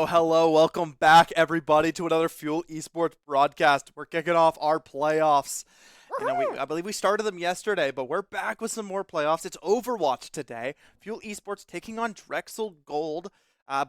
Hello, welcome back everybody to another Fuel Esports broadcast. We're kicking off our playoffs. I believe we started them yesterday, but we're back with some more playoffs. It's Overwatch today. Fuel Esports taking on Drexel Gold.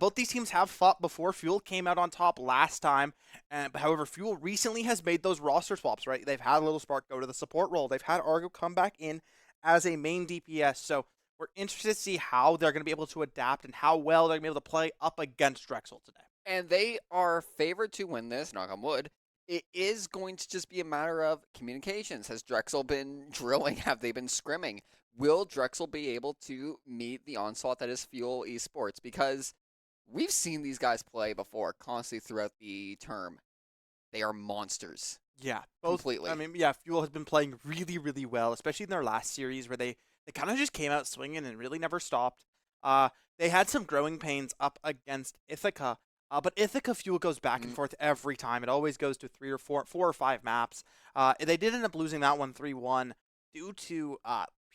Both these teams have fought before. Fuel came out on top last time. However, Fuel recently has made those roster swaps, right? They've had Little Spark go to the support role. They've had Argo come back in as a main DPS. So we're interested to see how they're going to be able to adapt and how well they're going to be able to play up against Drexel today. And they are favored to win this, knock on wood. It is going to just be a matter of communications. Has Drexel been drilling? Have they been scrimming? Will Drexel be able to meet the onslaught that is Fuel Esports? Because we've seen these guys play before, constantly throughout the term. They are monsters. Yeah, completely. Fuel has been playing really, really well, especially in their last series where they kind of just came out swinging and really never stopped. They had some growing pains up against Ithaca, but Ithaca Fuel goes back and forth every time. It always goes to four or five maps. They did end up losing that one 3-1 due to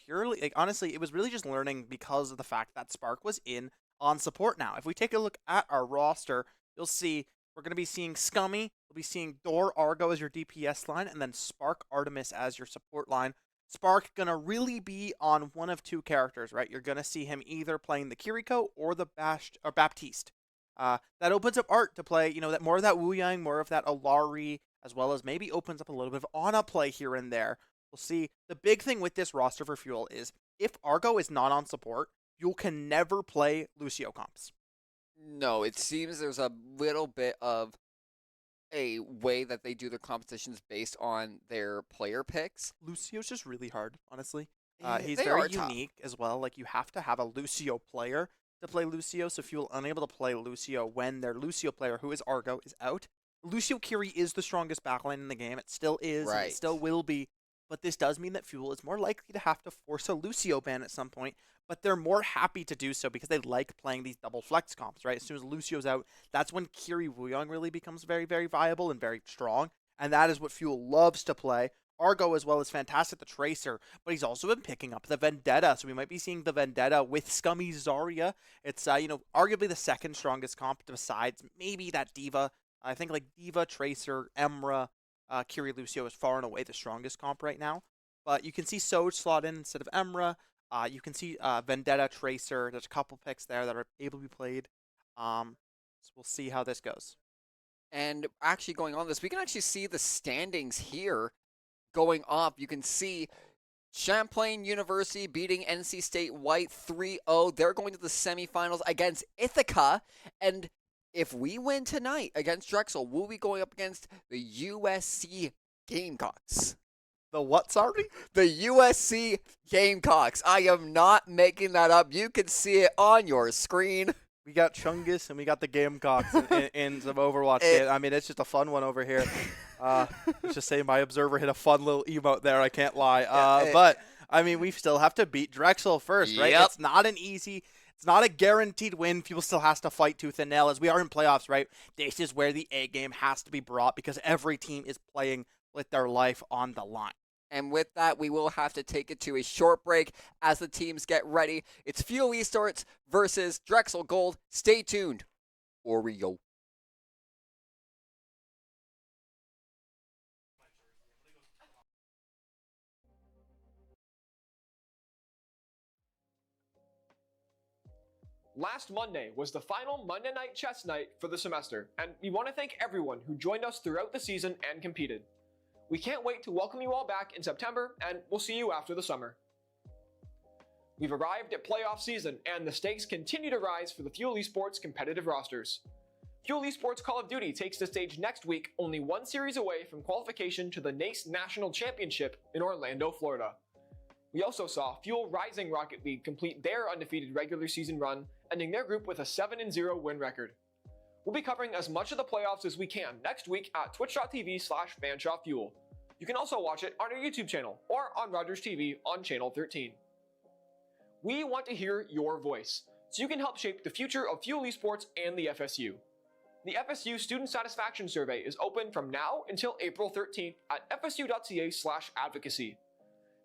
purely, honestly, it was really just learning because of the fact that Spark was in on support now. If we take a look at our roster, you'll see we're going to be seeing Scummy, we'll be seeing Door Argo as your DPS line, and then Spark Artemis as your support line. Spark gonna really be on one of two characters, right? You're gonna see him either playing the Kiriko or the Baptiste. That opens up Art to play, that more of that Wu Yang, more of that Alari, as well as maybe opens up a little bit of Ana play here and there. We'll see. The big thing with this roster for Fuel is if Argo is not on support, Fuel can never play Lucio comps. No, it seems there's a little bit of a way that they do their competitions based on their player picks. Lucio's just really hard, honestly. He's They very are tough. unique as well. Like, you have to have a Lucio player to play Lucio, so if you're unable to play Lucio when their Lucio player, who is Argo, is out, Lucio Kiri is the strongest backline in the game. It still is, and it still will be, but this does mean that Fuel is more likely to have to force a Lucio ban at some point, but they're more happy to do so because they like playing these double flex comps, right? As soon as Lucio's out, that's when Kiri Wuyong really becomes very, very viable and very strong, and that is what Fuel loves to play. Argo as well is fantastic, the Tracer, but he's also been picking up the Vendetta, so we might be seeing the Vendetta with Scummy Zarya. It's, arguably the second strongest comp besides maybe that D.Va. I think, like, D.Va, Tracer, Emra, Kiri Lucio is far and away the strongest comp right now. But you can see Soj slot in instead of Emra. You can see Vendetta, Tracer. There's a couple picks there that are able to be played. So we'll see how this goes. And actually going on this, we can actually see the standings here going off. You can see Champlain University beating NC State White 3-0. They're going to the semifinals against Ithaca. And if we win tonight against Drexel, we'll be going up against the USC Gamecocks. The what, sorry? The USC Gamecocks. I am not making that up. You can see it on your screen. We got Chungus and we got the Gamecocks in some Overwatch. It's just a fun one over here. Let's just say my observer hit a fun little emote there. I can't lie. But we still have to beat Drexel first, right? Yep. It's not a guaranteed win. Fuel still has to fight tooth and nail as we are in playoffs, right? This is where the A game has to be brought because every team is playing with their life on the line. And with that, we will have to take it to a short break as the teams get ready. It's Fuel Esports versus Drexel Gold. Stay tuned, or we go. Last Monday was the final Monday night chess night for the semester, and we want to thank everyone who joined us throughout the season and competed. We can't wait to welcome you all back in September, and we'll see you after the summer. We've arrived at playoff season, and the stakes continue to rise for the Fuel Esports competitive rosters. Fuel Esports Call of Duty takes the stage next week, only one series away from qualification to the NECC National Championship in Orlando, Florida. We also saw Fuel Rising Rocket League complete their undefeated regular season run, ending their group with a 7-0 win record. We'll be covering as much of the playoffs as we can next week at twitch.tv/FanshotFuel. You can also watch it on our YouTube channel or on Rogers TV on Channel 13. We want to hear your voice, so you can help shape the future of Fuel Esports and the FSU. The FSU Student Satisfaction Survey is open from now until April 13th at fsu.ca/advocacy.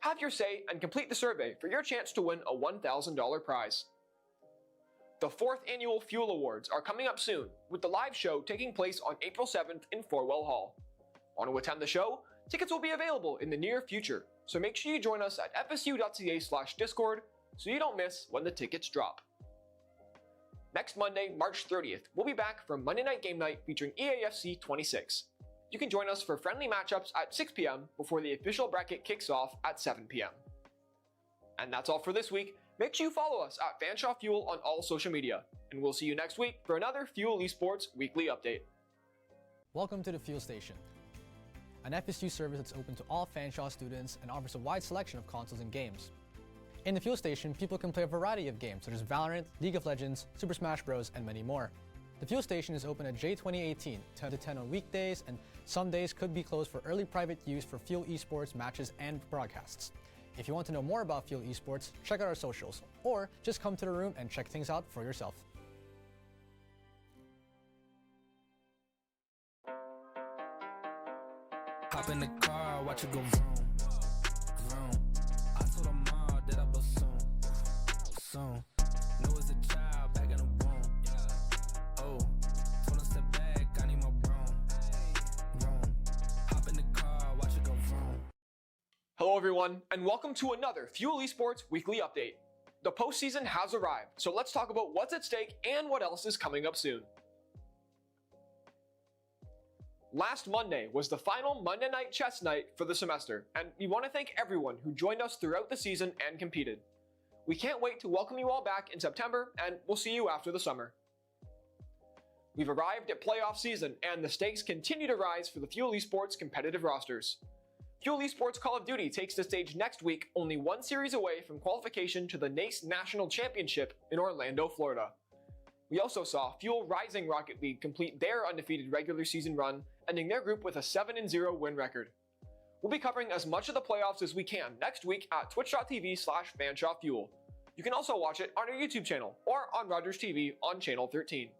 Have your say and complete the survey for your chance to win a $1,000 prize. The 4th annual Fuel Awards are coming up soon, with the live show taking place on April 7th in Forwell Hall. Want to attend the show? Tickets will be available in the near future, so make sure you join us at fsu.ca/discord so you don't miss when the tickets drop. Next Monday, March 30th, we'll be back for Monday Night Game Night featuring EAFC 26. You can join us for friendly matchups at 6 p.m. before the official bracket kicks off at 7 p.m. And that's all for this week. Make sure you follow us at FanshotFuel on all social media, and we'll see you next week for another Fuel Esports weekly update. Welcome to the Fuel Station, an FSU service that's open to all Fanshot students and offers a wide selection of consoles and games. In the Fuel Station, people can play a variety of games such as Valorant, League of Legends, Super Smash Bros, and many more. The Fuel Station is open at J2018, 10 to 10 on weekdays, and some days could be closed for early private use for Fuel Esports matches and broadcasts. If you want to know more about Fuel Esports, check out our socials, or just come to the room and check things out for yourself. Hop in the car, watch it go vroom, vroom. I told her mom that I bust soon. Know as a child back in the womb. Oh, told her step back, I need my room. Hop in the car, watch it go vroom. Hello everyone, and welcome to another Fuel Esports weekly update. The postseason has arrived, so let's talk about what's at stake and what else is coming up soon. Last Monday was the final Monday night chess night for the semester, and we want to thank everyone who joined us throughout the season and competed. We can't wait to welcome you all back in September, and we'll see you after the summer. We've arrived at playoff season, and the stakes continue to rise for the Fuel Esports competitive rosters. Fuel Esports Call of Duty takes the stage next week, only one series away from qualification to the NECC National Championship in Orlando, Florida. We also saw Fuel Rising Rocket League complete their undefeated regular season run, ending their group with a 7-0 win record. We'll be covering as much of the playoffs as we can next week at twitch.tv/FanshotFuel. You can also watch it on our YouTube channel or on Rogers TV on Channel 13.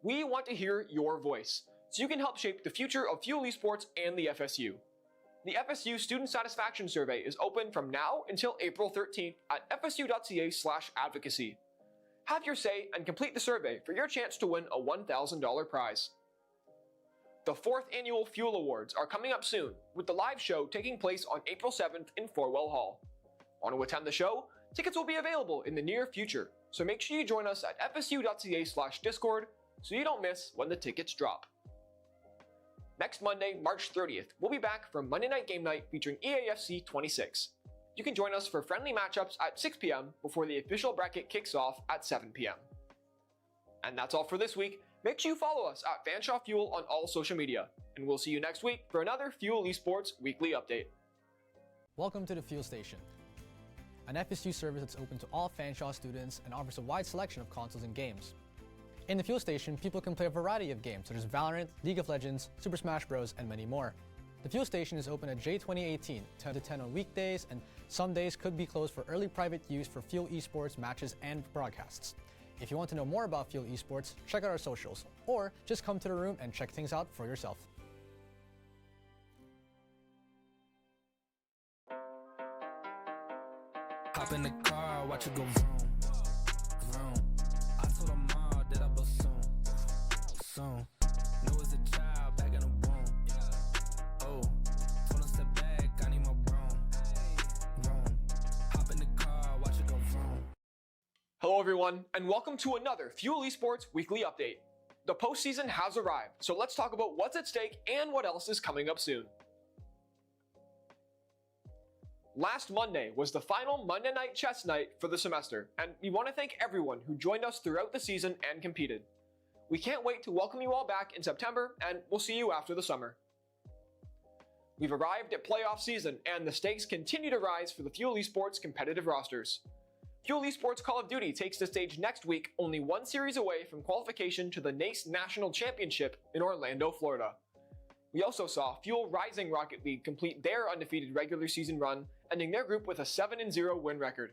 We want to hear your voice, so you can help shape the future of Fuel Esports and the FSU. The FSU Student Satisfaction Survey is open from now until April 13th at fsu.ca/advocacy. Have your say and complete the survey for your chance to win a $1,000 prize. The 4th annual Fuel Awards are coming up soon, with the live show taking place on April 7th in Forwell Hall. Want to attend the show? Tickets will be available in the near future, so make sure you join us at fsu.ca/discord so you don't miss when the tickets drop. Next Monday, March 30th, we'll be back for Monday Night Game Night featuring EAFC 26. You can join us for friendly matchups at 6 p.m. before the official bracket kicks off at 7 p.m. And that's all for this week. Make sure you follow us at FanshotFuel on all social media, and we'll see you next week for another Fuel Esports weekly update. Welcome to the Fuel Station, an FSU service that's open to all Fanshot students and offers a wide selection of consoles and games. In the Fuel Station, people can play a variety of games such as Valorant, League of Legends, Super Smash Bros, and many more. The Fuel Station is open at J2018, 10 to 10 on weekdays, and some days could be closed for early private use for Fuel Esports matches and broadcasts. If you want to know more about Fuel Esports, check out our socials, or just come to the room and check things out for yourself. Hop in the car, watch it go vroom, vroom. I told her mom that I bust soon. Know as a child back in the womb. Oh, told her step back, I need my room. Hop in the car, watch it go vroom. Hello everyone, and welcome to another Fuel Esports weekly update. The postseason has arrived, so let's talk about what's at stake and what else is coming up soon. Last Monday was the final Monday night chess night for the semester, and we want to thank everyone who joined us throughout the season and competed. We can't wait to welcome you all back in September, and we'll see you after the summer. We've arrived at playoff season, and the stakes continue to rise for the Fuel Esports competitive rosters. Fuel Esports Call of Duty takes the stage next week, only one series away from qualification to the NECC National Championship in Orlando, Florida. We also saw Fuel Rising Rocket League complete their undefeated regular season run, ending their group with a 7-0 win record.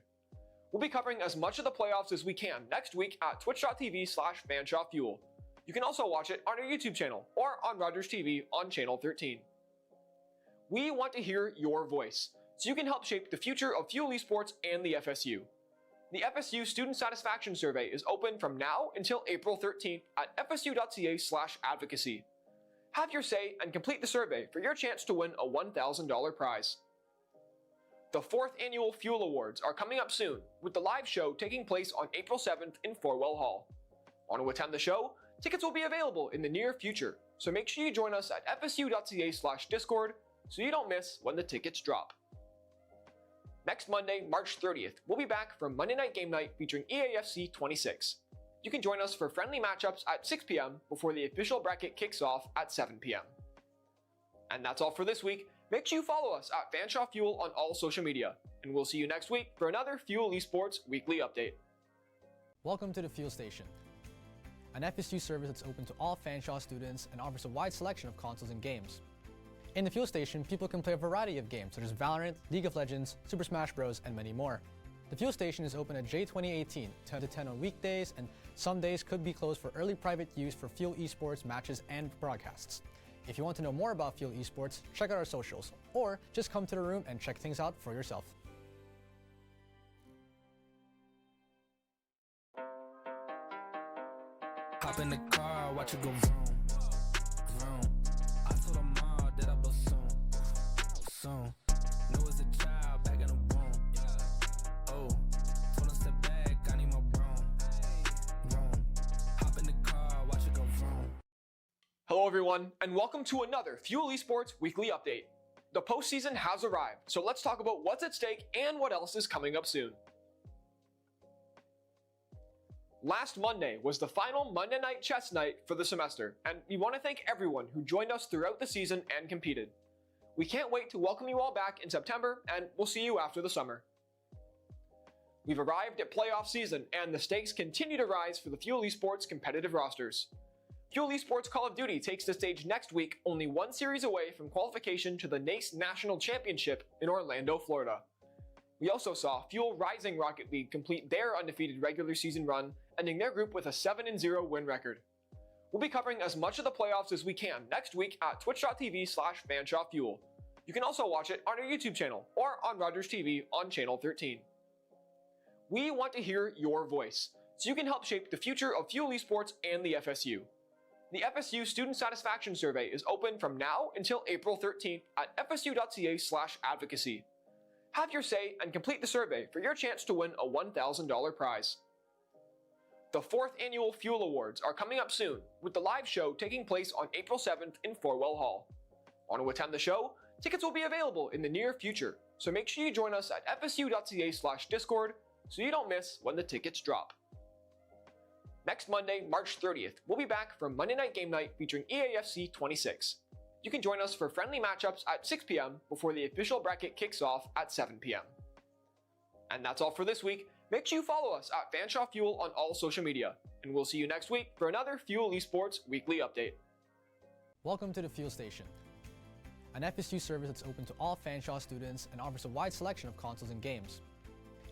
We'll be covering as much of the playoffs as we can next week at twitch.tv/FanshawFuel. You can also watch it on our YouTube channel or on Rogers TV on Channel 13. We want to hear your voice, so you can help shape the future of Fuel Esports and the FSU. The FSU Student Satisfaction Survey is open from now until April 13th at fsu.ca/advocacy. Have your say and complete the survey for your chance to win a $1,000 prize. The 4th annual Fuel Awards are coming up soon, with the live show taking place on April 7th in Forwell Hall. Want to attend the show? Tickets will be available in the near future, so make sure you join us at fsu.ca/discord so you don't miss when the tickets drop. Next Monday, March 30th, we'll be back for Monday Night Game Night featuring EAFC 26. You can join us for friendly matchups at 6 p.m. before the official bracket kicks off at 7 p.m. And that's all for this week. Make sure you follow us at Fanshawe Fuel on all social media, and we'll see you next week for another Fuel Esports weekly update. Welcome to the Fuel Station, an FSU service that's open to all Fanshawe students and offers a wide selection of consoles and games. In the Fuel Station, people can play a variety of games such as Valorant, League of Legends, Super Smash Bros, and many more. The Fuel Station is open at J2018, 10 to 10 on weekdays, and some days could be closed for early private use for Fuel Esports matches and broadcasts. If you want to know more about Fuel Esports, check out our socials, or just come to the room and check things out for yourself. Hop in the car, watch it go vroom, vroom. I told her mom that I bust soon. Know as a child back in the womb. Oh, told her step back, I need my room. Hop in the car, watch it go vroom. Hello everyone, and welcome to another Fuel Esports weekly update. The postseason has arrived, so let's talk about what's at stake and what else is coming up soon. Last Monday was the final Monday night chess night for the semester, and we want to thank everyone who joined us throughout the season and competed. We can't wait to welcome you all back in September, and we'll see you after the summer. We've arrived at playoff season, and the stakes continue to rise for the Fuel Esports competitive rosters. Fuel Esports Call of Duty takes the stage next week, only one series away from qualification to the NECC National Championship in Orlando, Florida. We also saw Fuel Rising Rocket League complete their undefeated regular season run, ending their group with a 7-0 win record. We'll be covering as much of the playoffs as we can next week at twitch.tv/FanshawFuel. You can also watch it on our YouTube channel or on Rogers TV on Channel 13. We want to hear your voice, so you can help shape the future of Fuel Esports and the FSU. The FSU Student Satisfaction Survey is open from now until April 13th at fsu.ca/advocacy. Have your say and complete the survey for your chance to win a $1,000 prize. The 4th annual Fuel Awards are coming up soon, with the live show taking place on April 7th in Forwell Hall. Want to attend the show? Tickets will be available in the near future, so make sure you join us at fsu.ca/discord so you don't miss when the tickets drop. Next Monday, March 30th, we'll be back for Monday Night Game Night featuring EAFC 26. You can join us for friendly matchups at 6 p.m. before the official bracket kicks off at 7 p.m. And that's all for this week. Make sure you follow us at Fanshawe Fuel on all social media, and we'll see you next week for another Fuel Esports weekly update. Welcome to the Fuel Station, an FSU service that's open to all Fanshawe students and offers a wide selection of consoles and games.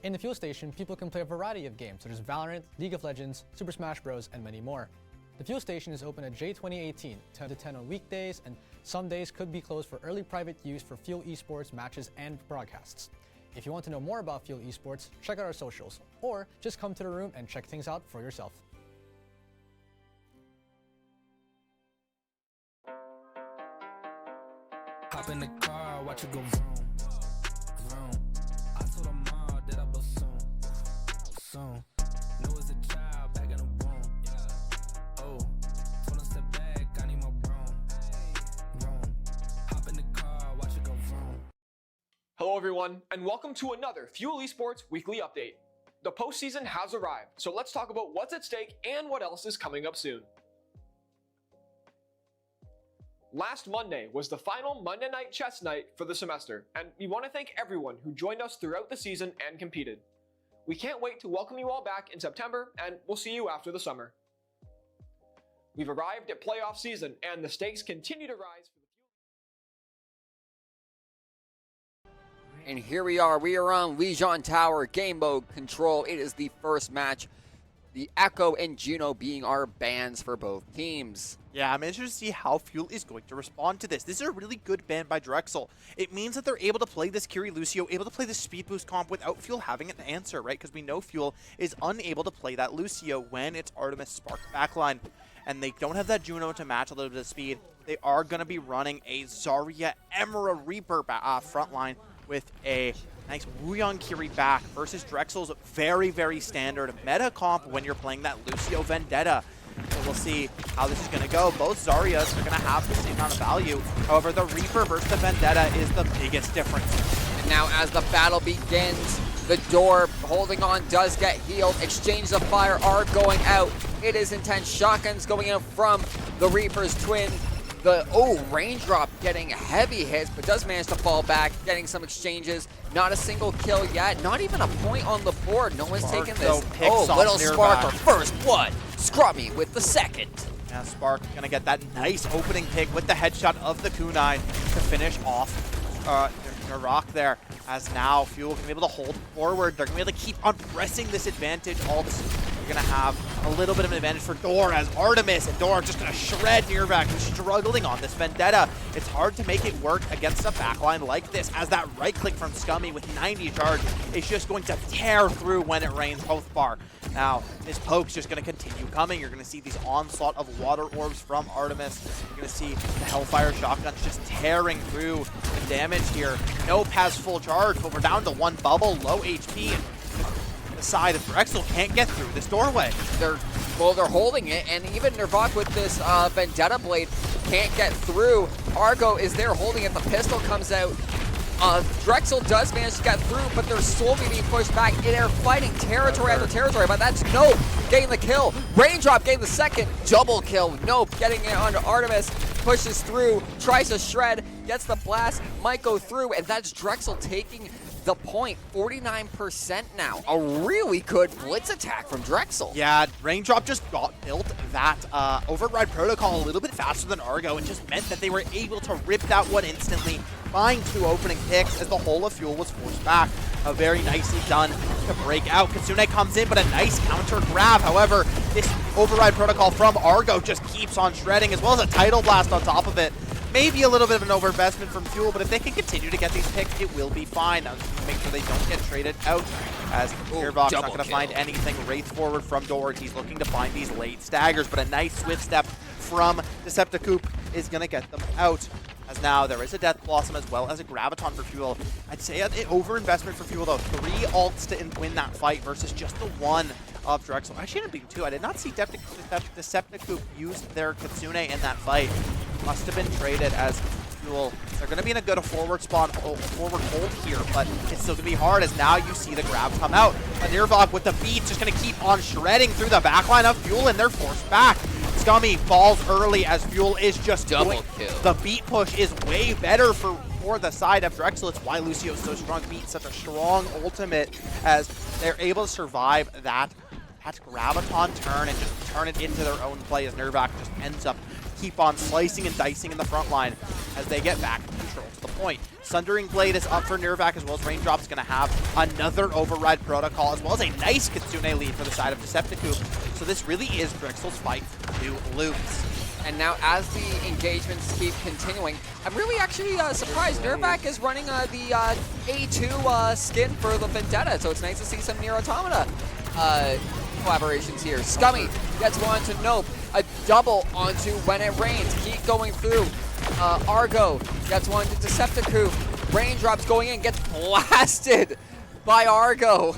In the Fuel Station, people can play a variety of games such as Valorant, League of Legends, Super Smash Bros, and many more. The Fuel Station is open at J2018, 10 to 10 on weekdays, and some days could be closed for early private use for Fuel Esports matches and broadcasts. If you want to know more about Fuel Esports, check out our socials, or just come to the room and check things out for yourself. Hop in the car, watch it go vroom, vroom. I told her mom that I bust soon. Know as a child back in the womb. Oh, told her step back, I need my room. Hop in the car, watch it go vroom. Hello everyone, and welcome to another Fuel Esports weekly update. The postseason has arrived, so let's talk about what's at stake and what else is coming up soon. Last Monday was the final Monday night chess night for the semester, and we want to thank everyone who joined us throughout the season and competed. We can't wait to welcome you all back in September, and we'll see you after the summer. We've arrived at playoff season, and the stakes continue to rise. And here we are on Legion Tower, game mode control. It is the first match. The Echo and Juno being our bans for both teams. Yeah, I'm interested to see how Fuel is going to respond to this. This is a really good ban by Drexel. It means that they're able to play this Kiri Lucio, able to play this speed boost comp without Fuel having an answer, right? Because we know Fuel is unable to play that Lucio when it's Artemis Spark backline. And they don't have that Juno to match a little bit of speed. They are going to be running a Zarya Emera Reaper frontline with a nice Wuyong Kiri back versus Drexel's very, very standard meta comp when you're playing that Lucio Vendetta. So we'll see how this is going to go. Both Zaryas are going to have the same amount of value. However, the Reaper versus the Vendetta is the biggest difference. And now as the battle begins, the door holding on does get healed. Exchange of fire are going out. It is intense. Shotguns going in from the Reaper's twin. The raindrop getting heavy hits, but does manage to fall back, getting some exchanges. Not a single kill yet. Not even a point on the board. No one's taken this. Little Sparker, first blood. Scrummy with the second. Yeah, Spark gonna get that nice opening pick with the headshot of the kunai to finish off their rock there. As now Fuel can be able to hold forward. They're gonna be able to keep on pressing this advantage. You're going to have a little bit of an advantage for Door as Artemis, and Door just going to shred Nirvac, who's struggling on this Vendetta. It's hard to make it work against a backline like this, as that right click from Scummy with 90 charge is just going to tear through when it rains both bar. Now, this poke's just going to continue coming. You're going to see these onslaught of water orbs from Artemis. You're going to see the Hellfire shotguns just tearing through the damage here. Nope has full charge, but we're down to one bubble, low HP. Side of Drexel can't get through this doorway. They're holding it, and even Nirvak with this Vendetta blade can't get through. Argo is there holding it. The pistol comes out. Drexel does manage to get through, but they're slowly being pushed back. They're fighting territory after territory, but that's Nope getting the kill. Raindrop getting the second. Double kill. Nope getting it onto Artemis. Pushes through, tries to shred, gets the blast, might go through, and that's Drexel taking the point. 49% now. A really good blitz attack from Drexel. Yeah, Raindrop just built that override protocol a little bit faster than Argo, and just meant that they were able to rip that one instantly, find two opening picks as the whole of Fuel was forced back. Very nicely done to break out. Kitsune comes in, but a nice counter grab. However, this override protocol from Argo just keeps on shredding, as well as a tidal blast on top of it. Maybe a little bit of an overinvestment from Fuel, but if they can continue to get these picks, it will be fine. Now, just make sure they don't get traded out, as Nirvak's not going to find anything. Wraith forward from Dord. He's looking to find these late staggers, but a nice swift step from Decepticoop is going to get them out. As now there is a Death Blossom as well as a Graviton for Fuel. I'd say an overinvestment for Fuel though. 3 ults to win that fight versus just the one of Drexel. Actually ended up being 2. I did not see Decepticoop use their Kitsune in that fight. Must have been traded, as Fuel, they're going to be in a good forward hold here, but it's still going to be hard as now you see the grab come out. But Nirvak with the beat just going to keep on shredding through the backline of Fuel, and they're forced back. Scummy falls early as Fuel is just double kill. The beat push is way better for the side of Drexel. It's why Lucio is so strong. Beat such a strong ultimate, as they're able to survive that Graviton turn and just turn it into their own play, as Nirvak just ends up keep on slicing and dicing in the front line as they get back control to the point. Sundering Blade is up for Nirvak, as well as Raindrop's going to have another override protocol, as well as a nice Kitsune lead for the side of Decepticoop. So this really is Drexel's fight to lose. And now as the engagements keep continuing, I'm really actually surprised. Nirvak is running the A2 skin for the Vendetta, so it's nice to see some Nier Automata collaborations here. Scummy gets one to Nope. A double onto When It Rains. Keep going through. Argo gets one to Decepticoop. Raindrops going in, gets blasted by Argo.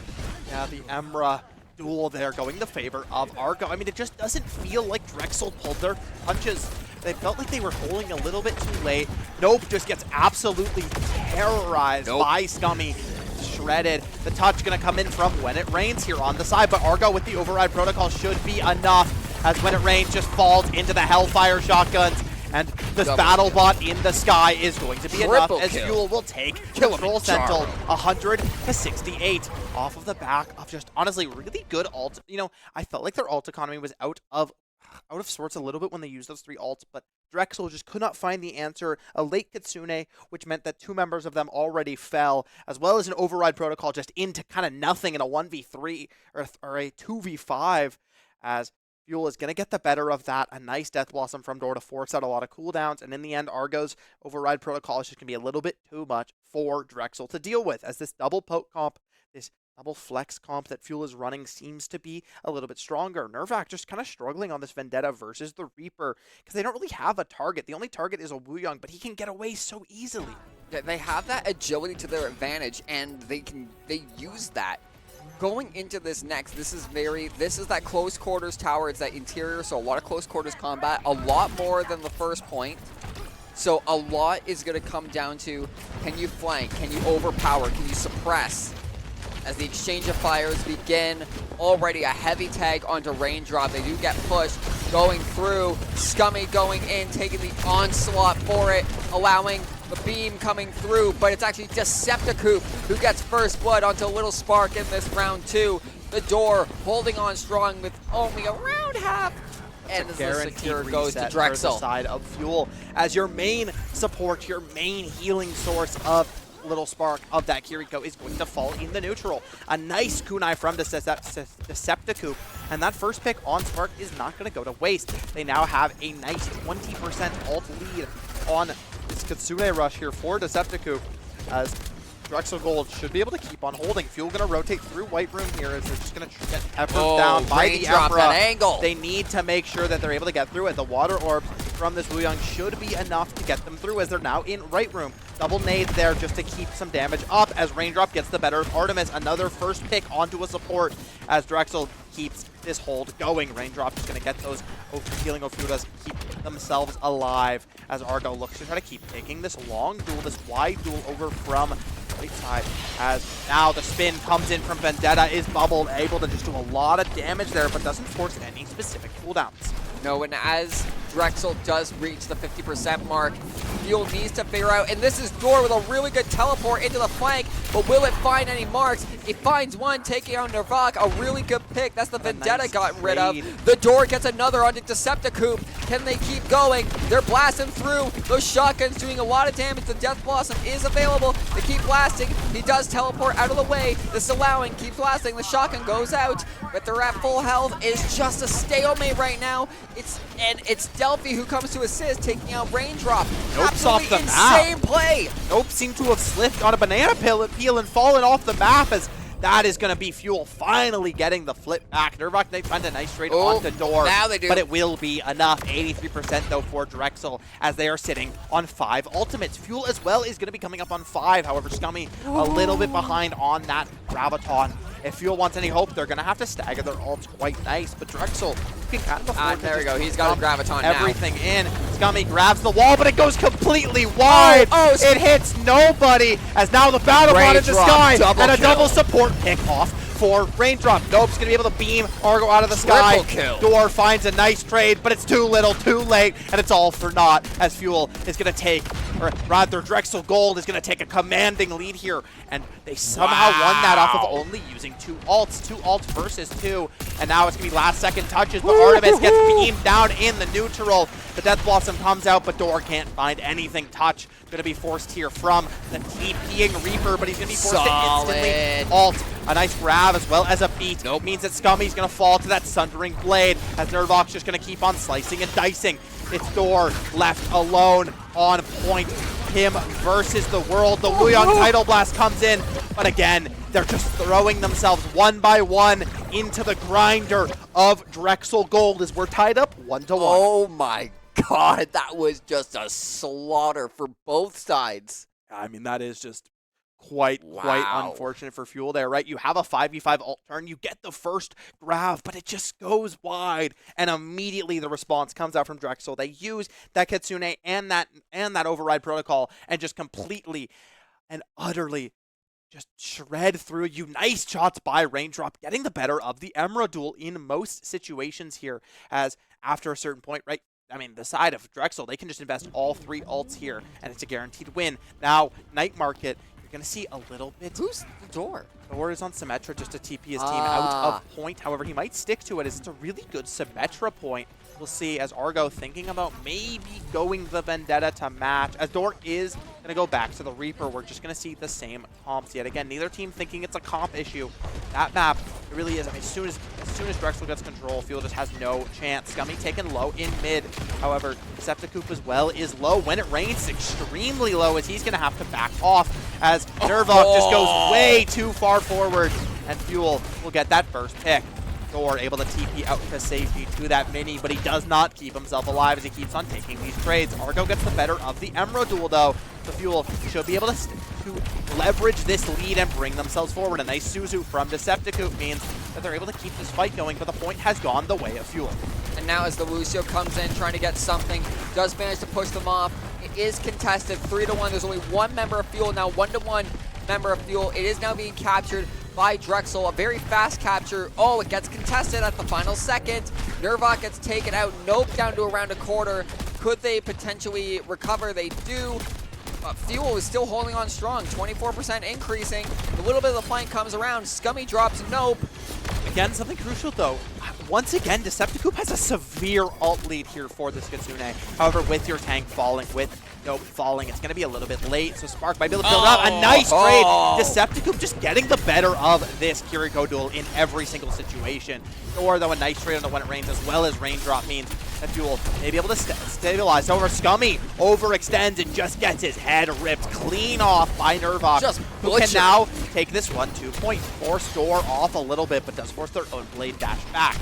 Yeah, the Emra duel there going in favor of Argo. I mean, it just doesn't feel like Drexel pulled their punches. They felt like they were holding a little bit too late. Nope just gets absolutely terrorized by Scummy. Shredded. The touch going to come in from When It Rains here on the side, but Argo with the override protocol should be enough, as When It Rains just falls into the Hellfire shotguns And this Double battle kill. bot in the sky is going to be enough Triple as kill. Fuel will take Killing Control me, Sentinel Charlie. 100 to 68 off of the back of just honestly really good ult. You know, I felt like their ult economy was out of sorts a little bit when they used those 3 ults, but Drexel just could not find the answer. A late Kitsune, which meant that 2 members of them already fell, as well as an override protocol just into kind of nothing in a 1v3 or a 2v5, as Fuel is going to get the better of that. A nice Death Blossom from Door to force out a lot of cooldowns, and in the end, Argo's override protocol is just going to be a little bit too much for Drexel to deal with, as this double poke comp, this double flex comp that Fuel is running seems to be a little bit stronger. Nervac just kind of struggling on this Vendetta versus the Reaper because they don't really have a target. The only target is a Wuyong, but he can get away so easily. Yeah, they have that agility to their advantage, and they use that. Going into this next, this is that close quarters tower. It's that interior, so a lot of close quarters combat, a lot more than the first point. So a lot is going to come down to, can you flank, can you overpower, can you suppress? As the exchange of fires begin, already a heavy tag onto Raindrop. They do get pushed, going through, Scummy going in, taking the onslaught for it, allowing the beam coming through, but it's actually Decepticoop who gets first blood onto Little Spark in this round 2. The Door holding on strong with only around half. And as the secure goes to Drexel. The side of Fuel as your main support, your main healing source of Little Spark of that Kiriko is going to fall in the neutral. A nice kunai from Decepticoop, and that first pick on Spark is not going to go to waste. They now have a nice 20% ult lead on this Kitsune rush here for Decepticoop, as Drexel Gold should be able to keep on holding. Fuel going to rotate through White Room here as they're just going to get peppered down by the Emperor. Angle. They need to make sure that they're able to get through it. The Water Orb from this Wuyong should be enough to get them through as they're now in Right Room. Double nade there just to keep some damage up as Raindrop gets the better of Artemis. Another first pick onto a support as Drexel keeps this hold going. Raindrop is going to get those healing Ophiutas, keep themselves alive as Argo looks to try to keep taking this long duel, this wide duel over from right side, as now the spin comes in from Vendetta, is bubbled, able to just do a lot of damage there, but doesn't force any specific cooldowns. No, and as Drexel does reach the 50% mark, Fuel needs to figure out, and this is Door with a really good teleport into the flank, but will it find any marks? It finds one, taking out Nervak, a really good pick. That's the Vendetta nice got rid of. trade. The Door gets another onto Decepticoop. Can they keep going? They're blasting through. Those shotguns doing a lot of damage. The Death Blossom is available. They keep blasting. He does teleport out of the way. This allowing keeps blasting. The shotgun goes out, but they're at full health. It's just a stalemate right now. It's Delphi who comes to assist, taking out Raindrop. Nope's off Absolutely the map. insane play. Nope seemed to have slipped on a banana peel and fallen off the map as that is going to be Fuel finally getting the flip back. Nervak, they find a nice trade onto Door. Now they do. But it will be enough. 83% though for Drexel as they are sitting on 5 ultimates. Fuel as well is going to be coming up on 5. However, Scummy a little bit behind on that Graviton. If Fuel wants any hope, they're going to have to stagger their ults quite nice. But Drexel can kind of afford to There we just go. He's got a dump Graviton now. everything in. Scummy grabs the wall, but it goes completely wide. It hits nobody as now the battle bot in the Raindrop, sky double and a kill. double support pick off for Raindrop. Nope's going to be able to beam Argo out of the sky. Triple kill. Door finds a nice trade, but it's too little, too late, and it's all for naught as Fuel is going to take, or rather Drexel Gold is going to take a commanding lead here, and they somehow won that off of only using 2 ults. 2 ults versus 2, and now it's going to be last second touches, but Artemis gets beamed down in the neutral. The Death Blossom comes out, but Door can't find anything. Touch going to be forced here from the TPing Reaper, but he's going to be forced to instantly ult. A nice grab as well as a beat. Means that Scummy's going to fall to that Sundering Blade as Nervok's just going to keep on slicing and dicing. It's Door left alone on point. Him versus the world. The Wuyong Tidal Blast comes in, but again, they're just throwing themselves one by one into the grinder of Drexel Gold as we're tied up 1-1. Oh my God, that was just a slaughter for both sides. I mean, that is just quite unfortunate for Fuel there, right? You have a 5v5 ult turn, you get the first grab, but it just goes wide, and immediately the response comes out from Drexel. They use that Kitsune and that override protocol and just completely and utterly just shred through you. Nice shots by Raindrop, getting the better of the Emerald duel in most situations here, as after a certain point, right, I mean, the side of Drexel, they can just invest all 3 ults here, and it's a guaranteed win. Now, Night Market, you're going to see a little bit. Who's the door? Thor is on Symmetra just to TP his team out of point. However, he might stick to it as it's a really good Symmetra point. We'll see as Argo thinking about maybe going the Vendetta to match. As Dor is going to go back to the Reaper, we're just going to see the same comps yet again. Neither team thinking it's a comp issue. That map, it really is. I mean, as soon as Drexel gets control, Fuel just has no chance. Scummy taken low in mid. However, Septicoop as well is low. When it rains, extremely low as he's going to have to back off as Nervok just goes way too far forward. And Fuel will get that first pick. Thor able to TP out to safety to that mini, but he does not keep himself alive as he keeps on taking these trades. Argo gets the better of the Emerald duel though. The Fuel should be able to leverage this lead and bring themselves forward. A nice Suzu from Decepticoop means that they're able to keep this fight going, but the point has gone the way of Fuel. And now as the Lucio comes in trying to get something, does manage to push them off. It is contested 3-1. There's only 1 member of Fuel now, 1-1 member of Fuel. It is now being captured by Drexel, a very fast capture. Oh, it gets contested at the final second. Nervok gets taken out, Nope down to around a quarter. Could they potentially recover? They do. Fuel is still holding on strong, 24% increasing. A little bit of the flank comes around. Scummy drops Nope. Again, something crucial though. Once again, Decepticoop has a severe ult lead here for this Kitsune. However, with your tank falling, with Nope falling, it's going to be a little bit late, so Spark might be able to build up a nice trade. Decepticoop just getting the better of this Kiriko duel in every single situation. Or though a nice trade on the When It Rains as well as Raindrop means that Fuel may be able to stabilize. However, Scummy overextends and just gets his head ripped clean off by Nervok, who can now take this one to point. Force Door off a little bit, but does force their own blade dash back.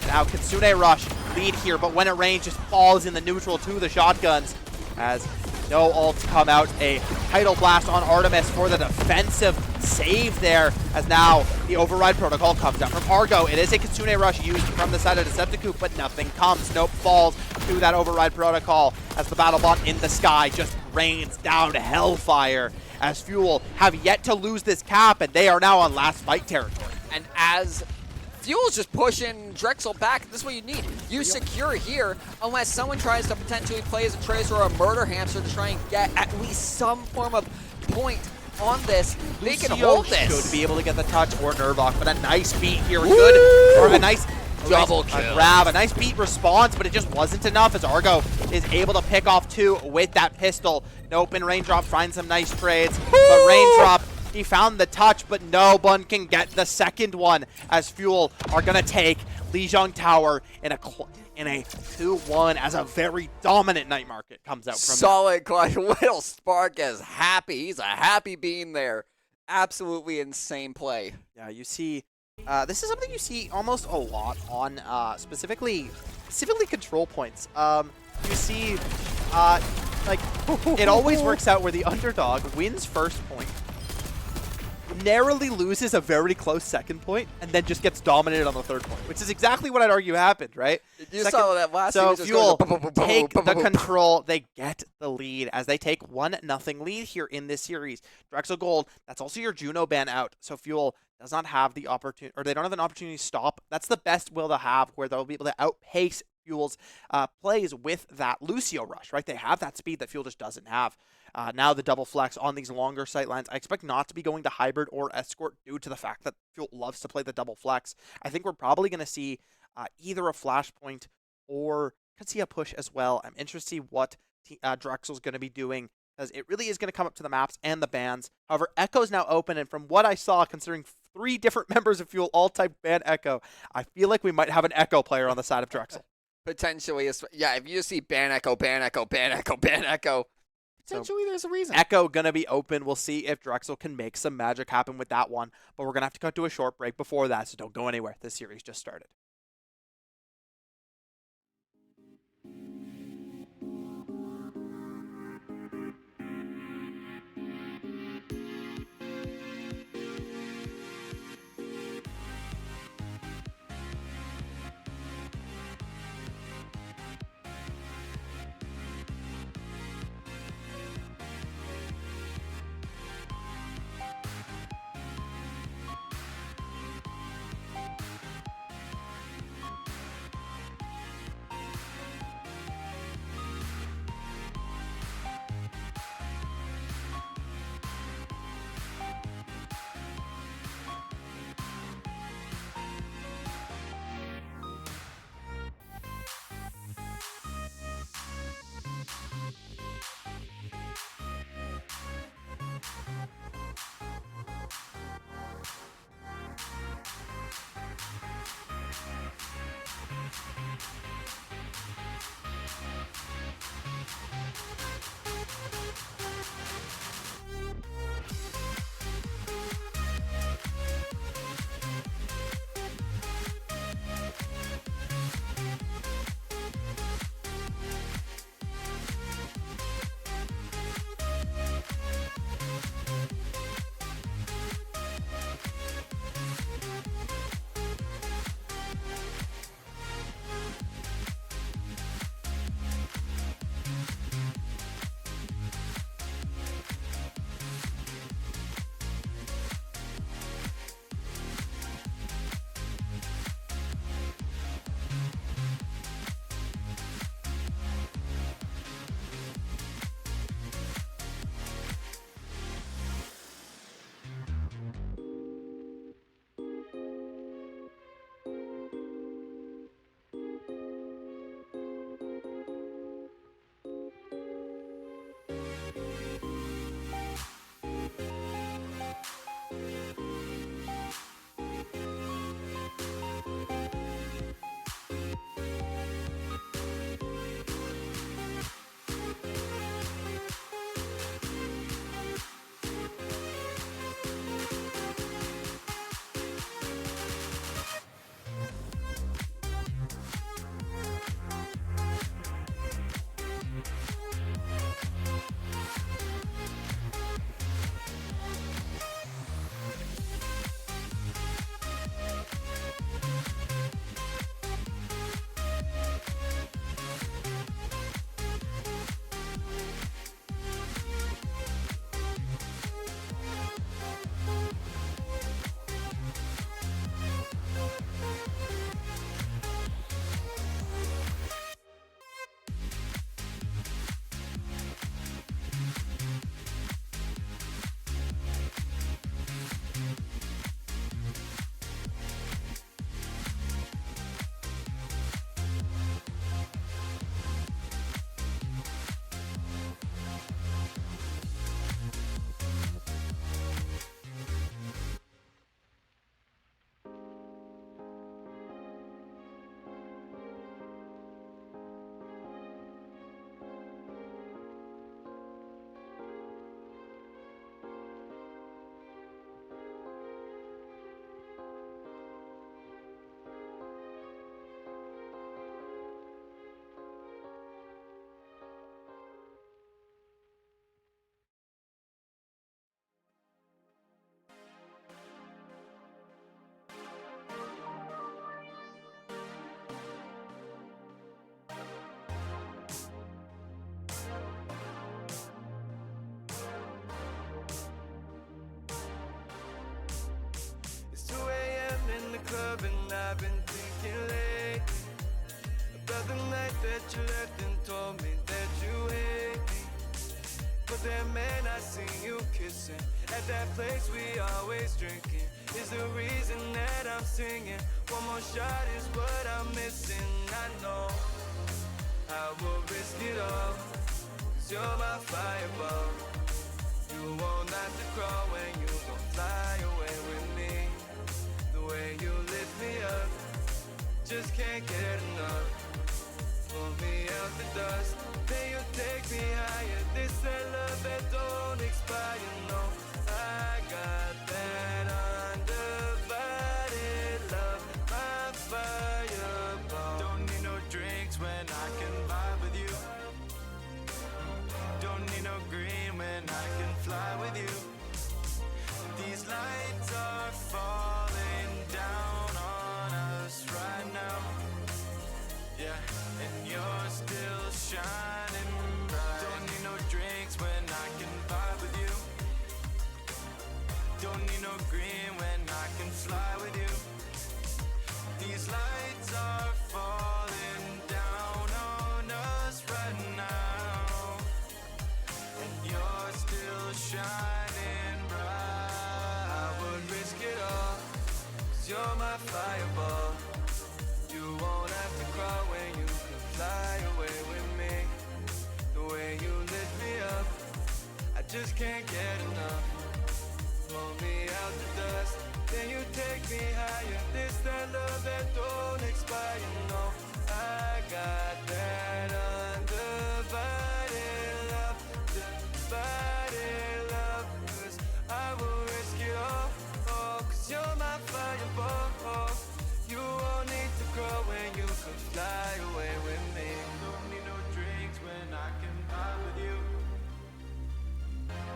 Now Kitsune Rush lead here, but When It Rains just falls in the neutral to the shotguns as no ults come out. A Tidal Blast on Artemis for the defensive save there, as now the Override Protocol comes out from Argo. It is a Kitsune Rush used from the side of Decepticoop, but nothing comes. Nope falls to that Override Protocol as the Battlebot in the sky just rains down hellfire as Fuel have yet to lose this cap, and they are now on last fight territory. And as Fuel's just pushing Drexel back, this is what you need. You secure here unless someone tries to potentially play as a Tracer or a Murder Hamster to try and get at least some form of point on this. They can hold this. Should be able to get the touch or Nervok, but a nice beat here. Good, or a nice double kill. Grab, a nice beat response, but it just wasn't enough as Argo is able to pick off 2 with that pistol. Nope, and Raindrop finds some nice trades, but Raindrop, he found the touch, but no one can get the second one as Fuel are going to take Lijiang Tower in a 2-1 as a very dominant Night Market comes out from solid clutch. Little Spark is happy. He's a happy being there. Absolutely insane play. Yeah, you see, this is something you see almost a lot on specifically control points. You see, like, it always works out where the underdog wins first point, narrowly loses a very close second point, and then just gets dominated on the third point, which is exactly what I'd argue happened, right? You saw that last. So Fuel take the control, they get the lead as they take 1-0 lead here in this series. Drexel Gold, that's also your Juno ban out, so Fuel does not have the opportunity, or they don't have an opportunity to stop. That's the best will to have, where they'll be able to outpace Fuel's plays with that Lucio Rush, right? They have that speed that Fuel just doesn't have. Now the double flex on these longer sight lines, I expect not to be going to hybrid or escort due to the fact that Fuel loves to play the double flex. I think we're probably going to see either a flashpoint or could see a push as well. I'm interested to see what Drexel's going to be doing, because it really is going to come up to the maps and the bans. However, Echo's now open, and from what I saw, considering 3 different members of Fuel all type ban Echo, I feel like we might have an Echo player on the side of Drexel. Potentially, yeah, if you just see ban Echo, ban Echo, ban Echo, ban Echo, potentially there's a reason. Echo going to be open. We'll see if Drexel can make some magic happen with that one, but we're going to have to cut to a short break before that, so don't go anywhere. This series just started. you left and told me that you hate me. But then man, I seen you kissing at that place we always drinking. Is the reason that I'm singing. One more shot is what I'm missing. I know I will risk it all, 'cause you're my fireball. You won't have to crawl when you gon' fly away with me. The way you lift me up, just can't get enough. Pull me out the dust, then you take me higher. This that love that don't expire, no. I got that undivided love, my fireball. Don't need no drinks when I can vibe with you. Don't need no green when I can fly with you. These lights are falling down on us right now. Yeah, and you're still shining bright. Don't need no drinks when I can vibe with you. Don't need no green when I can fly with you. These lights are falling down on us right now, and you're still shining bright. I would risk it all, 'cause you're my fireball. You won't have to cry when you can fly away with me. The way you lift me up, I just can't get enough. Pull me out the dust, then you take me higher. This that love that don't expire, no. I got that undivided love, divided love. 'Cause I will risk it all, oh, 'cause you're my fireball. You won't need to grow when you can fly away with me. Don't need no drinks when I can vibe with you.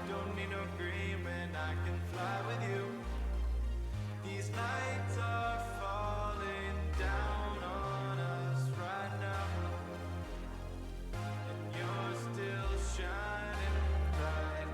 Don't need no green when I can fly with you. These lights are falling down on us right now, and you're still shining bright.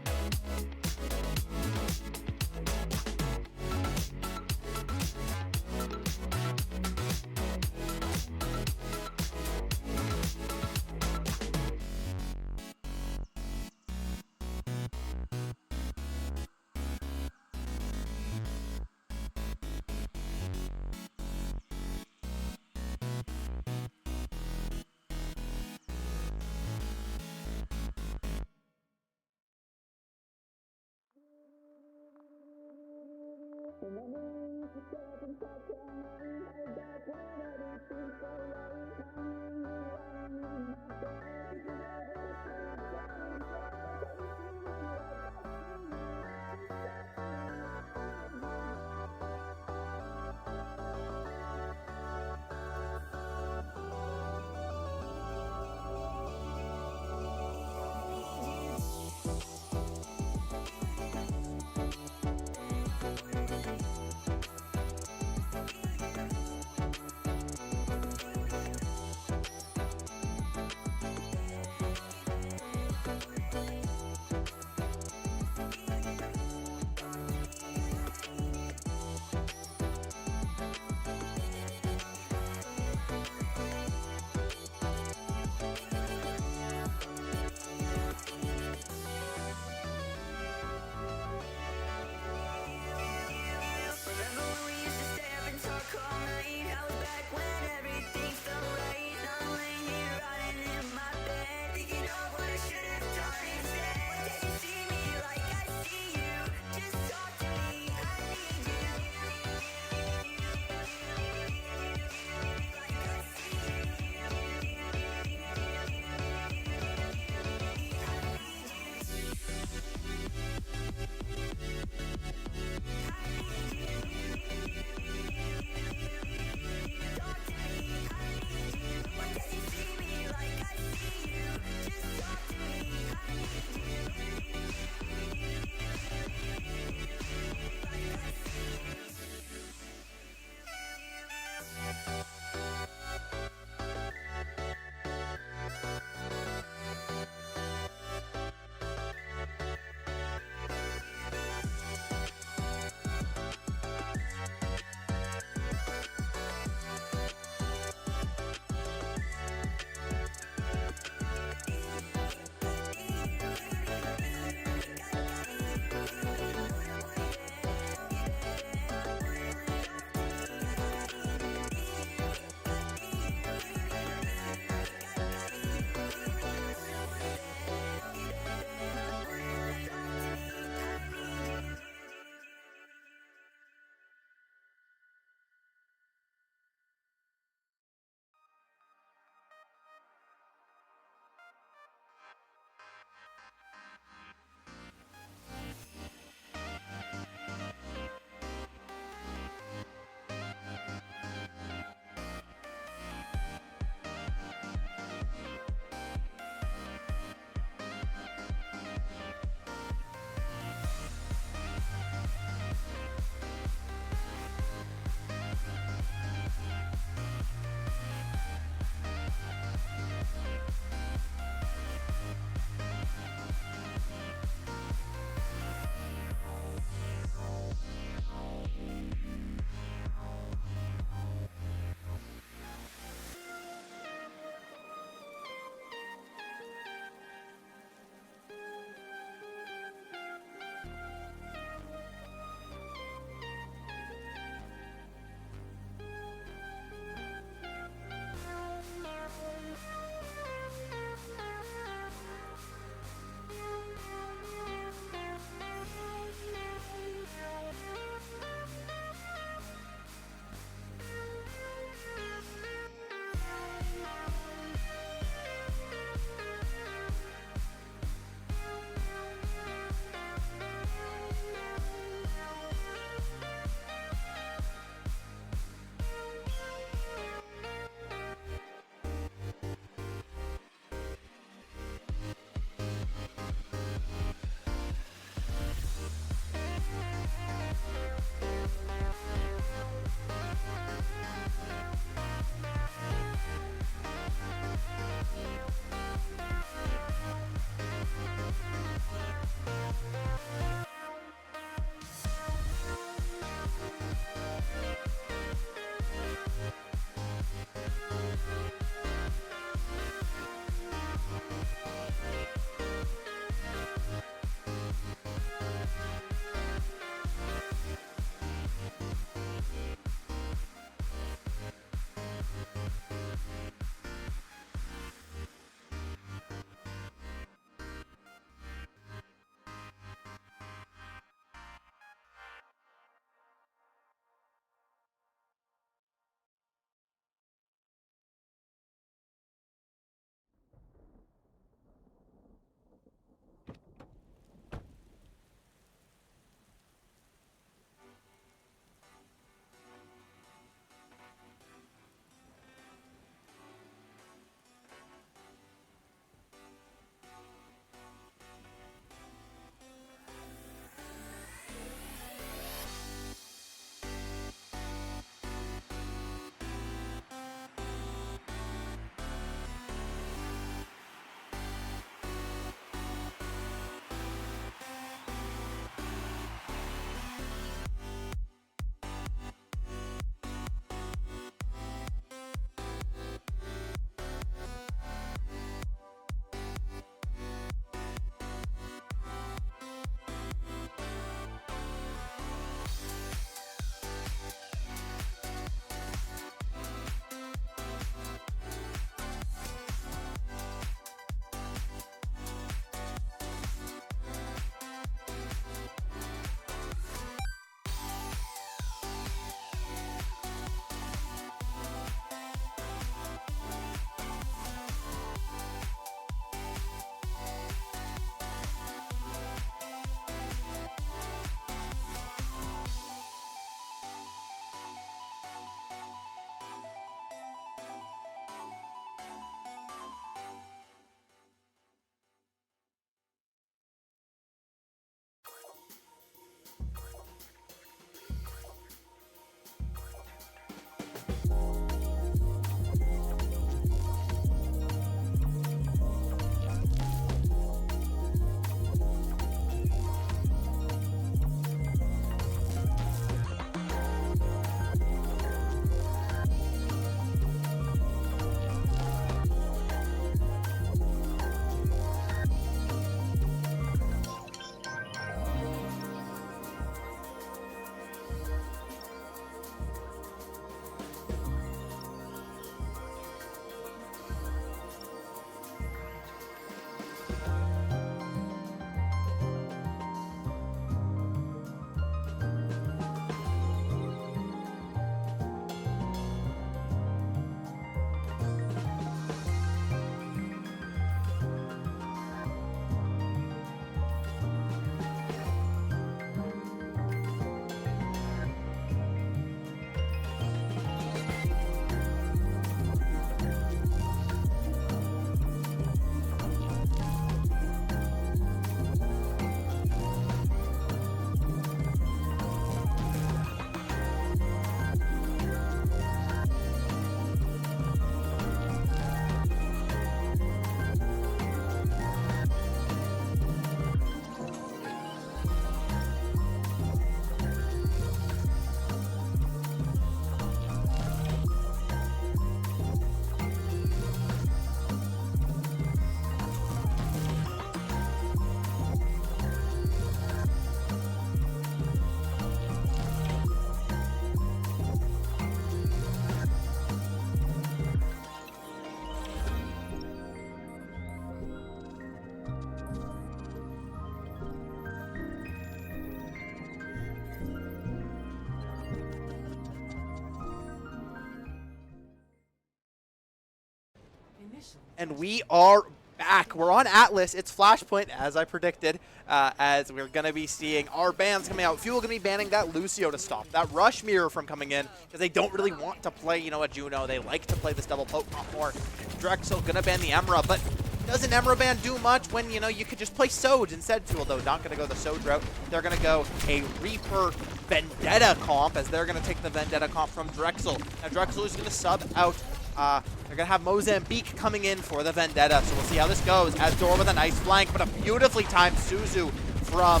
And we are back. We're on Atlas. It's Flashpoint, as I predicted, as we're going to be seeing our bans coming out. Fuel going to be banning that Lucio to stop that Rush Mirror from coming in because they don't really want to play, you know, a Juno. They like to play this double poke more. Drexel going to ban the Emra, but does an Emra ban do much when, you know, you could just play Soj instead? Fuel, though, not going to go the Soj route. They're going to go a Reaper Vendetta comp, as they're going to take the Vendetta comp from Drexel. Now, Drexel is going to sub out. They're going to have Mozambique coming in for the Vendetta, so we'll see how this goes. As Door with a nice flank, but a beautifully timed Suzu from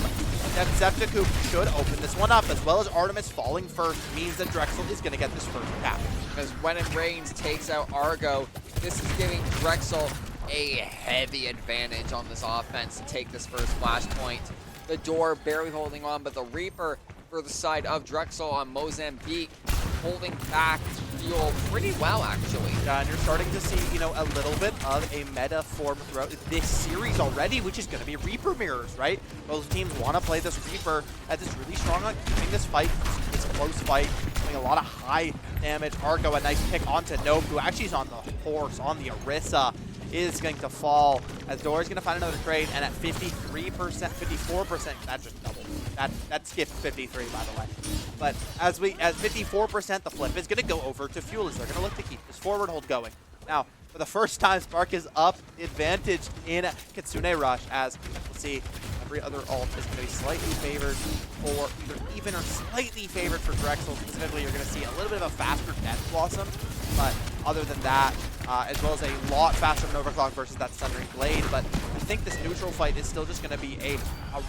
Decepticube should open this one up, as well as Artemis falling first means that Drexel is going to get this first cap. As When It Rains takes out Argo, this is giving Drexel a heavy advantage on this offense to take this first flashpoint. The Door barely holding on, but the Reaper for the side of Drexel on Mozambique holding back Fuel pretty well, actually. Yeah, and you're starting to see, you know, a little bit of a meta form throughout this series already, which is going to be Reaper mirrors, right? Both teams want to play this Reaper as it's really strong on keeping this fight, this close fight, doing a lot of high damage. Argo, a nice pick onto Nope, who actually is on the horse, on the Orisa, is going to fall as Door is going to find another trade, and at 53%, 54%, that just doubled. That skipped 53, by the way. But at 54%, the flip is going to go over to Fuel as they're going to look to keep this forward hold going. Now, for the first time, Spark is up advantage in Kitsune Rush, as we'll see every other ult is going to be slightly favored, or either even or slightly favored for Drexel. Specifically, you're going to see a little bit of a faster Death Blossom, but other than that, as well as a lot faster than Overclock versus that Sundering Blade. But I think this neutral fight is still just going to be a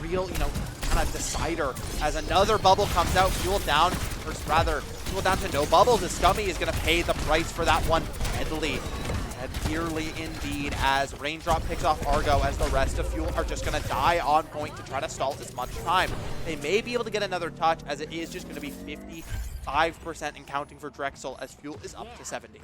real, you know, kind of decider. As another bubble comes out, Fuel down, or rather, Fuel down to no bubbles, as Scummy is going to pay the price for that one deadly. And dearly indeed, as Raindrop picks off Argo, as the rest of Fuel are just going to die on point to try to stall as much time. They may be able to get another touch, as it is just going to be 55% and counting for Drexel, as Fuel is up to 70.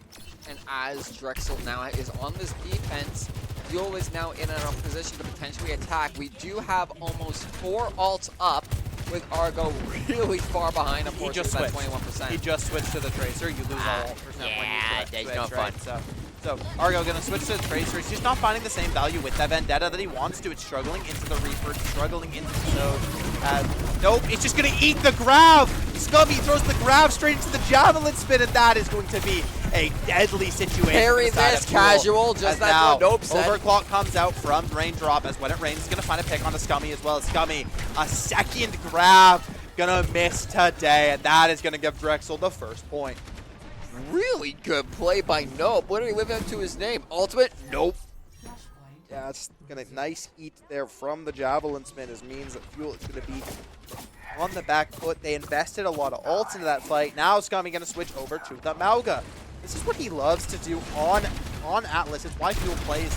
And as Drexel now is on this defense, Fuel is now in a position to potentially attack. We do have almost 4 ults up, with Argo really far behind, unfortunately, by 21%. He just switched to the Tracer. You lose all percent when you there's switch, no fun. right? So Argo going to switch to the Tracer. He's just not finding the same value with that Vendetta that he wants to. It's struggling into the Reaper, it's struggling into the Soj. Nope, it's just going to eat the grab. Scummy throws the grab straight into the Javelin spin, and that is going to be a deadly situation. Parry this, Casual, just that's what Nope said. Overclock comes out from Raindrop, as When It Rains is going to find a pick onto Scummy as well. As Scummy, a second grab, going to miss today, and that is going to give Drexel the first point. Really good play by Nope. What are we living up to his name? Ultimate? Nope. Yeah, it's going to nice eat there from the Javelin spin, as means that Fuel is going to be on the back foot. They invested a lot of ults into that fight. Now Scummy going to switch over to the Mauga. This is what he loves to do on Atlas. It's why Fuel plays.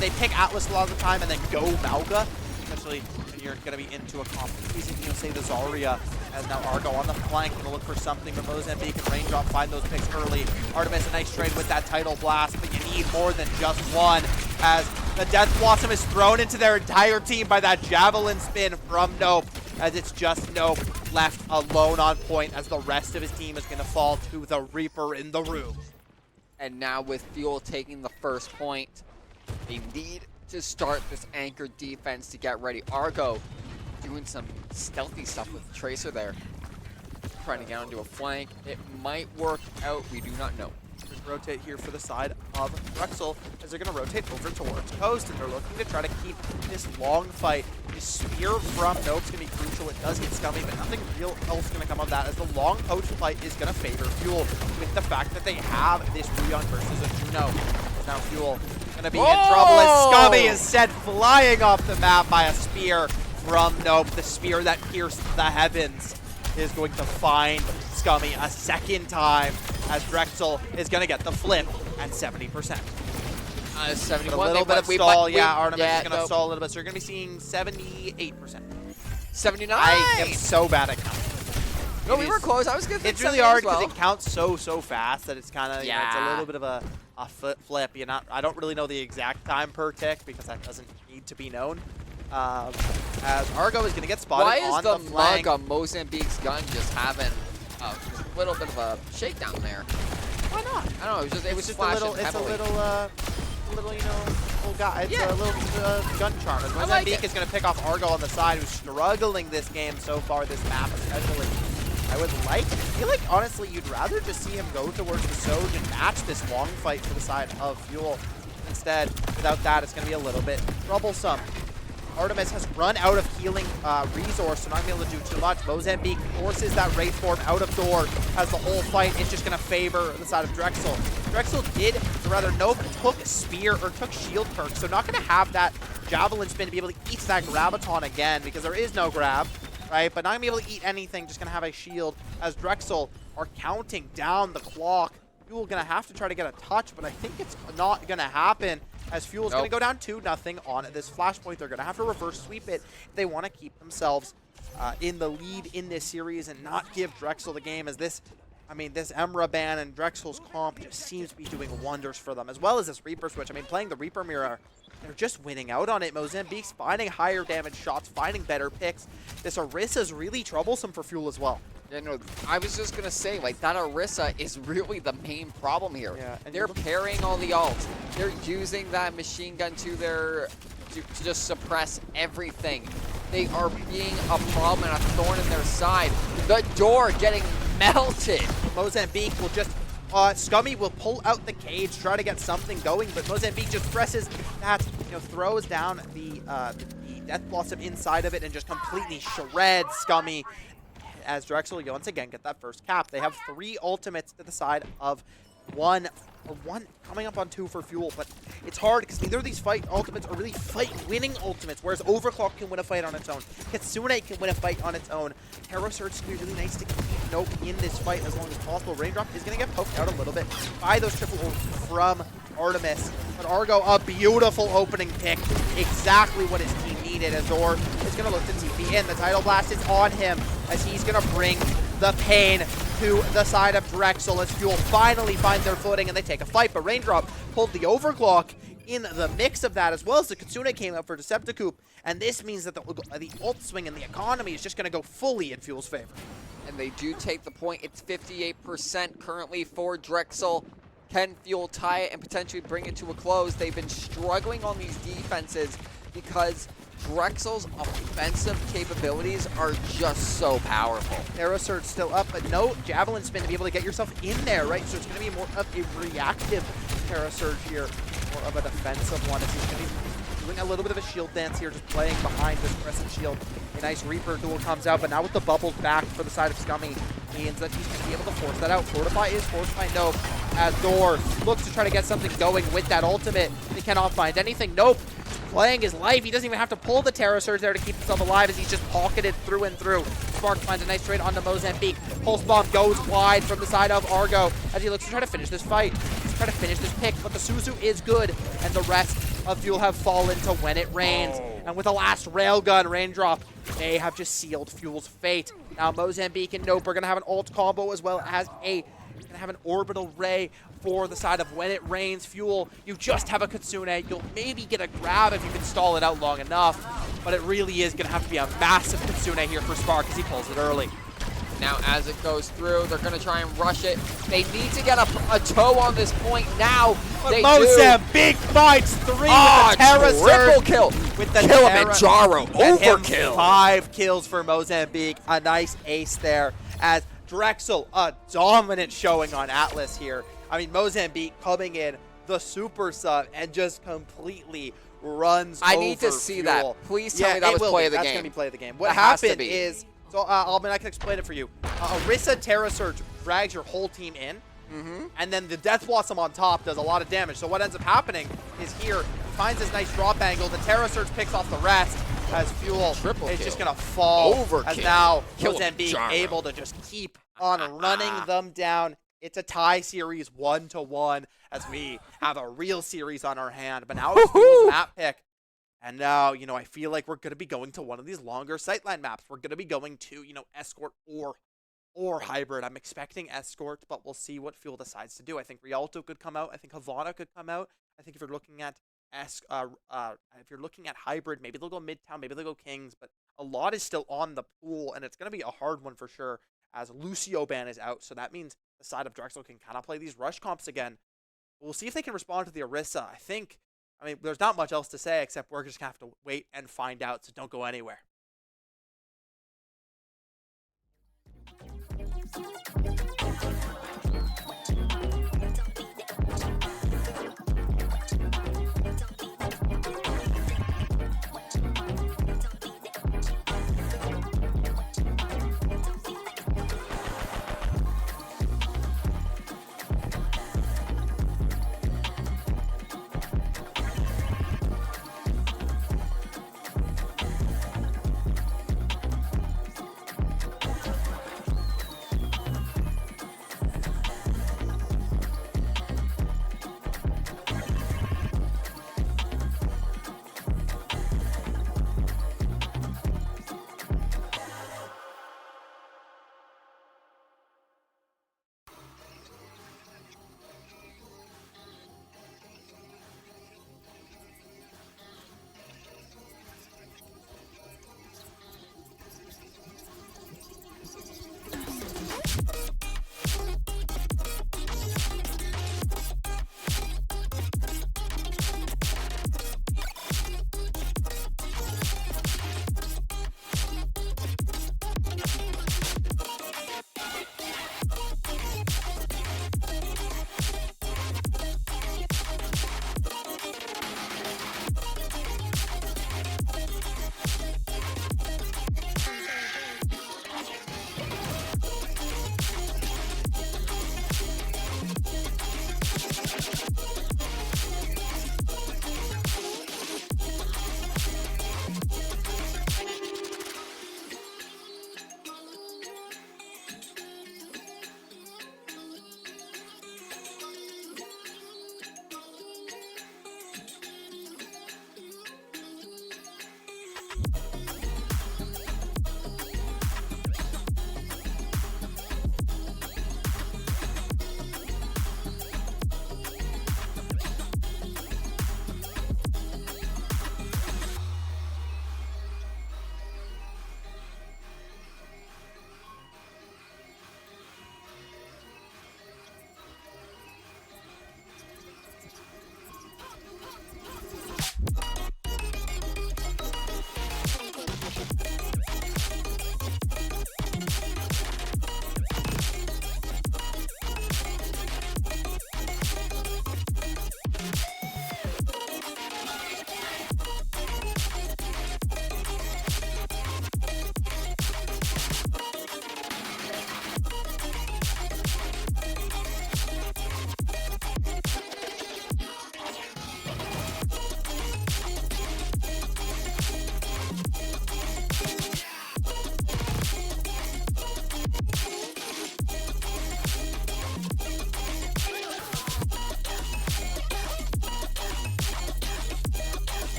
They pick Atlas a lot of the time and then go Mauga, especially when you're going to be into a comp. Using, you know, say the Zarya, as now Argo on the flank, going to look for something, but Mozambique and Raindrop find those picks early. Artemis, a nice trade with that Tidal Blast, but you need more than just one, as the Death Blossom is thrown into their entire team by that Javelin spin from Nope, as it's just Nope left alone on point, as the rest of his team is going to fall to the Reaper in the room. And now with Fuel taking the first point, they need to start this anchor defense to get ready. Argo doing some stealthy stuff with Tracer there, trying to get onto a flank. It might work out, we do not know. Rotate here for the side of Drexel, as they're going to rotate over towards Coast, and they're looking to try to keep this long fight. This spear from Nope's going to be crucial. It does hit Scummy, but nothing real else going to come of that, as the long poach fight is going to favor Fuel, with the fact that they have this Ruyon versus a Juno. Now Fuel going to be in trouble, as Scummy is sent flying off the map by a spear from Nope. The spear that pierced the heavens is going to find Scummy a second time, as Drexel is going to get the flip at 70%. 71. A little bit of stall, Artemis is going to stall a little bit, so you're going to be seeing 78%. 79! I am so bad at counting. No, we were close. I was good. It's really hard because it counts so fast that it's kind of, you know, it's a Yeah. little bit of a flip. I don't really know the exact time per tick, because that doesn't need to be known. As Argo is going to get spotted Why on is the the flank. mug on Mozambique's gun just having a little bit of a shakedown there? Why not? I don't know. It was just It's just a flashing little. It's heavily. a little. a little, little guy. It's Yeah. a little gun charm. As I like Mozambique it. is going to pick off Argo on the side, who's struggling this game so far, this map especially. I feel like, honestly, you'd rather just see him go towards the Soj and match this long fight for the side of Fuel. Instead, without that, it's going to be a little bit troublesome. Artemis has run out of healing resource, so not going to be able to do too much. Mozambique forces that Wraith form out of door as the whole fight is just going to favor the side of Drexel. Drexel did, or rather, no, took Spear or took Shield perk, so not going to have that Javelin spin to be able to eat that Graviton again because there is no grab, right? But not going to be able to eat anything, just going to have a shield as Drexel are counting down the clock. Fuel going to have to try to get a touch, but I think it's not going to happen as Fuel's going to go down 2-0 on this Flashpoint. They're going to have to reverse sweep it if they want to keep themselves in the lead in this series and not give Drexel the game, as this Emra ban and Drexel's comp just seems to be doing wonders for them, as well as this Reaper switch. I mean, playing the Reaper mirror, they're just winning out on it. Mozambique's finding higher damage shots, finding better picks. This Orisa's really troublesome for Fuel as well. Yeah, no, I was just going to say, like, that Orisa is really the main problem here. Yeah, and they're parrying all the ults. They're using that machine gun to just suppress everything. They are being a problem and a thorn in their side. The door getting melted. Mozambique will just, Scummy will pull out the cage, try to get something going, but Mozambique just presses that, throws down the Death Blossom inside of it and just completely shreds Scummy. As Drexel once again get that first cap. They have 3 ultimates to the side of one coming up on 2 for Fuel, but it's hard because neither of these fight ultimates are really fight-winning ultimates, whereas Overclock can win a fight on its own. Kitsune can win a fight on its own. Terror Surge is going to be really nice to keep Nope in this fight as long as possible. Raindrop is going to get poked out a little bit by those triple ults from Artemis. But Argo, a beautiful opening pick. Exactly what his team needed. Azor is going to look to TP in. The Tidal Blast is on him as he's going to bring the pain to the side of Drexel as Fuel finally find their footing and they take a fight. But Raindrop pulled the overclock in the mix of that, as well as the Kitsune came up for Decepticoop. And this means that the ult swing and the economy is just going to go fully in Fuel's favor. And they do take the point. It's 58% currently for Drexel. Can Fuel tie it and potentially bring it to a close? They've been struggling on these defenses because Drexel's offensive capabilities are just so powerful. Arrow Surge still up, but no Javelin Spin to be able to get yourself in there, right? So it's going to be more of a reactive Terra Surge here, more of a defensive one. As he's going to be doing a little bit of a shield dance here, just playing behind this Crescent Shield. A nice Reaper duel comes out, but now with the bubbles back for the side of Scummy, means that he's going to be able to force that out. Fortify is forced by Nope, as Thor looks to try to get something going with that ultimate. He cannot find anything. Nope, playing his life. He doesn't even have to pull the Terror Surge there to keep himself alive as he's just pocketed through and through. Spark finds a nice trade onto Mozambique. Pulse Bomb goes wide from the side of Argo as he looks to try to finish this fight. He's trying to finish this pick, but the Suzu is good, and the rest of Fuel have fallen to When It Rains. And with the last Railgun Raindrop, they have just sealed Fuel's fate. Now Mozambique and Nope are going to have an ult combo as well as an orbital ray for the side of When It Rains. Fuel, you just have a Kitsune. You'll maybe get a grab if you can stall it out long enough, but it really is going to have to be a massive Kitsune here for Spark as he pulls it early. Now, as it goes through, they're going to try and rush it. They need to get a toe on this point now. But They Mozambique finds 3 with the Terra triple Surge. kill. With the Kilimanjaro, and him overkill. 5 kills for Mozambique. A nice ace there as Drexel, a dominant showing on Atlas here. I mean, Mozambique coming in, the super sub, and just completely runs I need to over see Fuel. that. Please tell me that it was will play be. of the That's game. going to be play of the game. What That has to happened be. is, so I can explain it for you. Orisa Terra Surge drags your whole team in, and then the Death Blossom on top does a lot of damage. So what ends up happening is here, he finds this nice drop angle, the Terra Surge picks off the rest, as Fuel Triple is kill. just going to fall. Overkill. As now Kilimanjaro. Mozambique able to just keep on running them down. It's a tie series 1-1 as we have a real series on our hand. But now it's Fuel's map pick. And now, I feel like we're going to be going to one of these longer sightline maps. We're going to be going to, Escort or Hybrid. I'm expecting Escort, but we'll see what Fuel decides to do. I think Rialto could come out. I think Havana could come out. I think if you're looking at Hybrid, maybe they'll go Midtown, maybe they'll go Kings, but a lot is still on the pool, and it's going to be a hard one for sure as Lucio Ban is out. So that means the side of Drexel can kind of play these rush comps again. We'll see if they can respond to the Orisa. I mean, there's not much else to say except we're just going to have to wait and find out, so don't go anywhere.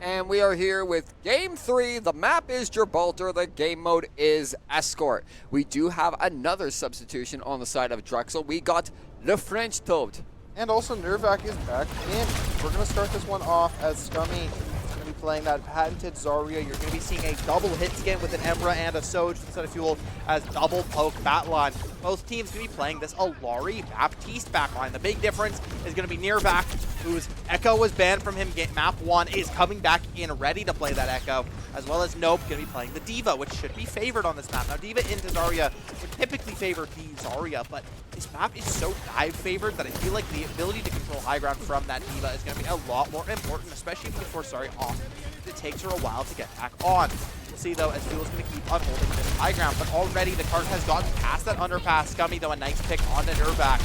And we are here with Game 3. The map is Gibraltar. The game mode is Escort. We do have another substitution on the side of Drexel. We got the French Toad. And also Nervac is back in. We're going to start this one off as Scummy is going to be playing that patented Zarya. You're going to be seeing a double hit skin with an Emra and a Soj instead of Fuel as double poke backline. Both teams going to be playing this Alari Baptiste backline. The big difference is going to be Nervac, whose Echo was banned from him map 1, is coming back in ready to play that Echo, as well as Nope going to be playing the D.Va, which should be favored on this map. Now, D.Va into Zarya would typically favor the Zarya, but this map is so dive favored that I feel like the ability to control high ground from that D.Va is going to be a lot more important, especially if you can force Zarya off. It takes her a while to get back on. We'll see, though, as Fuel's going to keep on holding this high ground, but already the cart has gotten past that underpass. Scummy, though, a nice pick on the Nervac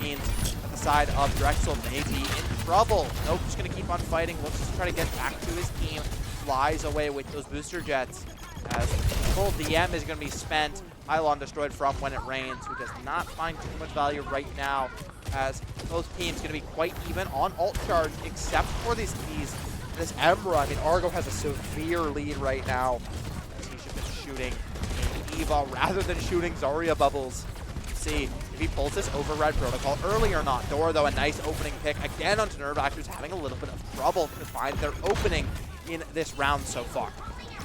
means at the side of Drexel may be in trouble. Nope, just going to keep on fighting. Looks to try to get back to his team. Flies away with those booster jets as full DM is going to be spent. Pylon destroyed from When It Rains, who does not find too much value right now, as both teams going to be quite even on ult charge, except for this Emra. I mean, Argo has a severe lead right now, as he should have been shooting in Eva rather than shooting Zarya bubbles. Let's see if he pulls this override protocol early or not. Dora, though, a nice opening pick again onto Nervac, who's having a little bit of trouble to find their opening in this round so far.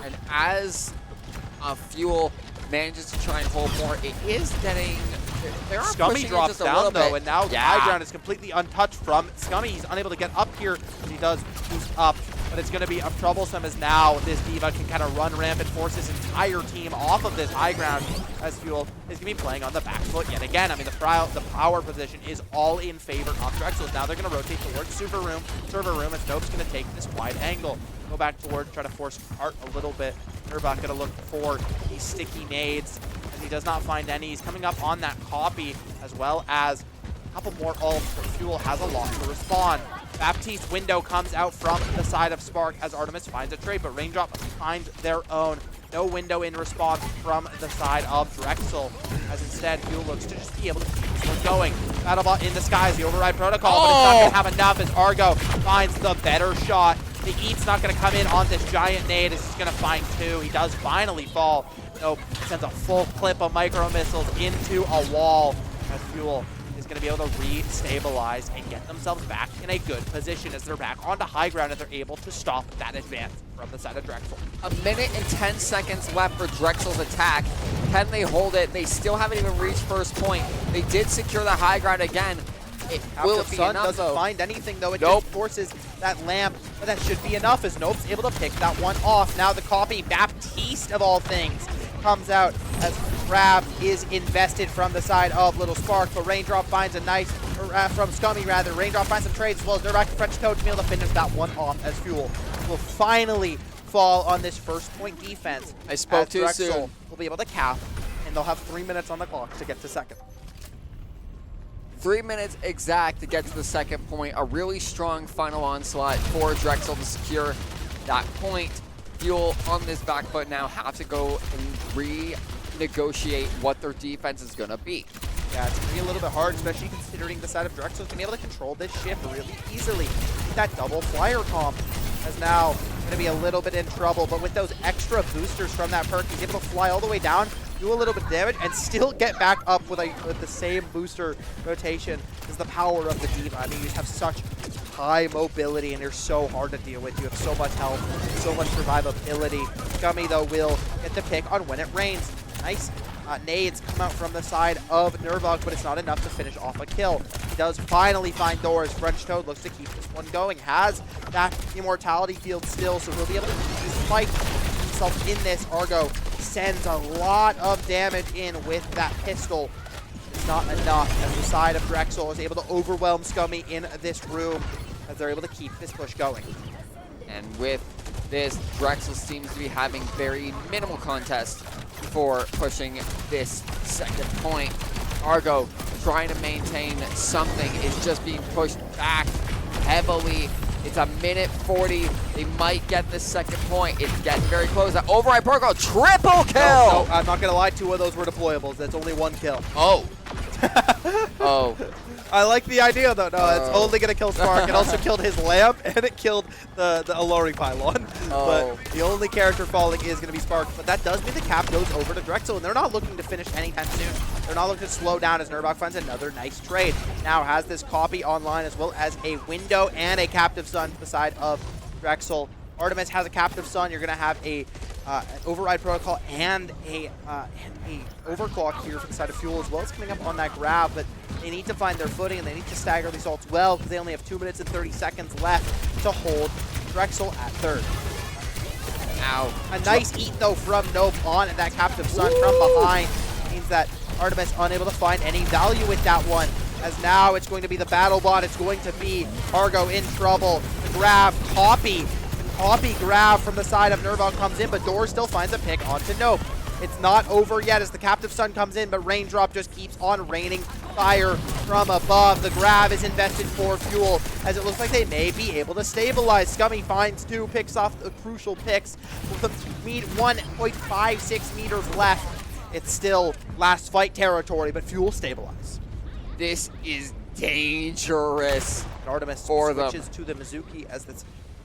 And as Fuel manages to try and hold more, it is getting... They are Scummy pushing it drops just a down, little though, bit. and now the Yeah. high ground is completely untouched from Scummy. He's unable to get up here as he does boost up, but it's going to be troublesome as now this D.Va can kind of run rampant, force his entire team off of this high ground as Fuel is going to be playing on the back foot yet again. I mean, the power position is all in favor of Drexel. Now they're going to rotate towards server room, as Nope's going to take this wide angle. Go back towards, try to force Art a little bit. Nervac going to look for these sticky nades as he does not find any. He's coming up on that copy, as well as a couple more ults, but Fuel has a lot to respond. Baptiste window comes out from the side of Spark as Artemis finds a trade, but Raindrop finds their own. No window in response from the side of Drexel, as instead Fuel looks to just be able to keep this one going. Battlebot in the skies, the override protocol, but it's not going to have enough as Argo finds the better shot. The Eat's not going to come in on this giant nade, as he's going to find two. He does finally fall. Nope, sends a full clip of micro missiles into a wall as Fuel is going to be able to re-stabilize and get themselves back in a good position as they're back onto high ground and they're able to stop that advance from the side of Drexel. A minute and 10 seconds left for Drexel's attack. Can they hold it? They still haven't even reached first point. They did secure the high ground again. It will be Sun enough, doesn't though. find anything, though. It Nope. just forces that lamp, but that should be enough as Nope's able to pick that one off. Now the copy, Baptiste of all things, comes out as Grab is invested from the side of Little Spark, but Raindrop finds a nice, from Scummy rather, Raindrop finds some trades as well as they're back to French Toad to be able to finish that one off as Fuel will finally fall on this first point defense. I spoke too Drexel soon. will be able to cap, and they'll have 3 minutes on the clock to get to second. 3 minutes exact to get to the second point. A really strong final onslaught for Drexel to secure that point. Fuel on this back foot now have to go and renegotiate what their defense is going to be. Yeah, it's going to be a little bit hard, especially considering the side of Drexel is going to be able to control this ship really easily. That double flyer comp is now going to be a little bit in trouble, but with those extra boosters from that perk, he's able to fly all the way down, do a little bit of damage, and still get back up with the same booster rotation is the power of the D.Va. I mean, you just have such high mobility, and they're so hard to deal with. You have so much health, so much survivability. Scummy, though, will get the pick on When It Rains. Nice nades come out from the side of Nervok, but it's not enough to finish off a kill. He does finally find doors. French Toad looks to keep this one going. Has that immortality field still, so he'll be able to fight himself in this. Argo sends a lot of damage in with that pistol. It's not enough as the side of Drexel is able to overwhelm Scummy in this room as they're able to keep this push going. And with this, Drexel seems to be having very minimal contest for pushing this second point. Argo trying to maintain something is just being pushed back heavily. It's a minute 40. They might get the second point. It's getting very close. That override protocol, triple kill! No, I'm not going to lie, 2 of those were deployables. That's only 1 kill. Oh. Oh. I like the idea, though. No, it's only going to kill Spark. It also killed his lamp, and it killed the alluring pylon. Oh. But the only character falling is going to be Spark. But that does mean the cap goes over to Drexel, and they're not looking to finish anytime soon. They're not looking to slow down as Nervok finds another nice trade. Now has this copy online as well as a window and a captive sun to the side of Drexel. Artemis has a captive sun. You're going to have an override protocol and a overclock here for the side of Fuel as well. It's coming up on that grab, but they need to find their footing and they need to stagger these ults well because they only have 2 minutes and 30 seconds left to hold Drexel at third. Ow. A nice eat though from Nope on that captive sun from behind means that Artemis unable to find any value with that one. As now it's going to be the battle bot. It's going to be Argo in trouble. The grab, copy grab from the side of Nervok comes in, but Door still finds a pick onto Nope. It's not over yet as the captive sun comes in, but Raindrop just keeps on raining fire from above. The grab is invested for Fuel as it looks like they may be able to stabilize. Scummy finds 2, picks off the crucial picks with 1.56 meters left. It's still last fight territory, but Fuel stabilize. This is dangerous. And Artemis for switches to the Mizuki as it's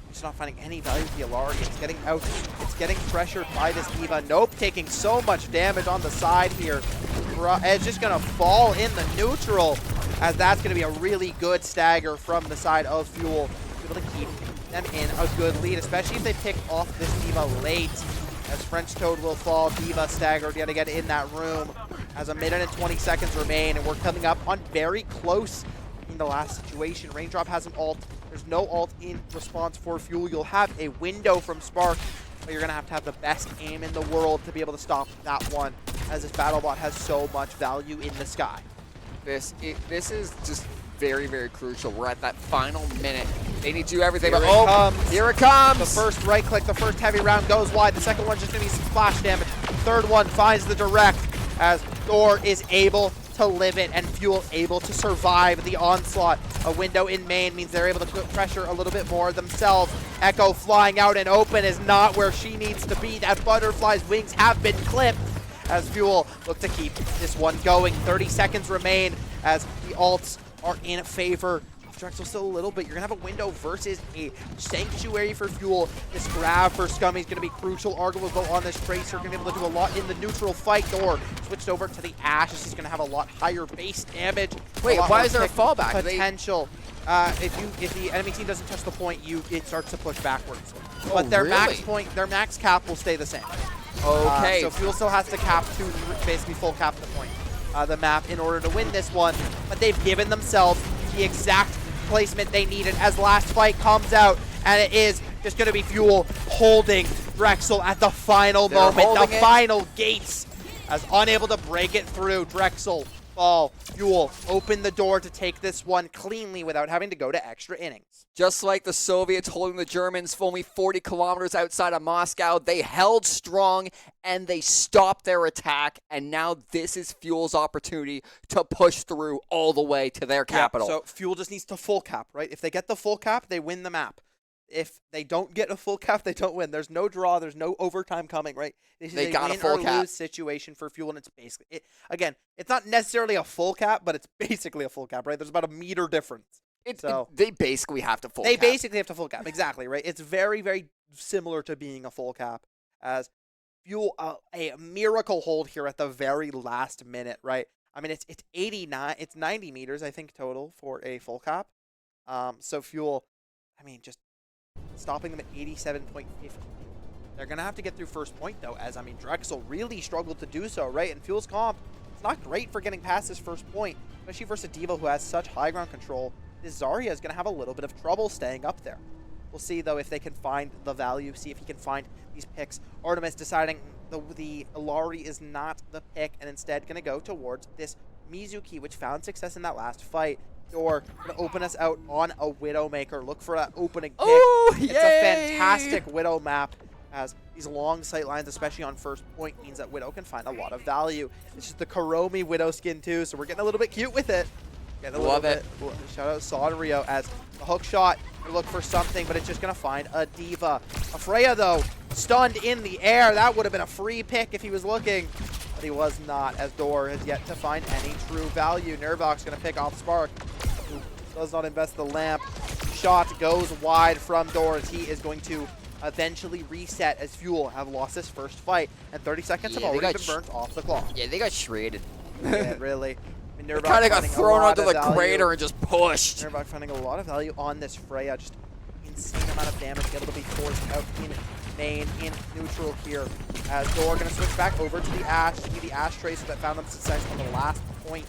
just not finding any value with the Alari. It's getting out. It's getting pressured by this D.Va. Nope, taking so much damage on the side here. It's just going to fall in the neutral as that's going to be a really good stagger from the side of Fuel. Able to keep them in a good lead, especially if they pick off this D.Va late. As French Toad will fall, D.Va staggered yet again in that room as a minute and 20 seconds remain, and we're coming up on very close in the last situation. Raindrop has an ult. There's no ult in response for Fuel. You'll have a window from Spark, but you're going to have the best aim in the world to be able to stop that one, as this BattleBot has so much value in the sky. This is just very, very crucial. We're at that final minute. They need to do everything. Here But it comes. Here it comes. The first right click, the first heavy round goes wide. The second one's just going to be some splash damage. Third one finds the direct as Thor is able to live it and Fuel able to survive the onslaught. A window in main means they're able to put pressure a little bit more themselves. Echo flying out and open is not where she needs to be. That butterfly's wings have been clipped as Fuel look to keep this one going. 30 seconds remain as the ults are in favor of Drexel still a little bit. You're going to have a window versus a Sanctuary for Fuel. This grab for Scummy is going to be crucial. Argo will go on this Tracer. Going to be able to do a lot in the neutral fight. Door switched over to the Ash. He's going to have a lot higher base damage. Wait, why is there a fallback? Potential. If the enemy team doesn't touch the point, it starts to push backwards. Oh, But their max really? point, their max cap will stay the same. Okay. So Fuel still has to cap to basically full cap the point. The map in order to win this one, but they've given themselves the exact placement they needed as last fight comes out, and it is just going to be Fuel holding Drexel at the final moment, the final gates, as unable to break it through. Drexel fall. Fuel open the door to take this one cleanly without having to go to extra innings. Just like the Soviets holding the Germans for only 40 kilometers outside of Moscow, they held strong and they stopped their attack, and now this is Fuel's opportunity to push through all the way to their capital. Yeah, so Fuel just needs to full cap, right? If they get the full cap, they win the map. If they don't get a full cap, they don't win. There's no draw. There's no overtime coming, right? This is They a got a win full or cap. lose situation for Fuel, and it's basically again, it's not necessarily a full cap, but it's basically a full cap, right? There's about a meter difference. They basically have to full They cap. basically have to full cap, exactly, right? It's very, very similar to being a full cap, as Fuel a miracle hold here at the very last minute, right? I mean, it's 89, it's 90 meters, I think, total for a full cap. So Fuel, I mean, just stopping them at 87.50. They're going to have to get through first point, though, as, I mean, Drexel really struggled to do so, right? And Fuel's comp, it's not great for getting past this first point, especially versus a Diva who has such high ground control. This Zarya is going to have a little bit of trouble staying up there. We'll see, though, if they can find the value, see if he can find these picks. Artemis deciding the Ilari is not the pick, and instead going to go towards this Mizuki, which found success in that last fight. Or going to open us out on a Widowmaker. Look for that opening pick. Oh, it's a fantastic Widow map, as these long sight lines, especially on first point, means that Widow can find a lot of value. This is the Kuromi Widow skin, too, so we're getting a little bit cute with it. Love it. Shout out Sonrio as the hook shot. Look for something, but it's just going to find a Diva. Freya, though, stunned in the air. That would have been a free pick if he was looking, but he was not, as Door has yet to find any true value. Nervok's going to pick off Spark, who does not invest the lamp. Shot goes wide from Door, as he is going to eventually reset, as Fuel have lost this first fight, and 30 seconds have already been burnt off the clock. Yeah, they got shredded. Yeah, really. I mean, They kind of got thrown onto the crater and just pushed. Nervok finding a lot of value on this Freya, just insane amount of damage, able to be forced out in main, in neutral here. As Door going to switch back over to the Ash, the Ash Tracer that found them success on the last point.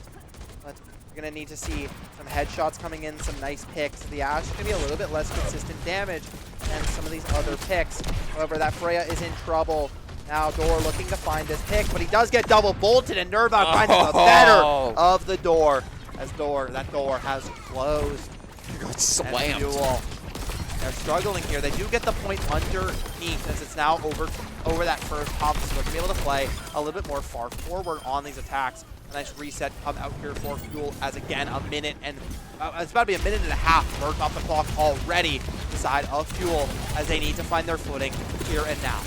But you're going to need to see some headshots coming in, some nice picks. The Ash is going to be a little bit less consistent damage than some of these other picks. However, that Freya is in trouble. Now Door looking to find this pick, but he does get double bolted, and Nervok finds the better of the Door, as that door has closed. He got slammed. Fuel, they're struggling here. They do get the point underneath, as it's now over that first hop, so they're going to be able to play a little bit more far forward on these attacks. A nice reset come out here for Fuel, as again a minute and it's about to be a minute and a half burnt off the clock already the side of Fuel, as they need to find their footing here and now.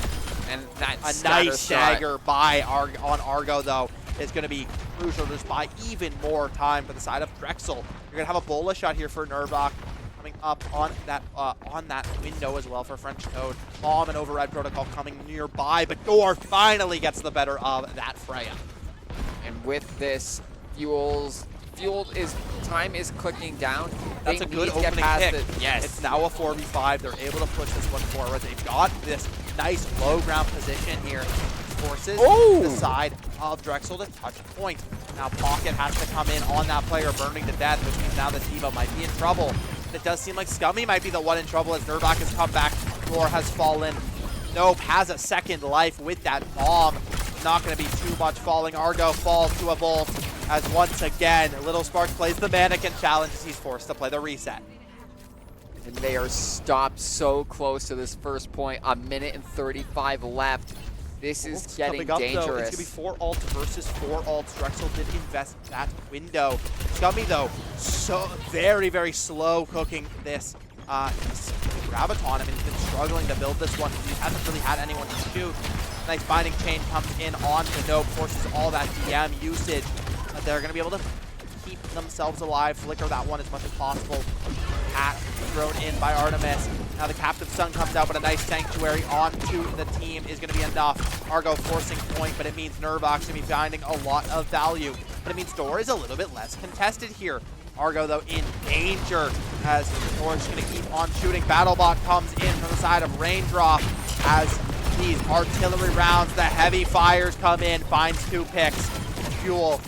And that a nice stagger by on Argo, though, is going to be crucial to just buy even more time for the side of Drexel. You're going to have a Bola shot here for Nervok coming up on that window as well for French Toad. Bomb and Override Protocol coming nearby, but Door finally gets the better of that Freya. And with this, time is clicking down. That's a good opening pick. Yes. It's now a 4v5. They're able to push this one forward. They've got this nice low ground position here. Forces the side of Drexel to touch point. Now Pocket has to come in on that player burning to death, which means now the Diva might be in trouble. It does seem like Scummy might be the one in trouble, as Nervok has come back. Door has fallen. Nope, has a second life with that bomb. Not going to be too much falling. Argo falls to a bolt, as once again, Little Spark plays the mannequin challenge as he's forced to play the reset. And they are stopped so close to this first point. A minute and 35 left. This is getting dangerous. Though. It's going to be 4 ults versus 4 ults. Drexel did invest that window. Scummy, though, so very, very slow cooking this. Graviton, I mean, he's been struggling to build this one. He hasn't really had anyone to shoot. Nice binding chain comes in on the Nope, forces all that DM usage. They're going to be able to keep themselves alive, flicker that one as much as possible. Hat thrown in by Artemis. Now the Captive Sun comes out, but a nice Sanctuary onto the team is going to be enough. Argo forcing point, but it means Nervok's going to be finding a lot of value. But it means Door is a little bit less contested here. Argo, though, in danger, as Door's going to keep on shooting. Battlebot comes in from the side of Raindrop, as these artillery rounds, the heavy fires come in, finds 2 picks. Fuel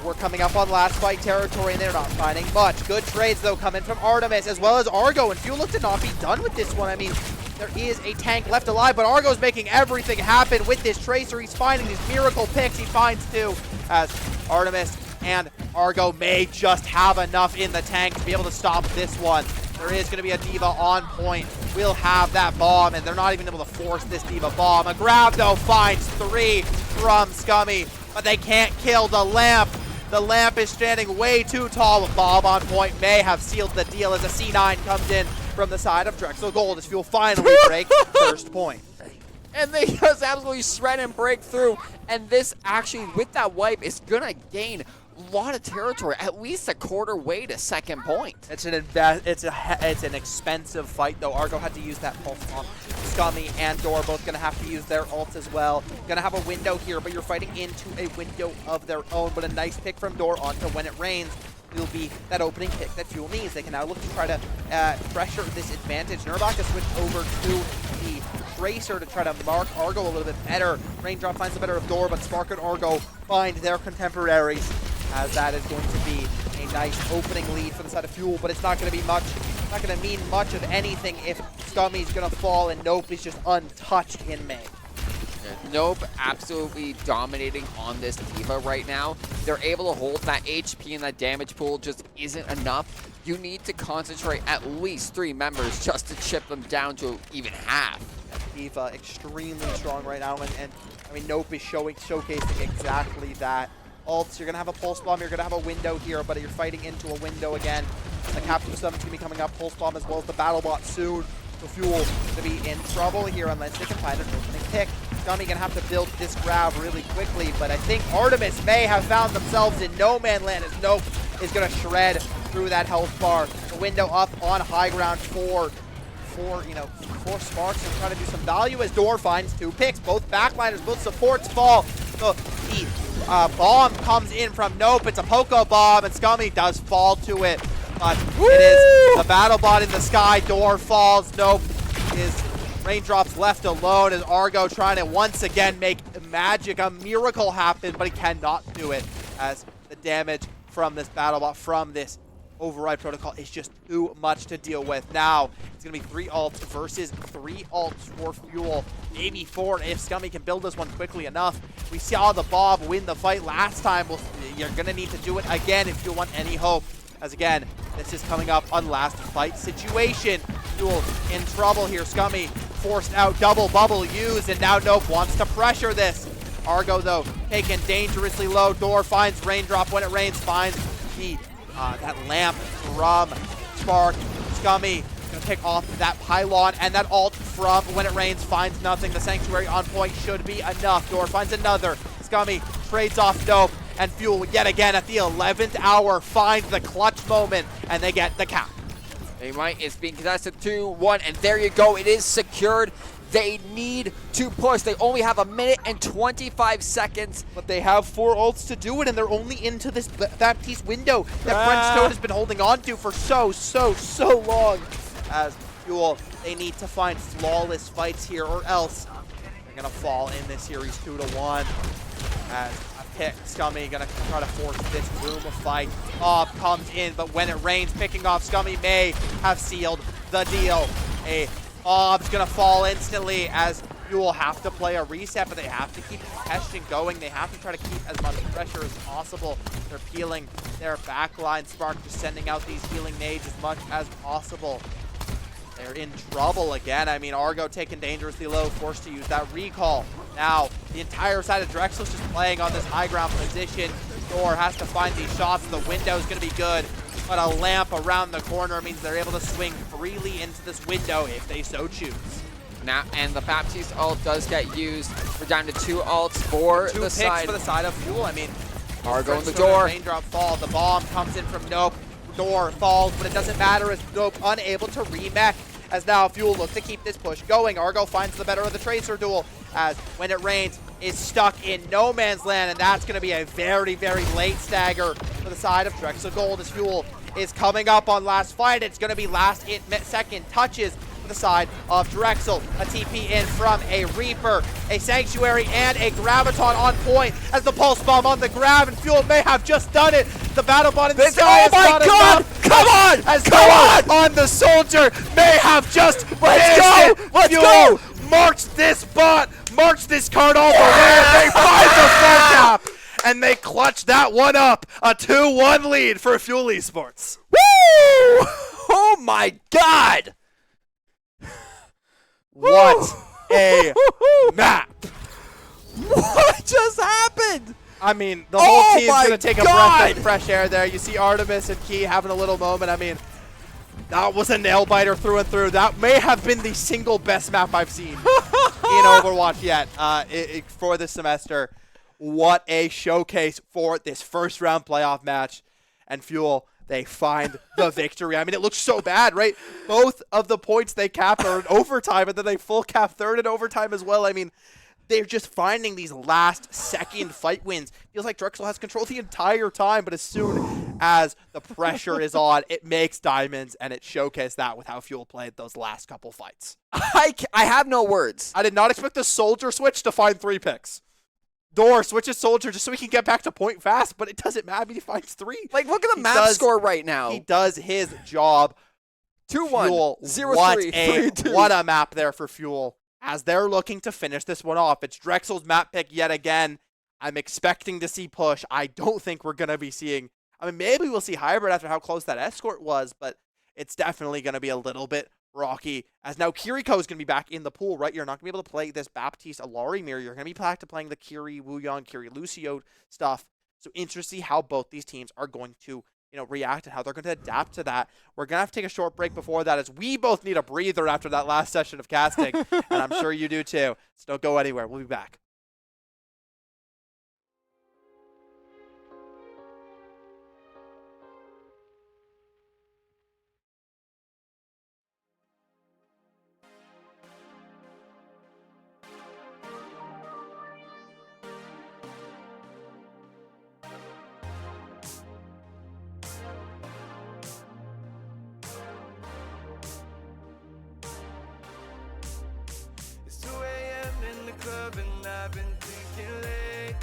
we're coming up on last fight territory, and they're not finding much. Good trades, though, coming from Artemis, as well as Argo, and Fuel look to not be done with this one. I mean, there is a tank left alive, but Argo's making everything happen with this Tracer. He's finding these miracle picks. He finds two, as Artemis and Argo may just have enough in the tank to be able to stop this one. There is going to be a D.Va on point. We'll have that bomb, and they're not even able to force this D.Va bomb. A grab, though, finds 3 from Scummy, but they can't kill the lamp. The lamp is standing way too tall. Bomb on point may have sealed the deal as a C9 comes in from the side of Drexel Gold as Fuel finally break first point. And they just absolutely shred and break through. And this actually, with that wipe, is going to gain a lot of territory, at least a quarter way to second point. It's an expensive fight, though. Argo had to use that pulse bomb. Scummy and Door both gonna have to use their ults as well. Gonna have a window here, but you're fighting into a window of their own. But a nice pick from Door onto When It Rains will be that opening pick that Fuel needs. They can now look to try to pressure this advantage. Nurbach has switched over to the Tracer to try to mark Argo a little bit better. Raindrop finds the better of Door, but Spark and Argo find their contemporaries, as that is going to be a nice opening lead for the side of Fuel, but it's not going to be much. It's not going to mean much of anything if Scummy's going to fall and Nope is just untouched in May. Nope, absolutely dominating on this D.Va right now. They're able to hold that HP and that damage pool just isn't enough. You need to concentrate at least 3 members just to chip them down to even half. D.Va extremely strong right now, and I mean, Nope is showcasing exactly that. Ults, you're going to have a Pulse Bomb, you're going to have a window here, but you're fighting into a window again. The Captain Summon's going to be coming up, Pulse Bomb as well as the Battle Bot soon. So Fuel going to be in trouble here unless they can find an opening pick. Scummy going to have to build this grab really quickly, but I think Artemis may have found themselves in no man land as Nope is going to shred through that health bar. The window up on high ground for Sparks and trying to do some value as Door finds 2 picks. Both backliners, both supports fall. So the bomb comes in from Nope. It's a Poco bomb, and Scummy does fall to it. But it is the battle bot in the sky. Door falls. Nope is Raindrops left alone as Argo trying to once again make magic, a miracle happen, but he cannot do it as the damage from this battle bot, from this override protocol is just too much to deal with. Now it's gonna be 3 ults versus 3 ults for Fuel, maybe 4 if Scummy can build this one quickly enough. We saw the Bob win the fight last time. You're gonna need to do it again if you want any hope, as again this is coming up on last fight situation. Fuel in trouble here. Scummy forced out, double bubble used, and now Nope wants to pressure this. Argo though taken dangerously low. Door finds Raindrop. When it rains finds the that lamp from Spark. Scummy gonna pick off that pylon, and that ult from When It Rains finds nothing. The Sanctuary on point should be enough. Door finds another. Scummy trades off Nope, and Fuel yet again at the 11th hour find the clutch moment, and they get the cap. They might. It's being contested 2-1, and there you go. It is secured. They need to push. They only have 1 minute and 25 seconds. But they have 4 ults to do it, and they're only into this Baptiste window that French Toad has been holding on to for so long. As Fuel, they need to find flawless fights here, or else they're gonna fall in this series 2-1. As a pick, Scummy gonna try to force this room of fight. Bob comes in, but When It Rains picking off Scummy may have sealed the deal. A Bob's gonna fall instantly as Fuel have to play a reset, but they have to keep testing going. They have to try to keep as much pressure as possible. They're peeling their backline. Spark just sending out these healing nades as much as possible. They're in trouble again. I mean, Argo taken dangerously low, forced to use that recall. Now, the entire side of Drexel is just playing on this high ground position. Door has to find these shots. The window's going to be good, but a lamp around the corner means they're able to swing freely into this window if they so choose. Now, and the Baptiste ult does get used. We're down to 2 ults for 2 the picks side. for the side of Fuel. I mean, Argo in the French door. Raindrop fall. The bomb comes in from Nope. Door falls, but it doesn't matter as Nope unable to remech. As now Fuel looks to keep this push going. Argo finds the better of the Tracer duel as When It Rains is stuck in no man's land, and that's going to be a very, very late stagger for the side of Drexel Gold as Fuel is coming up on last fight. It's going to be last second touches to the side of Drexel. A TP in from a Reaper, a Sanctuary, and a Graviton on point as the Pulse Bomb on the grab, and Fuel may have just done it. The Battle Bot in the sky is not enough. Come on! As Come on the Soldier may have just Let's go! Let's Fuel marched this bot, marched this card all the way, and they find the full cap. And they clutch that one up. A 2-1 lead for Fuel Esports. Woo! Oh my God! What a map. What just happened? I mean, the whole team's my going to take a breath of fresh air there. You see Artemis and Key having a little moment. I mean, that was a nail biter through and through. That may have been the single best map I've seen in Overwatch yet for this semester. What a showcase for this first round playoff match. And Fuel, they find the victory. I mean, it looks so bad, right? Both of the points they capped are in overtime, and then they full cap third in overtime as well. I mean, they're just finding these last-second fight wins. Feels like Drexel has control the entire time, but as soon as the pressure is on, it makes diamonds, and it showcased that with how Fuel played those last couple fights. I have no words. I did not expect the Soldier switch to find 3 picks. Door switches Soldier just so he can get back to point fast, but it doesn't matter. He finds 3. Like, look at the map score right now. He does his job. 2-1, 0-3, what a map there for Fuel. As they're looking to finish this one off, it's Drexel's map pick yet again. I'm expecting to see push. I don't think we're going to be seeing... I mean, maybe we'll see Hybrid after how close that escort was, but it's definitely going to be a little bit rocky. As now Kiriko is going to be back in the pool, right? You're not going to be able to play this Baptiste Alari mirror. You're going to be back to playing the Kiri Wooyoung, Kiri Lucio stuff. So interesting to see how both these teams are going to react and how they're going to adapt to that. We're going to have to take a short break before that as we both need a breather after that last session of casting, and I'm sure you do too. So don't go anywhere. We'll be back. It's 2 a.m. in the club and I've been thinking lately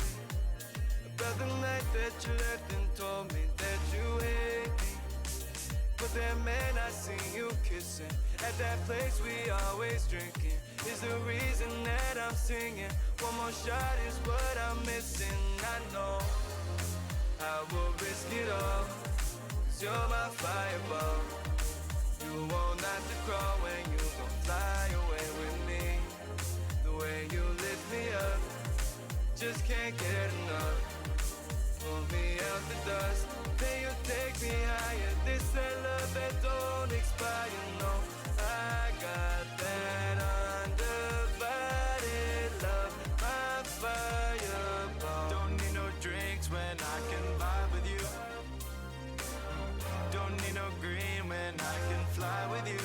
about the night that you left and told me that you hate me. But then man, I seen you kissing at that place we always drinking. Is the reason that I'm singing. One more shot is what I'm missing. I know I will risk it all, 'cause you're my fireball. You won't have to crawl when you gon' fly away with me. The way you lift me up, just can't get enough. Pull me out the dust, then you take me higher. This that love that don't expire, no. I got that undivided love, my fireball. Don't need no drinks when I can vibe with you. Don't need no green when I can fly with you.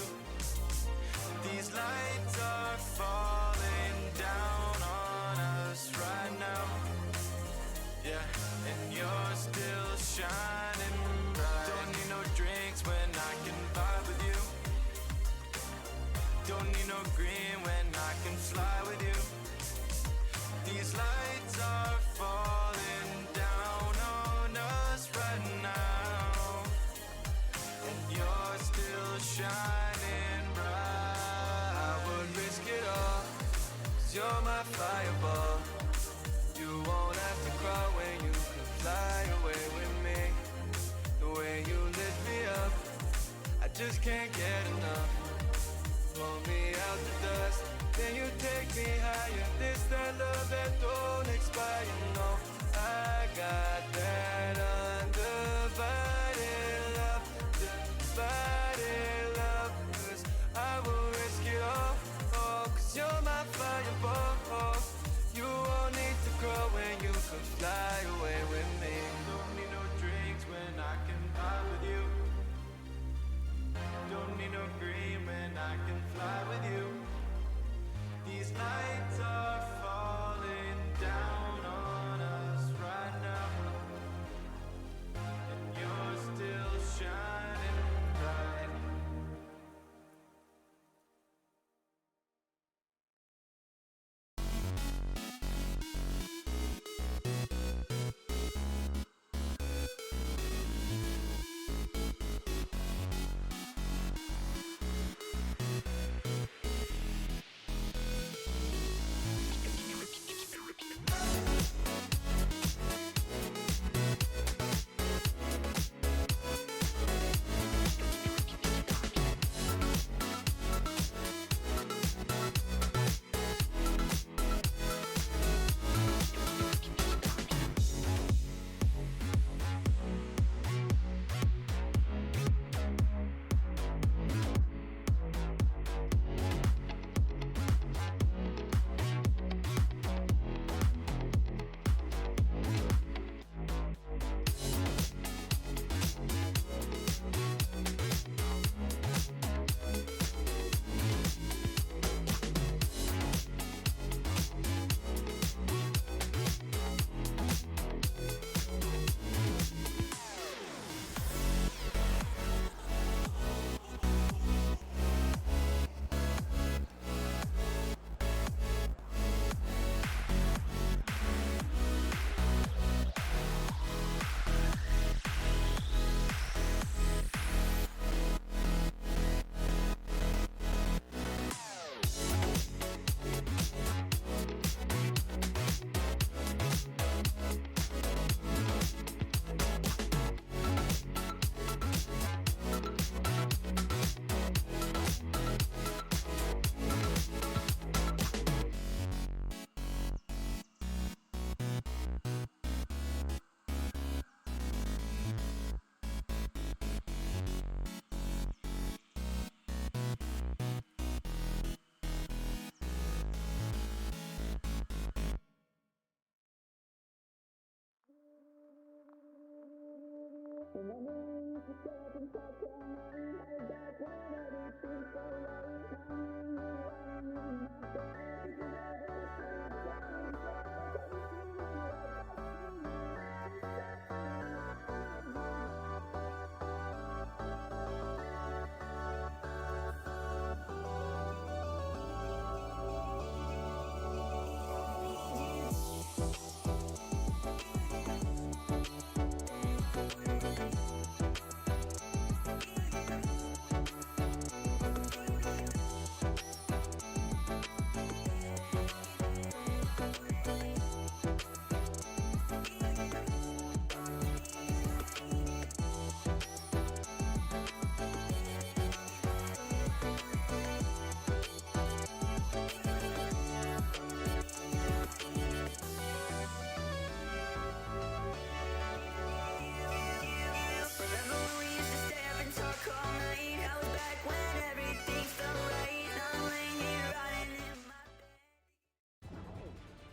These lights are falling down on us right now. Yeah, and you're still shining bright. Don't need no drinks when I can vibe with you. Don't need no green when I can fly with you. These lights are falling down on us right now. And you're still shining bright. I would risk it all, 'cause you're my fireball. You won't have to cry when you can fly away with me. The way you lift me up, I just can't get enough. Pull me out the dust, then you take me higher. This that love that don't expire, no. I got that undivided love, divided love. 'Cause I will risk it all, 'cause you're my fireball. You won't need to grow when you can fly away with me. Don't need no drinks when I can vibe with you. Don't need no green when I can fly with you. These lights are falling down on us right now. And you're still shining bright.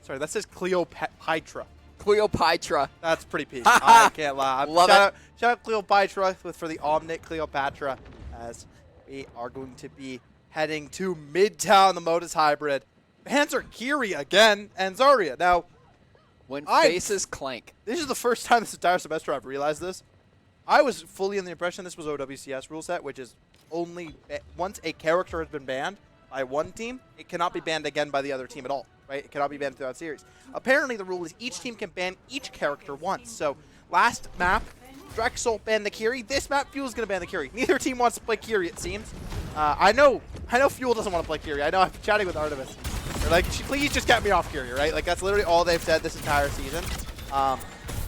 Sorry, that says Cleopatra. Cleopatra. That's pretty peak. I can't lie. Love Shout out Cleopatra for the Omnic Cleopatra, as we are going to be heading to Midtown, the Modus Hybrid. Bans are Kiri again, and Zarya. Now, When faces clank. this is the first time this entire semester I've realized this. I was fully in the impression this was OWCS rule set, which is only once a character has been banned by one team, it cannot be banned again by the other team at all, right? It cannot be banned throughout series. Apparently, the rule is each team can ban each character once. So, last map, Drexel banned the Kiri. This map, Fuel's going to ban the Kiri. Neither team wants to play Kiri, it seems. I know Fuel doesn't want to play Kiri. I know I've been chatting with Artemis. They're like, please just get me off Kiri, right? Like, that's literally all they've said this entire season.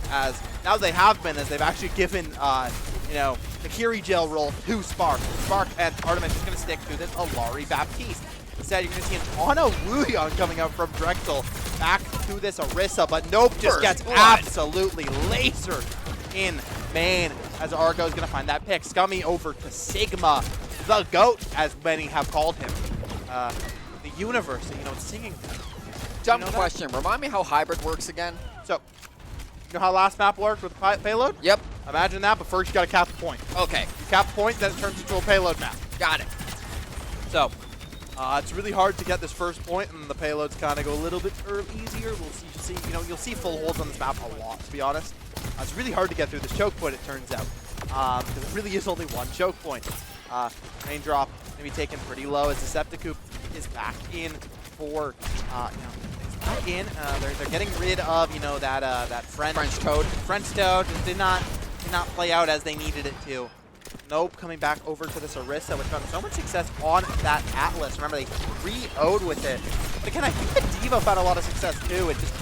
As now they have been, as they've actually given, the Kiri jail role to Spark. Spark and Artemis is going to stick to this Alari Baptiste. Instead, you're going to see an Ana Wuyon coming up from Drexel back to this Orisa, but Nope just gets absolutely lasered in main as Argo is going to find that pick. Scummy over to Sigma, the GOAT, as many have called him. The universe, it's singing. Dumb question. Remind me how hybrid works again. So, you know how last map worked with the payload? Yep. Imagine that, but first you got to cap the point. Okay. You cap the point, then it turns into a payload map. Got it. So, it's really hard to get this first point, and the payloads kind of go a little bit easier. You'll see full holds on this map a lot, to be honest. It's really hard to get through this choke point, it turns out, because it really is only one choke point. Raindrop going to be taken pretty low as Decepticoop is back in for, back in. They're getting rid of, that French Toad. French Toad did not play out as they needed it to. Nope, coming back over to this Orisa, which found so much success on that Atlas. Remember, they 3-0'd with it. But again, I think the Diva found a lot of success too. It just,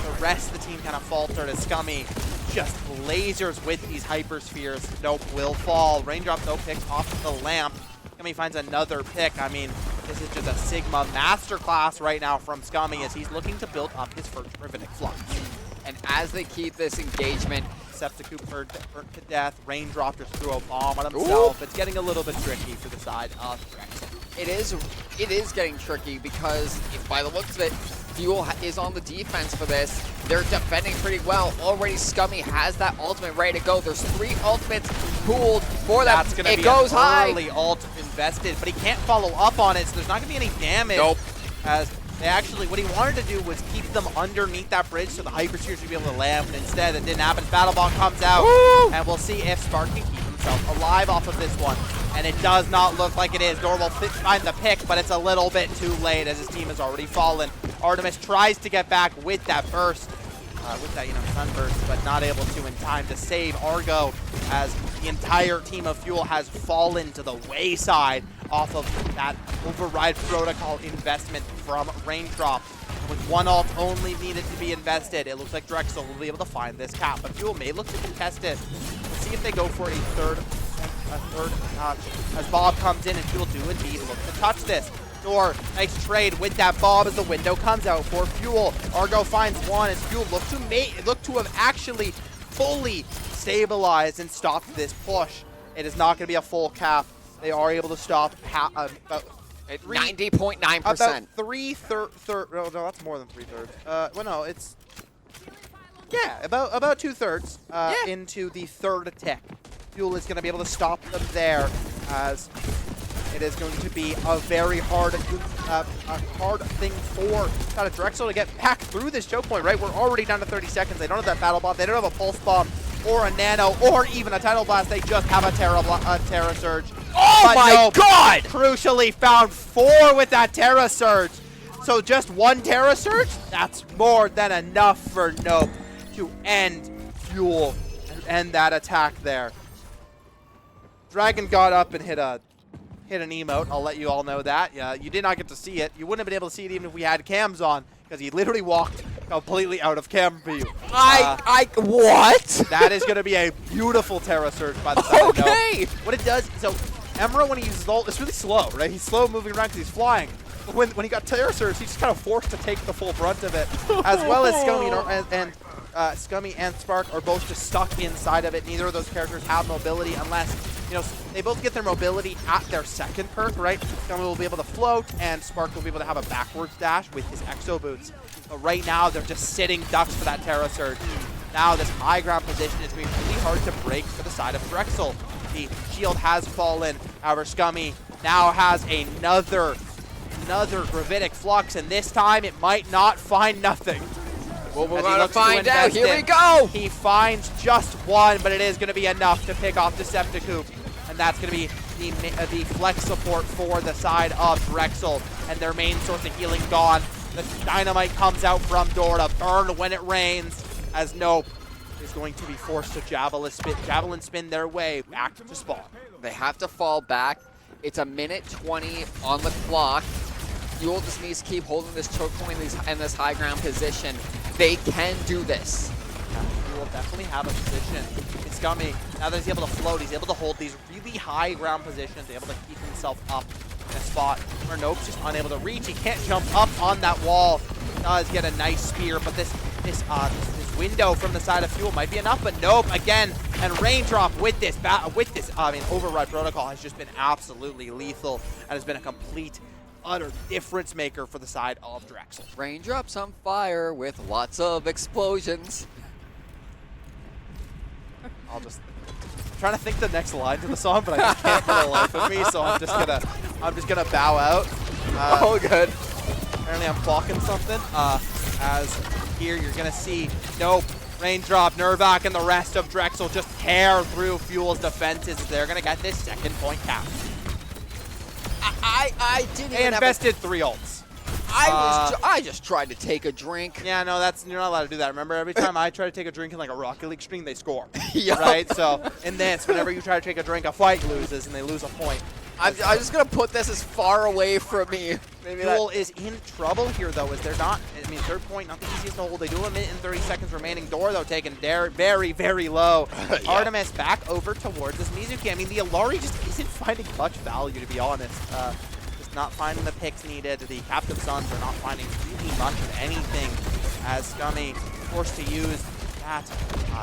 the rest of the team kind of faltered as Scummy just lasers with these hyperspheres. Nope, will fall. Raindrop, Nope picks off the lamp. Scummy finds another pick. I mean, this is just a Sigma masterclass right now from Scummy as he's looking to build up his first Riveting Flux. And as they keep this engagement, Decepticoop burnt to death. Raindrop just threw a bomb on himself. Ooh. It's getting a little bit tricky for the side of Drexel. It is getting tricky because, if by the looks of it, Fuel is on the defense for this. They're defending pretty well. Already Scummy has that ultimate ready to go. There's 3 ultimates pooled for that. That's gonna be goes an high. Early ult invested, but he can't follow up on it, so there's not gonna be any damage. Nope. As they actually, what he wanted to do was keep them underneath that bridge so the Hyperspheres would be able to land, but instead it didn't happen. Battlebomb comes out, and we'll see if Spark can keep himself alive off of this one. And it does not look like it is. Dor will find the pick, but it's a little bit too late as his team has already fallen. Artemis tries to get back with that burst, with that, sunburst, but not able to in time to save Argo as the entire team of Fuel has fallen to the wayside off of that override protocol investment from Raindrop. With one ult only needed to be invested, it looks like Drexel will be able to find this cap, but Fuel may look to contest it. Let's see if they go for a third touch as Bob comes in, and Fuel do indeed look to touch this. Dor, nice trade with that Bob as the window comes out for Fuel. Argo finds one as Fuel look to have actually fully stabilized and stopped this push. It is not going to be a full cap. They are able to stop about 90.9%. About 3/3. No, that's more than 3/3. Well, no, it's Yeah, about 2/3 into the third tick. Fuel is going to be able to stop them there, as it is going to be a very hard thing for kind of Drexel to get back through this choke point, right? We're already down to 30 seconds. They don't have that battle bomb. They don't have a pulse bomb or a nano or even a tidal blast. They just have a Terra Surge. Oh But my Nope god! crucially found 4 with that Terra Surge. So just 1 Terra Surge, that's more than enough for Nope to end Fuel and end that attack there. Dragon got up and hit an emote. I'll let you all know that. You did not get to see it. You wouldn't have been able to see it even if we had cams on, because he literally walked completely out of cam view. What? That is going to be a beautiful Terra Surge by the side of Nope. Okay! What it does, so Emerald, when he uses ult, it's really slow, right? He's slow moving around because he's flying. But when he got Terra Surge, he's just kind of forced to take the full brunt of it, as well as Scummy and Spark are both just stuck inside of it. Neither of those characters have mobility unless, they both get their mobility at their second perk, right? Scummy will be able to float, and Spark will be able to have a backwards dash with his Exo Boots. But right now, they're just sitting ducks for that Terra Surge. Now, this high ground position is going to be really hard to break for the side of Drexel. The shield has fallen. However, Scummy now has another gravitic flux, and this time it might not find nothing. Well, we're As he gonna looks to find out. invest Here we it. go! He finds just 1, but it is going to be enough to pick off Decepticoop. And that's going to be the flex support for the side of Drexel. And their main source of healing gone. The dynamite comes out from door to burn when it rains, as Nope is going to be forced to javelin spin their way back to spawn. They have to fall back. It's a minute 20 on the clock. Fuel just needs to keep holding this choke point in this high ground position. They can do this. He will definitely have a position. It's Scummy. Now that he's able to float, he's able to hold these really high ground positions, able to keep himself up in a spot where Nope's just unable to reach. He can't jump up on that wall. Does get a nice spear, but this window from the side of Fuel might be enough, but Nope again, and Raindrop with this Override Protocol has just been absolutely lethal and has been a complete, utter difference maker for the side of Drexel. Raindrops on fire with lots of explosions. I'm trying to think the next line to the song, but I just can't for the life of me, so I'm just gonna bow out. Oh, good. Apparently I'm clocking something. As here you're gonna see Nope, Raindrop, Nervak, and the rest of Drexel just tear through Fuel's defenses. They're gonna get this second point cap. I didn't They even invested 3 ults. I just tried to take a drink. Yeah, no, you're not allowed to do that. Remember, every time I try to take a drink in like a Rocket League stream, they score. Yup. Right? So in this, whenever you try to take a drink, a fight loses and they lose a point. I'm just gonna put this as far away from me. Maybe Fuel is in trouble here, though, as they're not. I mean, third point, not the easiest to hold. They do have a minute and 30 seconds remaining. Door, though, taken very, very low. Yeah. Artemis back over towards this Mizuki. I mean, the Alari just isn't finding much value, to be honest. Just not finding the picks needed. The Captive Sons are not finding really much of anything, as Scummy forced to use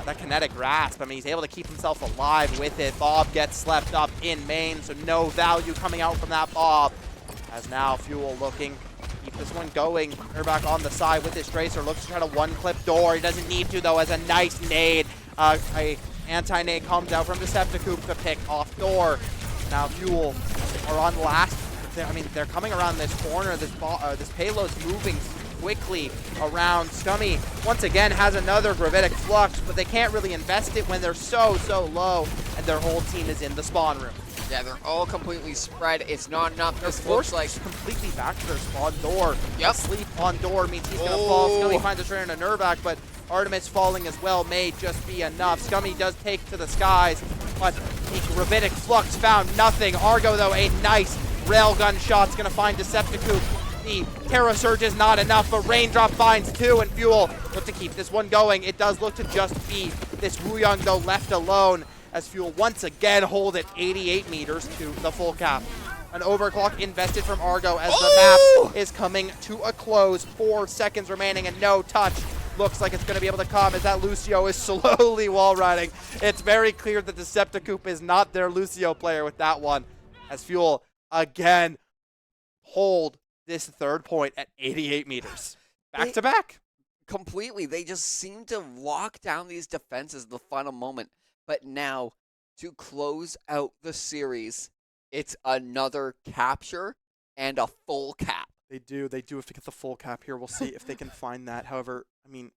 that kinetic grasp. I mean, he's able to keep himself alive with it. Bob gets slept up in main, so no value coming out from that Bob. As now Fuel looking to keep this one going. Nervak on the side with his Tracer. Looks to try to one-clip Door. He doesn't need to, though, as a nice nade. A anti-nade comes out from Decepticoop to pick off Door. Now Fuel are on last. I mean, they're coming around this corner. This payload's moving quickly around. Scummy once again has another gravitic flux, but they can't really invest it when they're so low, and their whole team is in the spawn room. Yeah, they're all completely spread. It's not enough. They're This forced looks like completely back to their spawn. Door. Yep. Sleep on Door means he's gonna fall. Scummy finds a trainer to Nervak, but Artemis falling as well may just be enough. Scummy does take to the skies, but the gravitic flux found nothing. Argo, though, a nice railgun shot's gonna find Decepticoop. The Terra Surge is not enough, but Raindrop finds 2, and Fuel look to keep this one going. It does look to just be this Wuyong, though, left alone, as Fuel once again hold it 88 meters to the full cap. An overclock invested from Argo as the map is coming to a close. 4 seconds remaining and no touch. Looks like it's going to be able to come as that Lucio is slowly wall riding. It's very clear that Decepticoop is not their Lucio player with that one, as Fuel again hold this third point at 88 meters. Back to back. completely. They just seem to lock down these defenses at the final moment. But now, to close out the series, it's another capture and a full cap. They do have to get the full cap here. We'll see if they can find that. However, I mean,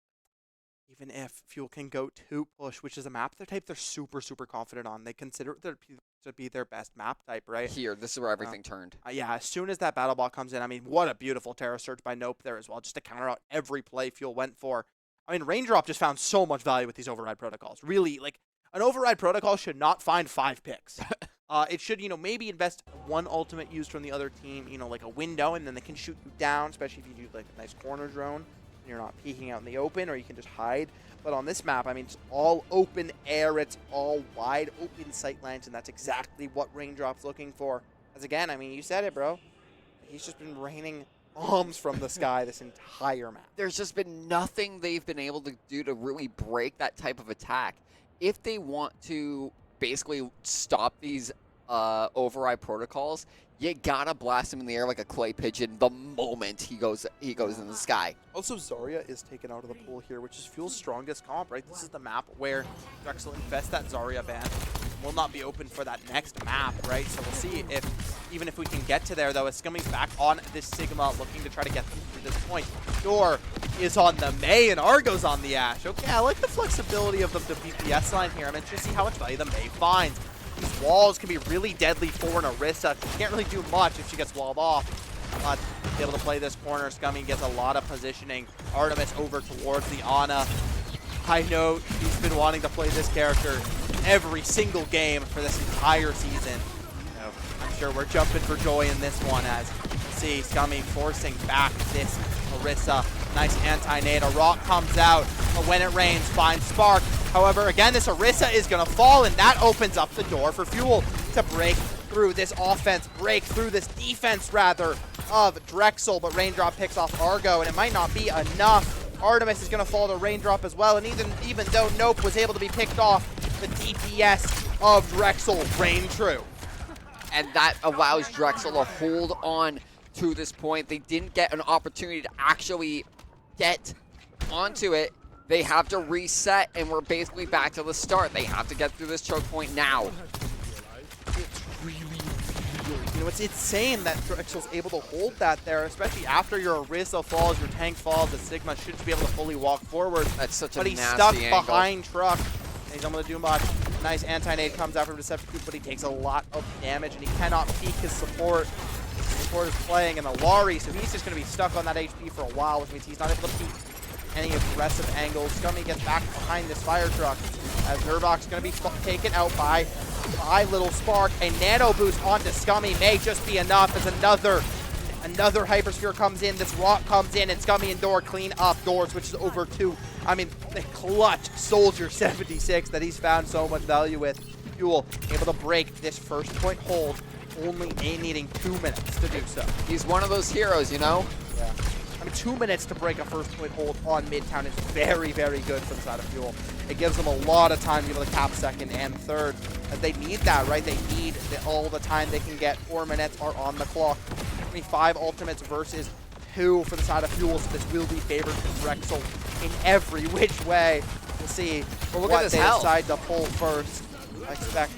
even if Fuel can go to push, which is a map type they're super, super confident on. They consider it to be their best map type, right? Here, this is where everything turned. Yeah, as soon as that battle bot comes in, I mean, what a beautiful Terra Surge by Nope there as well, just to counter out every play Fuel went for. I mean, Raindrop just found so much value with these override protocols. Really, like, an override protocol should not find 5 picks. It should, maybe invest one ultimate used from the other team, like a window, and then they can shoot you down, especially if you do like a nice corner drone and you're not peeking out in the open, or you can just hide. But on this map, I mean, it's all open air, it's all wide open sight lines, and that's exactly what Raindrop's looking for. As again, I mean, you said it, bro. He's just been raining bombs from the sky this entire map. There's just been nothing they've been able to do to really break that type of attack. If they want to basically stop these override protocols, you gotta blast him in the air like a clay pigeon the moment he goes in the sky. Also, Zarya is taken out of the pool here, which is Fuel's strongest comp, right? This is the map where Drexel infests that Zarya ban. Will not be open for that next map, right? So we'll see even if we can get to there, though. As Scummy's back on this Sigma, looking to try to get through this point. Door is on the Mei, and Argo's on the Ashe. Okay, I like the flexibility of the BPS line here. I'm interested to see how much value the Mei finds. These walls can be really deadly for an Orisa. She can't really do much if she gets walled off. But be able to play this corner. Scummy gets a lot of positioning. Artemis over towards the Ana. I know he's been wanting to play this character every single game for this entire season. So I'm sure we're jumping for joy in this one as you see Scummy forcing back this Orisa. Nice anti-nade. A rock comes out, but when it rains, finds Spark. However, again, this Orisa is going to fall, and that opens up the door for Fuel to break through this offense, break through this defense, rather, of Drexel. But Raindrop picks off Argo, and it might not be enough. Artemis is going to fall to Raindrop as well, and even though Nope was able to be picked off, the DPS of Drexel reign true. And that allows Drexel to hold on to this point. They didn't get an opportunity to actually get onto it. They have to reset, and we're basically back to the start. They have to get through this choke point now. It's really, it's insane that Drexel's able to hold that there, especially after your Orisa falls, your tank falls, the Sigma should be able to fully walk forward. That's such a But he's nasty stuck angle. behind Truck. He's not going to do much. Nice anti-nade comes out from Decepticube, but he takes a lot of damage, and he cannot peek his support. His support is playing in the Lari, so he's just going to be stuck on that HP for a while, which means he's not able to peek any aggressive angles. Scummy gets back behind this fire truck as Nervok's going to be taken out by Little Spark. A nano boost onto Scummy may just be enough as another Hypersphere comes in. This rock comes in, and Scummy and Door clean up. Door switches over to, I mean, the clutch Soldier 76 that he's found so much value with. Fuel able to break this first point hold, only needing 2 minutes to do so. He's one of those heroes, you know? Yeah. I mean, 2 minutes to break a first point hold on Midtown is very, very good for the side of Fuel. It gives them a lot of time to be able to cap second and third. As they need that, right? They need all the time they can get. 4 minutes are on the clock. 25 ultimates versus 2 for the side of Fuel, so this will be favored to Drexel in every which way. We'll see what they decide to pull first. I expect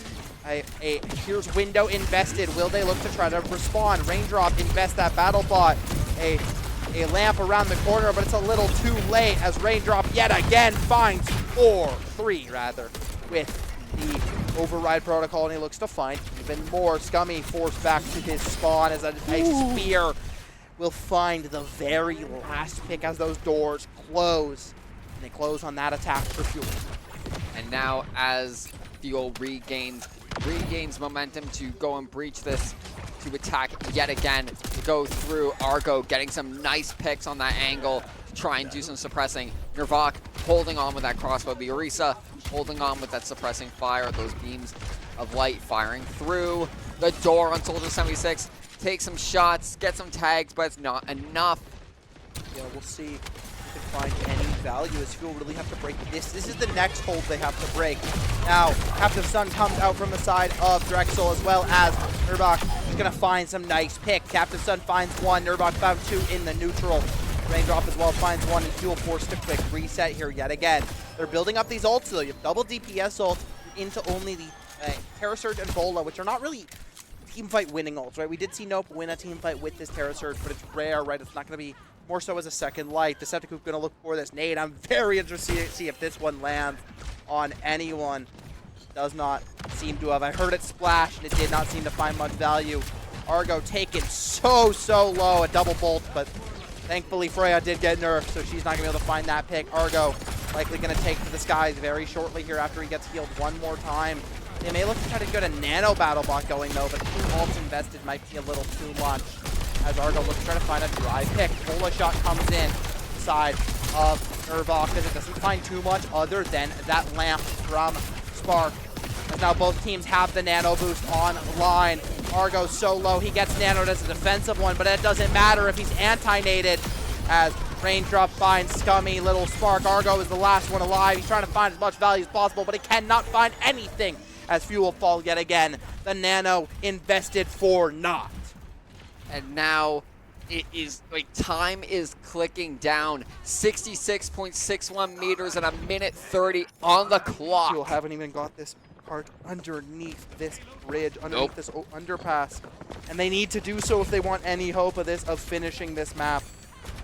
here's window invested. Will they look to try to respond? Raindrop invest that battle bot. A lamp around the corner, but it's a little too late as Raindrop yet again finds 3 with the override protocol, and he looks to find even more. Scummy forced back to his spawn as a spear will find the very last pick as those doors close, and they close on that attack for Fuel. And now as Fuel regains momentum to go and breach this, to attack yet again, to go through Argo, getting some nice picks on that angle to try and do some suppressing. Nervok holding on with that crossbow. The Orisa holding on with that suppressing fire, those beams of light firing through the door on Soldier 76. Take some shots, get some tags, but it's not enough. Yeah, we'll see if we can find any value as Fuel really have to break this. This is the next hold they have to break. Now, Captive Sun comes out from the side of Drexel as well as Nervok is going to find some nice pick. Captive Sun finds 1, Nervok found 2 in the neutral. Raindrop as well finds one, and Fuel forced a quick reset here yet again. They're building up these ults, though. You have double DPS ults into only the Terra Surge and Bola, which are not really teamfight winning ults, right? We did see Nope win a teamfight with this Terra Surge, but it's rare, right? It's not going to be more so as a second light. Decepticoof going to look for this nade. I'm very interested to see if this one lands on anyone. Does not seem to have. I heard it splash, and it did not seem to find much value. Argo taken so low, a double bolt, but thankfully Freya did get nerfed, so she's not going to be able to find that pick. Argo likely going to take to the skies very shortly here after he gets healed one more time. They may look to try to get a nano battle bot going, though, but 2 ults invested might be a little too much, as Argo looks to try to find a dry pick. Bola shot comes in side of Nervok, because it doesn't find too much other than that lamp from Spark. As now both teams have the nano boost online. Argo's so low, he gets nanoed as a defensive one, but it doesn't matter if he's anti-nated, as Raindrop finds Scummy Little Spark. Argo is the last one alive. He's trying to find as much value as possible, but he cannot find anything as Fuel fall yet again. The nano invested for naught. And now it is, like, time is clicking down. 66.61 meters and a minute 30 on the clock. Fuel haven't even got this part underneath this bridge, underneath this underpass. And they need to do so if they want any hope of finishing this map,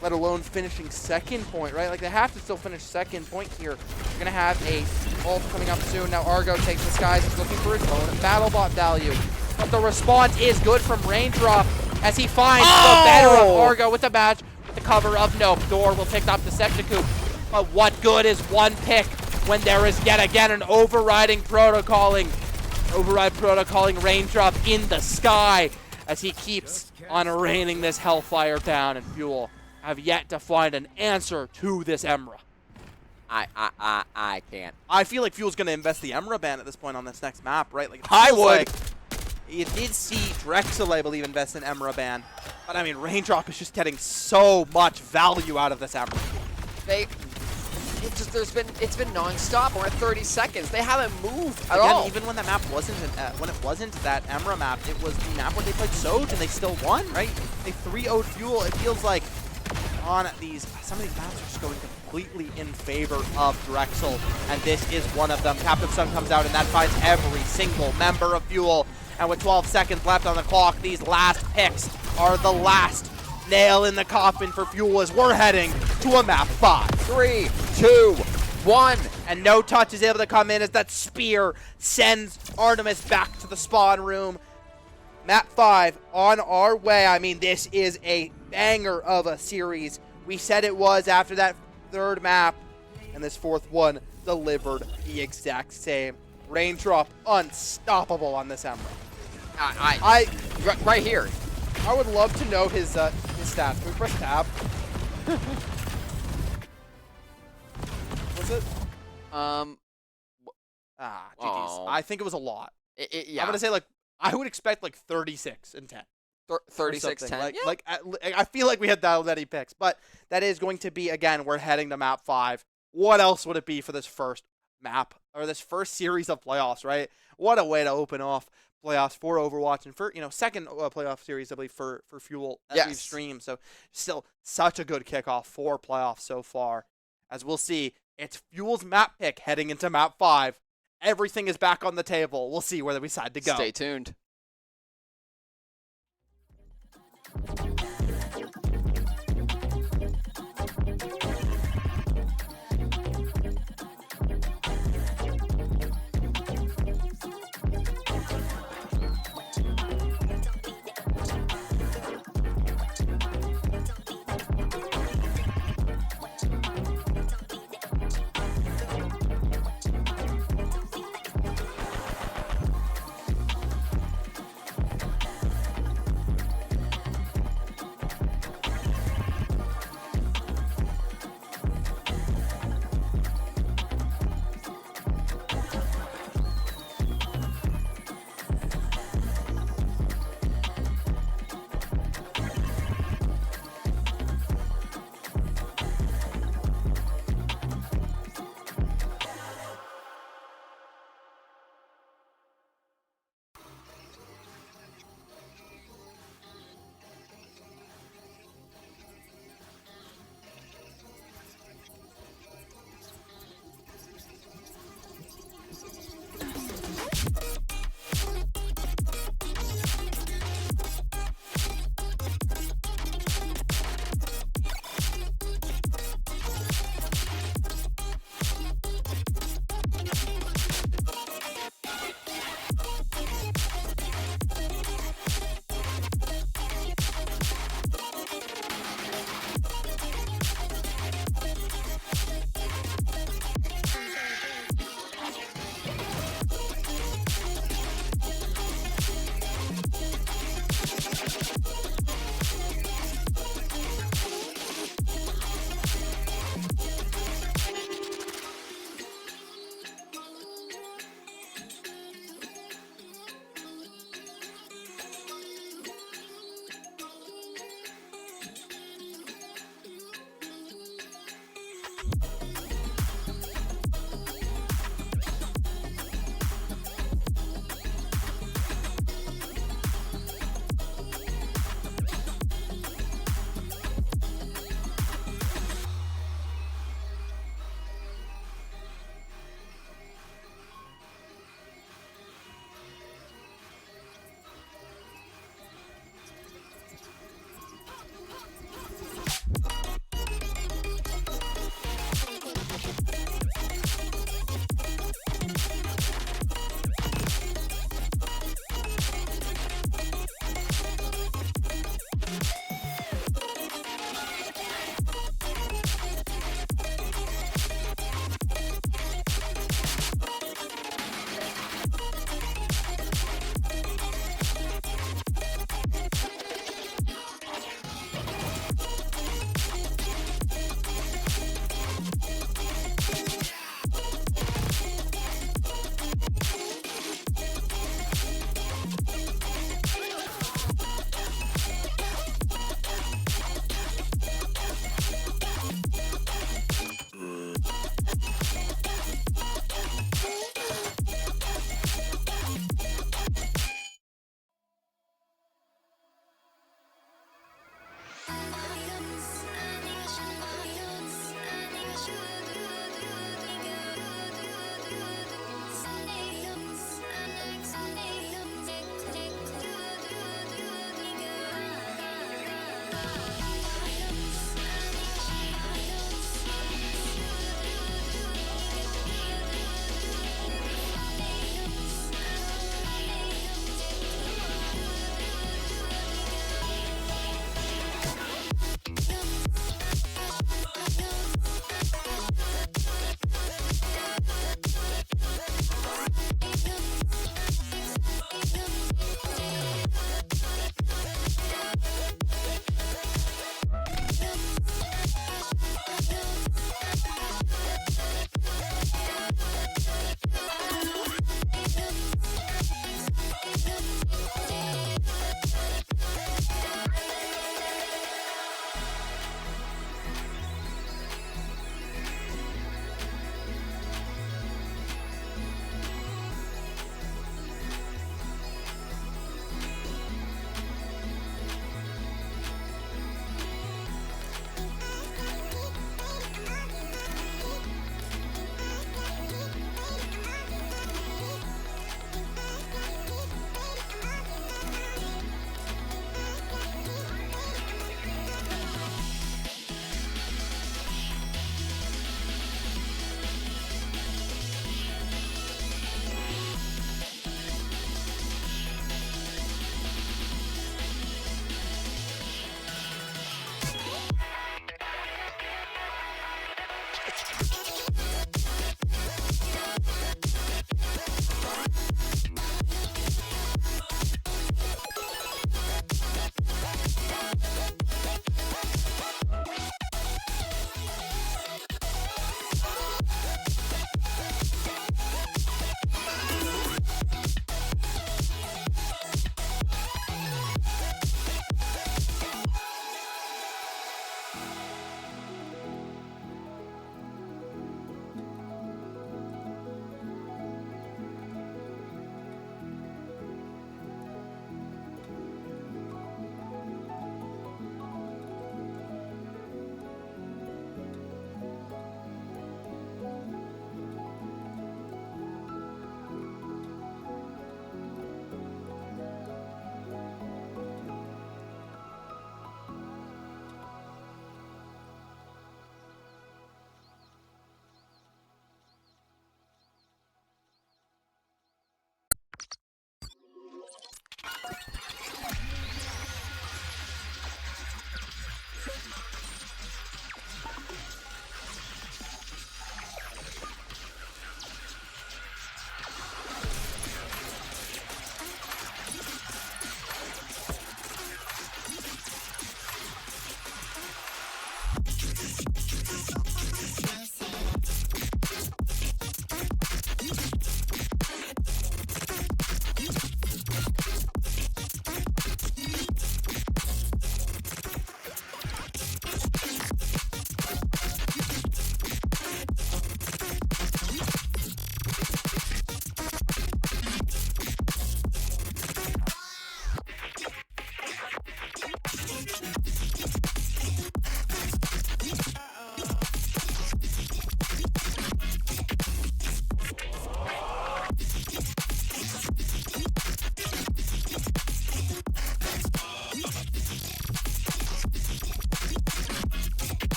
let alone finishing second point, right? Like, they have to still finish second point here. They're gonna have a ult coming up soon. Now Argo takes the skies. He's looking for his own BattleBot value. But the response is good from Raindrop as he finds the better of Argo with the badge, with the cover of Nope. Door will pick up the Decepticoof. But what good is one pick when there is yet again an override protocoling Raindrop in the sky as he keeps on raining this Hellfire down, and Fuel have yet to find an answer to this Emra. I can't. I feel like Fuel's going to invest the Emra ban at this point on this next map, right? Like, it I feels would. like you did see Drexel, I believe, invest in Emra ban, but I mean, Raindrop is just getting so much value out of this Emra. It's been non-stop. We're at 30 seconds. They haven't moved at all. Even when that map wasn't that Emra map, it was the map where they played Soj and they still won, right? They 3-0'd Fuel. It feels like on some of these maps are just going completely in favor of Drexel, and this is one of them. Captain Sun comes out, and that finds every single member of Fuel. And with 12 seconds left on the clock, these last picks are the last nail in the coffin for Fuel as we're heading to a map 5. 3, 2, 1. And No Touch is able to come in as that spear sends Artemis back to the spawn room. Map 5 on our way. I mean, this is a banger of a series. We said it was after that third map, and this fourth one delivered the exact same. Raindrop unstoppable on this Emra. Right here. I would love to know his stats. Can we press tab? Was it? GG's. Oh. I think it was a lot. Yeah. I'm going to say, like, I would expect, like, 36 and 10. 36, 10. Yeah. I feel like we had that many picks, but that is going to be, again, we're heading to map 5. What else would it be for this first map, or this first series of playoffs, right? What a way to open off playoffs for Overwatch, and for, second playoff series, I believe, for Fuel that we've streamed. So still such a good kickoff for playoffs so far. As we'll see, it's Fuel's map pick heading into map 5. Everything is back on the table. We'll see where we decide to go. Stay tuned.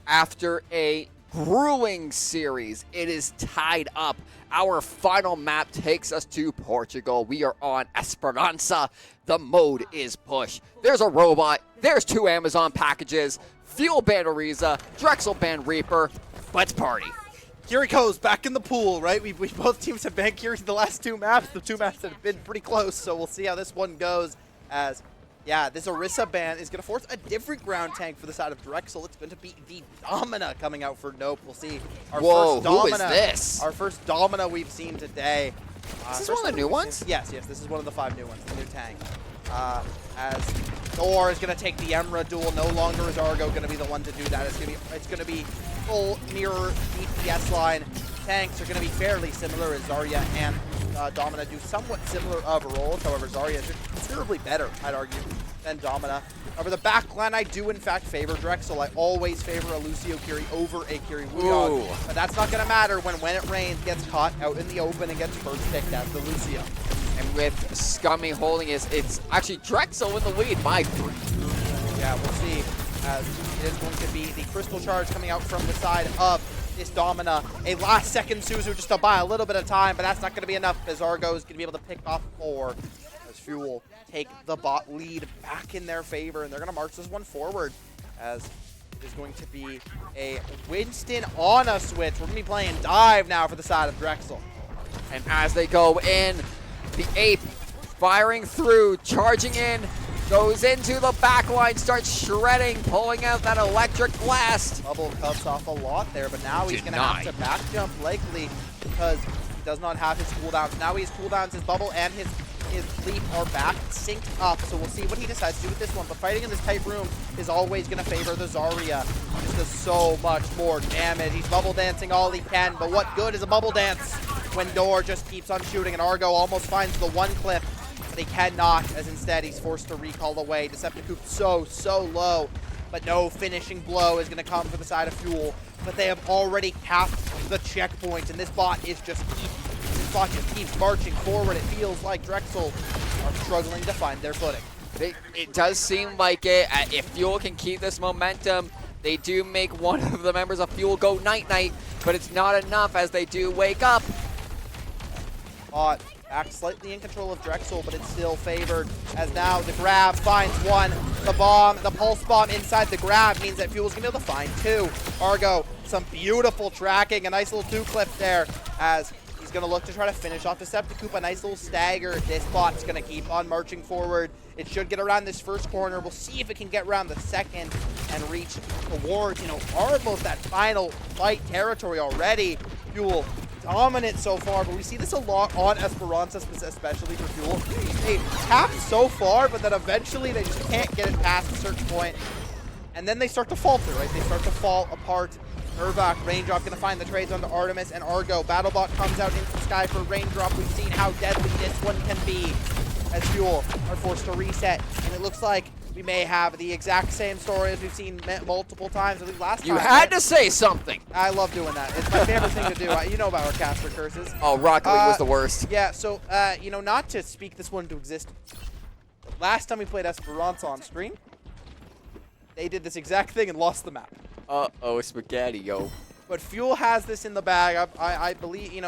After a grueling series, it is tied up. Our final map takes us to Portugal. We are on Esperança. The mode is push. There's a robot. There's 2 Amazon packages. Fuel ban Ariza. Drexel ban Reaper. Let's party. Kiriko's back in the pool, right? We both teams have banned Kiri the last 2 maps. The 2 maps that have been pretty close, so we'll see how this one goes as... Yeah, this Orisa ban is going to force a different ground tank for the side of Drexel. It's going to be the Domina coming out for Nope. We'll see our Whoa, first Domina. who is this? Our first Domina we've seen today. Is this one of the new ones? Yes, this is one of the 5 new ones, the new tank. As Thor is going to take the Emra duel. No longer is Argo going to be the one to do that. It's going to be full mirror DPS line. Tanks are going to be fairly similar as Zarya and Domina do somewhat similar of roles. However, Zarya is considerably better, I'd argue, than Domina. Over the backline, I do in fact favor Drexel. I always favor a Lucio Kiri over a Kiri Wuyong. But that's not going to matter when it rains, gets caught out in the open and gets first picked as the Lucio. And with Scummy holding it's actually Drexel in the lead by 3. Yeah, we'll see. as it is going to be the Crystal Charge coming out from the side of this Domina. A last second Suzu just to buy a little bit of time, but that's not going to be enough as Argo is going to be able to pick off 4 as Fuel take the bot lead back in their favor, and they're going to march this one forward as it is going to be a Winston on a switch. We're going to be playing dive now for the side of Drexel. And as they go in, the Ape firing through, charging in, goes into the back line, starts shredding, pulling out that electric blast. Bubble cuts off a lot there, but now he's going to have to back jump likely because he does not have his cooldowns. Now his cooldowns, his bubble, and his leap are back synced up, so we'll see what he decides to do with this one. But fighting in this tight room is always going to favor the Zarya. He just does so much more damage. He's bubble dancing all he can, but what good is a bubble dance when Door just keeps on shooting, and Argo almost finds the one clip, but he cannot, as instead he's forced to recall away. Decepticoup so low, but no finishing blow is going to come for the side of Fuel. But they have already capped the checkpoint, and this bot just keeps marching forward. It feels like Drexel are struggling to find their footing. It does seem like it. If Fuel can keep this momentum, they do make one of the members of Fuel go night-night, but it's not enough as they do wake up. Bot back slightly in control of Drexel, but it's still favored as now the grab finds one. The bomb, the pulse bomb inside the grab means that Fuel's gonna be able to find 2. Argo, some beautiful tracking, a nice little 2-clip there as he's gonna look to try to finish off Decepticoup, a nice little stagger. This bot's gonna keep on marching forward. It should get around this first corner. We'll see if it can get around the second and reach towards, almost that final fight territory already. Fuel dominant so far, but we see this a lot on Esperanza, especially for Fuel. They tap so far, but then eventually they just can't get it past a certain point. And then they start to falter, right? They start to fall apart. Urvak, Raindrop gonna find the trades onto Artemis and Argo. Battlebot comes out into the sky for Raindrop. We've seen how deadly this one can be as Fuel are forced to reset. And it looks like we may have the exact same story as we've seen multiple times. I think last time. You had to say something. I love doing that. It's my favorite thing to do. You know about our caster curses. Oh, Rocket League was the worst. Yeah, so, not to speak this one into existence. Last time we played Esperanza on stream, they did this exact thing and lost the map. Uh-oh, spaghetti, yo. But Fuel has this in the bag. I believe,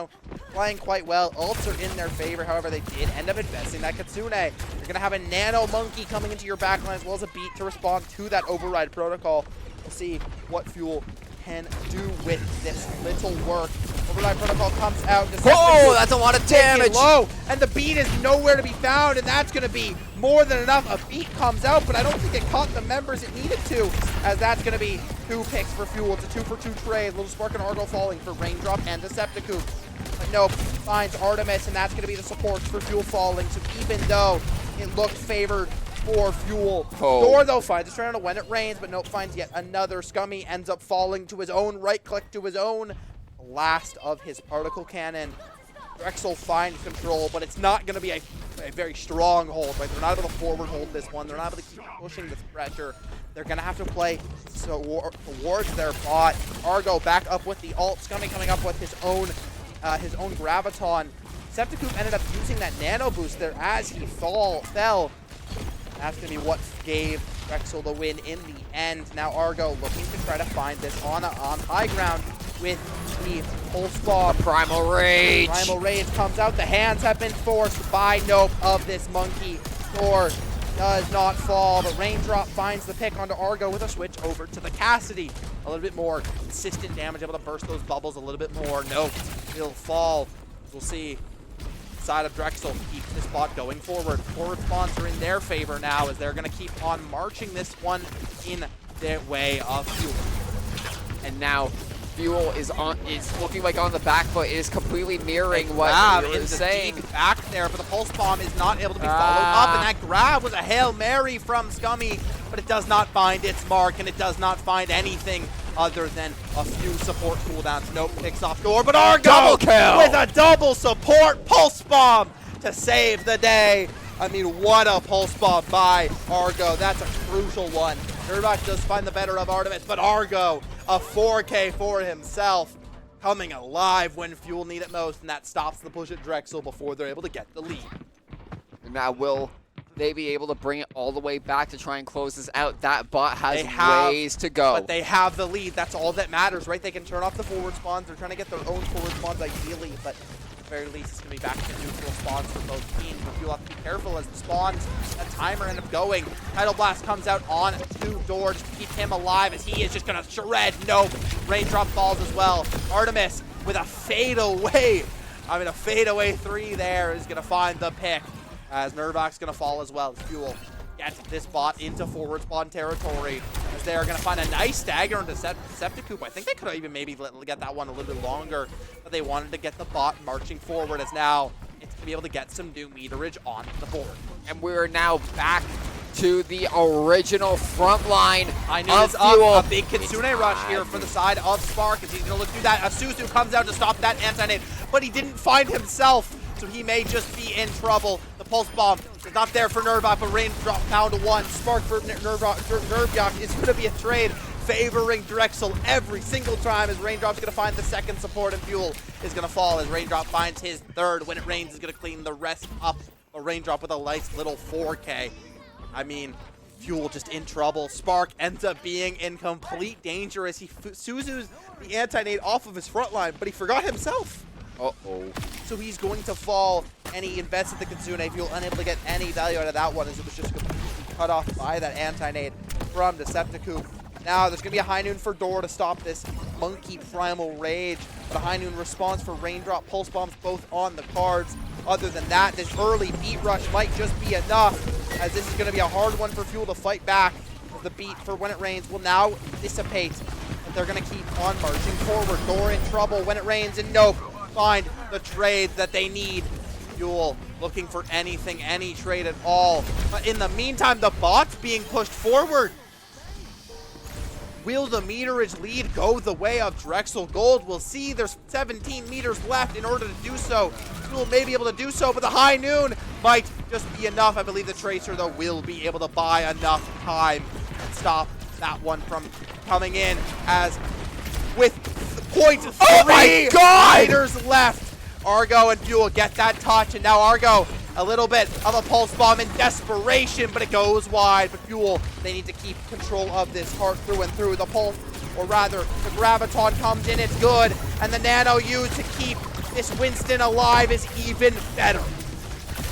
playing quite well. Ults are in their favor. However, they did end up investing that Kitsune. You're going to have a Nano Monkey coming into your backline as well as a Beat to respond to that Override protocol. We'll see what Fuel can do with this little work. Override protocol comes out. Whoa, that's a lot of damage. Low, and the Beat is nowhere to be found, and that's going to be more than enough. A Beat comes out, but I don't think it caught the members it needed to, as that's going to be 2 picks for Fuel. It's a 2-for-2 trade. Little Spark and Argo falling for Raindrop and Decepticoup. But nope, finds Artemis, and that's going to be the support for Fuel falling. So even though it looked favored for Fuel, Door, though, finds a turn when it rains, but nope, finds yet another. Scummy ends up falling to his own right-click, to his own last of his particle cannon. Drexel finds control, but it's not going to be a very strong hold. Right? They're not able to forward hold this one. They're not able to keep pushing this pressure. They're going to have to play towards their bot. Argo back up with the ult. Scummy coming up with his own Graviton. Decepticoup ended up using that nano boost there as he fell. That's going to be what gave Drexel the win in the end. Now Argo looking to try to find this on high ground with the pulse bomb. Primal Rage. Primal Rage comes out. The hands have been forced by Nope of this monkey. Thor does not fall, but Raindrop finds the pick onto Argo with a switch over to the Cassidy. A little bit more consistent damage, able to burst those bubbles a little bit more. Nope, he'll fall. We'll see. Side of Drexel keeps this bot going forward. Forward spawns are in their favor now as they're going to keep on marching this one in their way of Fuel. And now Fuel is looking like on the back foot. It is completely mirroring what you were saying. Back there, but the pulse bomb is not able to be followed up, and that grab was a Hail Mary from Scummy, but it does not find its mark, and it does not find anything other than a few support cooldowns. Nope, picks off Door, but Argo double kill with a double support pulse bomb to save the day. I mean, what a pulse bomb by Argo. That's a crucial one. Urvak does find the better of Artemis, but Argo, a 4K for himself, coming alive when Fuel need it most, and that stops the push at Drexel before they're able to get the lead. And now will they be able to bring it all the way back to try and close this out? That bot has They have, ways to go. But they have the lead. That's all that matters, right? They can turn off the forward spawns. They're trying to get their own forward spawns ideally, but at the very least, it's going to be back to neutral spawns for both teams. But you'll have to be careful as the spawns, that timer end up going. Tidal Blast comes out on to Door to keep him alive as he is just going to shred. Nope. Raindrop falls as well. Artemis with a fadeaway. A fadeaway 3 there is going to find the pick. As Nervok's going to fall as well. Fuel gets this bot into forward spawn territory. As they are going to find a nice stagger into Septicoop. I think they could have even maybe get that one a little bit longer. But they wanted to get the bot marching forward as now it's going to be able to get some new meterage on the board. And we're now back to the original front line I knew of it's Fuel. up. A big Kitsune rush here for the side of Spark as he's going to look through that. Asuzu comes out to stop that anti-nade, but he didn't find himself. So he may just be in trouble. The Pulse Bomb is not there for Nervok, but Raindrop down to 1. Spark for Nervok is going to be a trade favoring Drexel every single time as Raindrop's going to find the second support and Fuel is going to fall as Raindrop finds his third. When it rains, is going to clean the rest up. A Raindrop with a nice little 4K. Fuel just in trouble. Spark ends up being in complete danger as he Suzu's the anti-nade off of his front line, but he forgot himself. Uh-oh. So he's going to fall, and he invested the Kitsune. Fuel unable to get any value out of that one as it was just completely cut off by that anti-nade from Decepticoop. Now there's going to be a High Noon for Door to stop this Monkey Primal Rage, but a High Noon response for Raindrop, Pulse Bombs both on the cards. Other than that, this early beat rush might just be enough, as this is going to be a hard one for Fuel to fight back. The beat for When It Rains will now dissipate, but they're going to keep on marching forward. Door in trouble, When It Rains, and nope. Find the trade that they need. Fuel looking for anything, any trade at all. But in the meantime, the bot's being pushed forward. Will the meterage lead go the way of Drexel Gold? We'll see. There's 17 meters left in order to do so. Fuel may be able to do so, but the High Noon might just be enough. I believe the Tracer, though, will be able to buy enough time and stop that one from coming in as with .3 my God! meters left. Argo and Fuel get that touch, and now Argo a little bit of a Pulse Bomb in desperation, but it goes wide. But Fuel, they need to keep control of this heart through and through. The Pulse, or rather, the Graviton comes in, it's good, and the Nano used to keep this Winston alive is even better.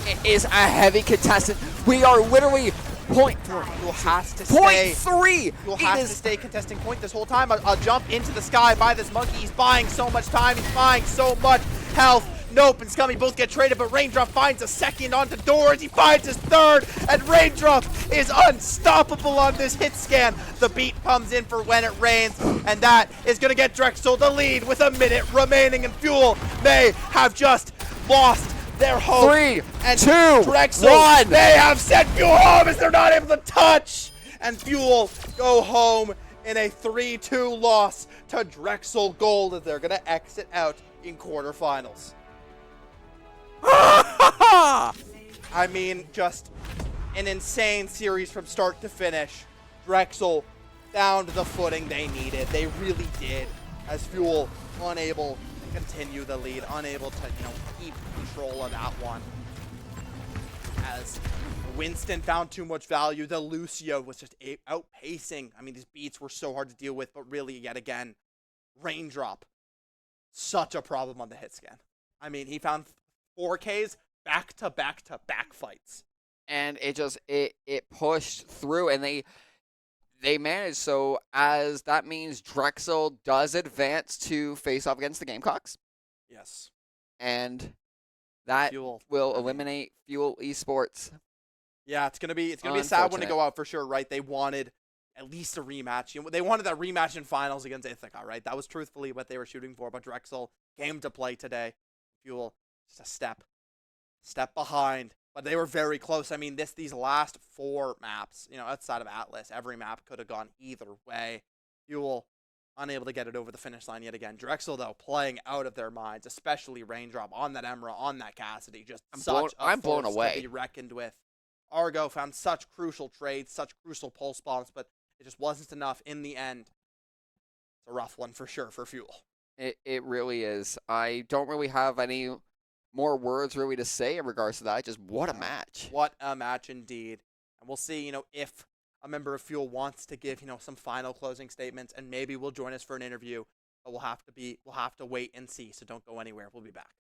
It is a heavy contestant. We are literally point Fuel has to point stay. 3. Fuel has to stay contesting point this whole time. A jump into the sky by this monkey. He's buying so much time. He's buying so much health. Nope and Scummy both get traded, but Raindrop finds a second onto Doors. He finds his third, and Raindrop is unstoppable on this hit scan. The beat comes in for When It Rains, and that is going to get Drexel the lead with a minute remaining, and Fuel may have just lost their hope. 3, and 2, Drexel, 1. they have sent Fuel home as they're not able to touch, and Fuel go home in a 3-2 loss to Drexel Gold as they're going to exit out in quarterfinals. Just an insane series from start to finish. Drexel found the footing they needed. They really did. As Fuel unable to continue the lead, unable to, keep control of that one. As Winston found too much value, the Lucio was just outpacing. These beats were so hard to deal with, but really, yet again, Raindrop, such a problem on the hit scan. He found 4Ks back to back fights. And it pushed through, and they managed. So as that means Drexel does advance to face off against the Gamecocks, Yes. and that Fuel will eliminate Fuel Esports. Yeah, it's gonna be a sad one to go out for sure, right? They wanted at least a rematch. They wanted that rematch in finals against Ithaca, right? That was truthfully what they were shooting for, but Drexel came to play today. Fuel just a step behind, but they were very close. These last 4 maps, outside of Atlas, every map could have gone either way. Fuel unable to get it over the finish line yet again. Drexel, though, playing out of their minds, especially Raindrop on that Emerald, on that Cassidy. Just I'm blown force away. to be reckoned with. Argo found such crucial trades, such crucial pulse bombs, but it just wasn't enough in the end. It's a rough one for sure for Fuel. It really is. I don't really have any more words really to say in regards to that. Just what a match. What a match indeed. And we'll see, if a member of Fuel wants to give, some final closing statements, and maybe will join us for an interview. But we'll have to wait and see. So don't go anywhere. We'll be back.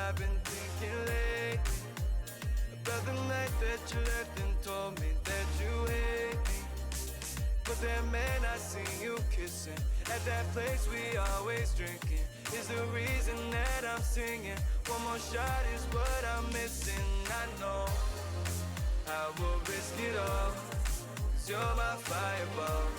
I've been thinking lately about the night that you left and told me that you hate me. But then, man, I seen you kissing at that place we always drinking. Is the reason that I'm singing. One more shot is what I'm missing. I know I will risk it all, 'cause you're my fireball.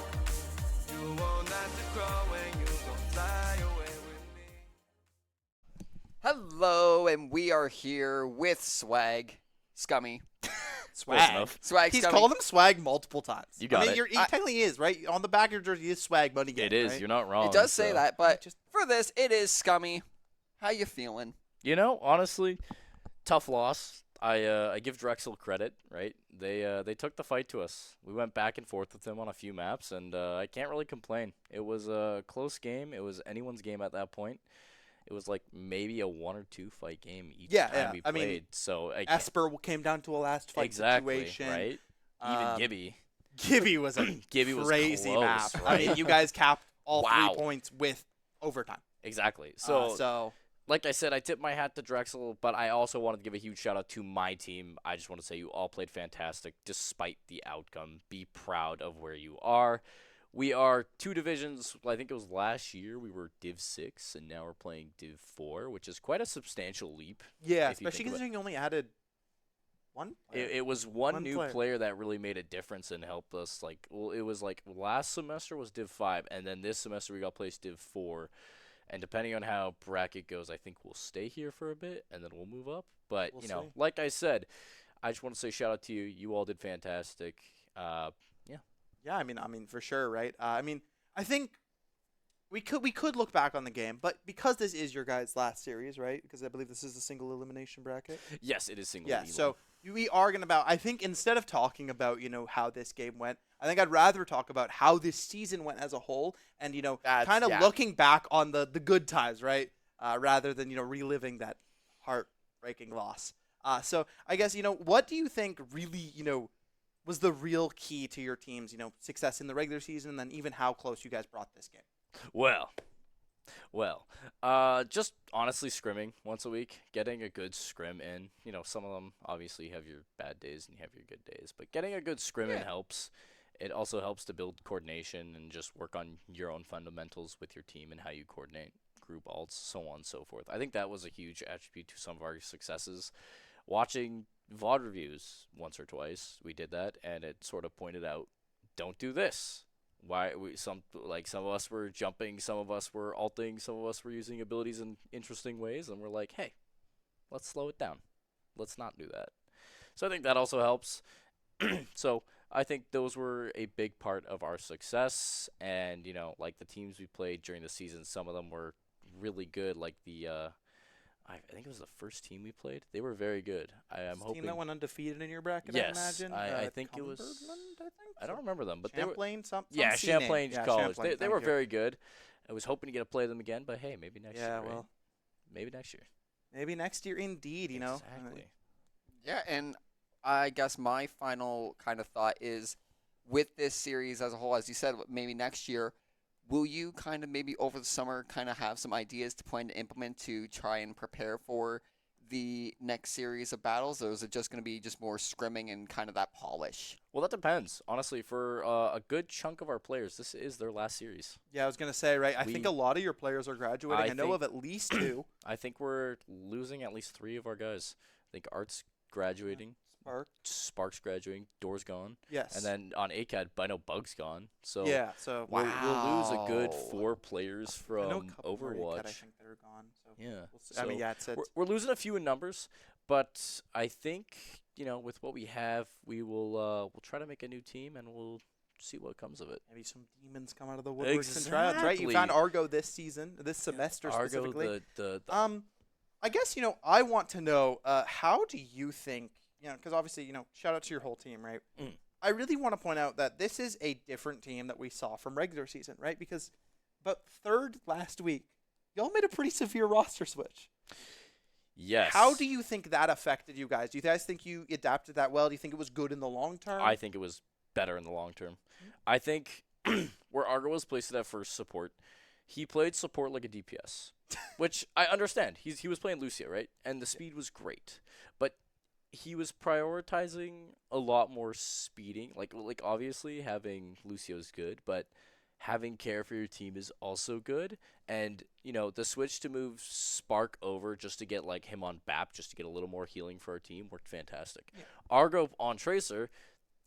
You won't have to crawl when you gon' fly away with me. Hello, and we are here with Swag, Scummy. Swag. enough. Swag, He's Scummy. called him swag multiple times. You got it. He technically is, right? On the back of your jersey is swag money game. It is. Right? You're not wrong. It does say so- that, but Just- for this, it is Scummy. How you feeling? You know, honestly, tough loss. I give Drexel credit, right? They took the fight to us. We went back and forth with them on a few maps, and I can't really complain. It was a close game. It was anyone's game at that point. It was like maybe a 1 or 2 fight game each Yeah, time yeah. we I mean, played. So I can't- Esper came down to a last fight exactly situation. right. Even Um, Gibby. Gibby was a Gibby was crazy close, map. I right? mean, you guys capped all Wow. 3 points with overtime. Exactly. So Like I said, I tip my hat to Drexel, but I also wanted to give a huge shout out to my team. I just want to say you all played fantastic despite the outcome. Be proud of where you are. We are 2 divisions. I think it was last year we were Div 6, and now we're playing Div 4, which is quite a substantial leap. yeah, if you especially think about- considering you only added one. player. It was one One new player. player that really made a difference and helped us. Like, well, it was like last semester was Div 5, and then this semester we got placed Div 4. And depending on how bracket goes, I think we'll stay here for a bit, and then we'll move up. But, We'll you know, see. like I said, I just want to say shout out to you. You all did fantastic. Yeah, I mean for sure, right? I mean, I think we could look back on the game, but because this is your guys' last series, right? Because I believe this is the single elimination bracket. Yes, it is single. Yeah, elo. so we are gonna I think instead of talking about how this game went, I think I'd rather talk about how this season went as a whole, and That's- kind of yeah. looking back on the good times, right? Rather than reliving that heartbreaking loss. So I guess what do you think really was the real key to your team's success in the regular season, and then even how close you guys brought this game? Well, just honestly scrimming once a week, getting a good scrim in. Some of them obviously have your bad days and you have your good days, but getting a good scrim in Yeah. helps. It also helps to build coordination and just work on your own fundamentals with your team and how you coordinate group alts, so on and so forth. I think that was a huge attribute to some of our successes. Watching VOD reviews once or twice, we did that, and it sort of pointed out, don't do this. Some of us were jumping, some of us were alting, some of us were using abilities in interesting ways, and we're like, hey, let's slow it down. Let's not do that. So I think that also helps. So I think those were a big part of our success, and like the teams we played during the season, some of them were really good. Like I think it was the first team we played. They were very good. I'm Team hoping. that went undefeated in your bracket, Yes, I imagine. I think it was- Cumberland, I think. I don't remember them, but they were. Champlain, some Yeah, C name. Champlain Yeah, College. Champlain, They were thank you. very good. I was hoping to get to play them again, but hey, maybe next year. Yeah, right? well, Maybe next year. maybe next year, indeed. Exactly. Yeah, and I guess my final kind of thought is with this series as a whole, as you said, maybe next year, will you kind of maybe over the summer kind of have some ideas to plan to implement to try and prepare for the next series of battles, or is it just going to be just more scrimming and kind of that polish? Well, that depends. Honestly, for a good chunk of our players, this is their last series. Yeah, I was gonna say, right. I think We- a lot of your players are graduating. I I know think- of at least 2. I think we're losing at least 3 of our guys. I think Art's graduating, Spark. Spark's graduating, Door's gone, Yes. and then on ACAD, I know Bug's gone. So yeah. So we'll lose a good Wow. 4 players I know a from couple more ACAD, I Overwatch. think they're gone. So Yeah. we'll see. I mean, So yeah, it's we're losing a few in numbers, but I think with what we have, we'll try to make a new team and we'll see what comes of it. maybe some demons come out of the woodworks and tryouts, right? You Exactly. found Argo this season, this semester Argo, specifically. the I guess I want to know how do you think because obviously shout out to your whole team, right? Mm. I really want to point out that this is a different team that we saw from regular season, right? Because about third last week, y'all made a pretty severe roster switch. yes. How do you think that affected you guys? Do you guys think you adapted that well? Do you think it was good in the long term? I think it was better in the long term. I think where Argo was placed at first support, he played support like a DPS, which I understand. He was playing Lucio, right? And the speed was great, but he was prioritizing a lot more speeding. Like obviously having Lucio is good, but having care for your team is also good. And the switch to move Spark over just to get like him on BAP, just to get a little more healing for our team, worked fantastic. Yeah. Argo on Tracer,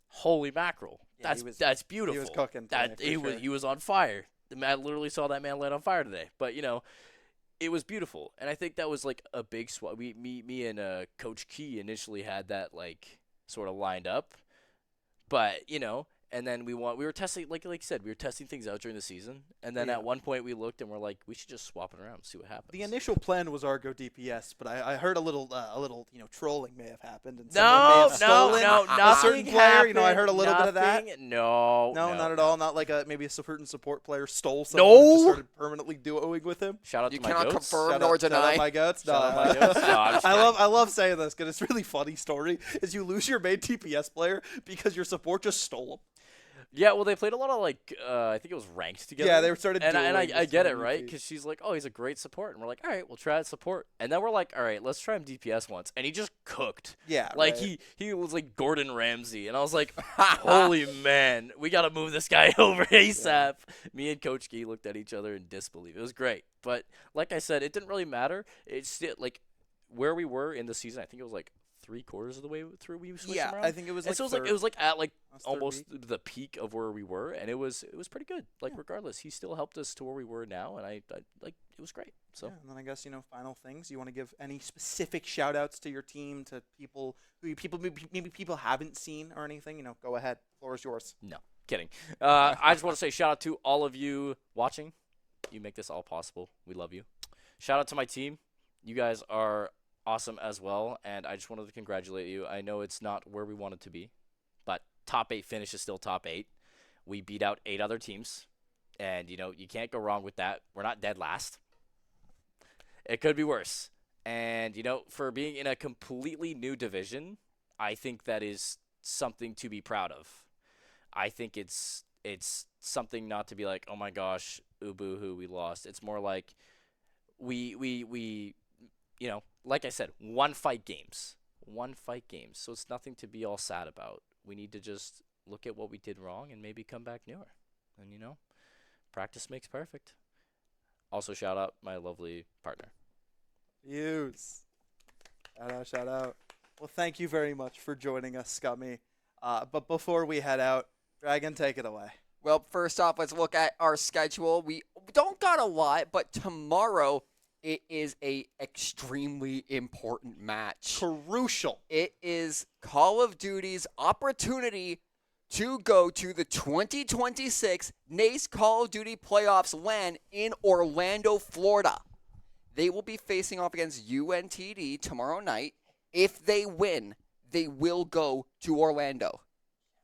holy mackerel, Yeah, that's beautiful. He was cooking. He was on fire. I literally saw that man light on fire today. But it was beautiful, and I think that was like a big swap. Me and Coach Key initially had that like sort of lined up, but and then we were testing, like you said, we were testing things out during the season, and then at one point we looked and we're like, we should just swap it around and see what happens. The initial plan was Argo DPS, but I heard a little trolling may have happened, and no, someone may have stolen a certain player. I heard a little bit of that. No, not at all. Not like maybe a certain support player stole someone and just started permanently duoing with him. Shout out you to my cannot goats. confirm nor deny. Shout out my goats. No, Shout out my goats. No, I'm just I love saying this because it's a really funny story. Is you lose your main TPS player because your support just stole him. Yeah, well, they played a lot of I think it was ranked together. Yeah, they started. And I dueling get with it, right? Because she's like, oh, he's a great support, and we're like, all right, we'll try it support. And then we're like, all right, let's try him DPS once, and he just cooked. Yeah, like right. he was like Gordon Ramsay, and I was like, holy man, we gotta move this guy over ASAP. Yeah. Me and Coach Gee looked at each other in disbelief. It was great, but like I said, it didn't really matter. It's still like where we were in the season. I think it was like 3/4 of the way through we switched around. I think it was like so it was like at like almost the peak of where we were, and it was pretty good. Like regardless, he still helped us to where we were now, and I like it was great. So and then I guess final things. You want to give any specific shout outs to your team, to people who maybe people haven't seen or anything? Go ahead. Floor is yours. No, kidding. I just want to say shout out to all of you watching. You make this all possible. We love you. Shout out to my team. You guys are awesome as well, and I just wanted to congratulate you. I know it's not where we wanted to be, but top 8 finish is still top 8. We beat out 8 other teams, and you can't go wrong with that. We're not dead last. It could be worse, and for being in a completely new division, I think that is something to be proud of. I think it's something not to be like, oh my gosh, boo-hoo, we lost. It's more like we like I said, one fight games. So it's nothing to be all sad about. We need to just look at what we did wrong and maybe come back newer. And practice makes perfect. Also, shout out my lovely partner. Use. Shout out. Well, thank you very much for joining us, Scummy. But before we head out, Dragon, take it away. Well, first off, let's look at our schedule. We don't got a lot, but tomorrow it is a extremely important match. Crucial. It is Call of Duty's opportunity to go to the 2026 NECC Call of Duty Playoffs LAN in Orlando, Florida. They will be facing off against UNTD tomorrow night. If they win, they will go to Orlando.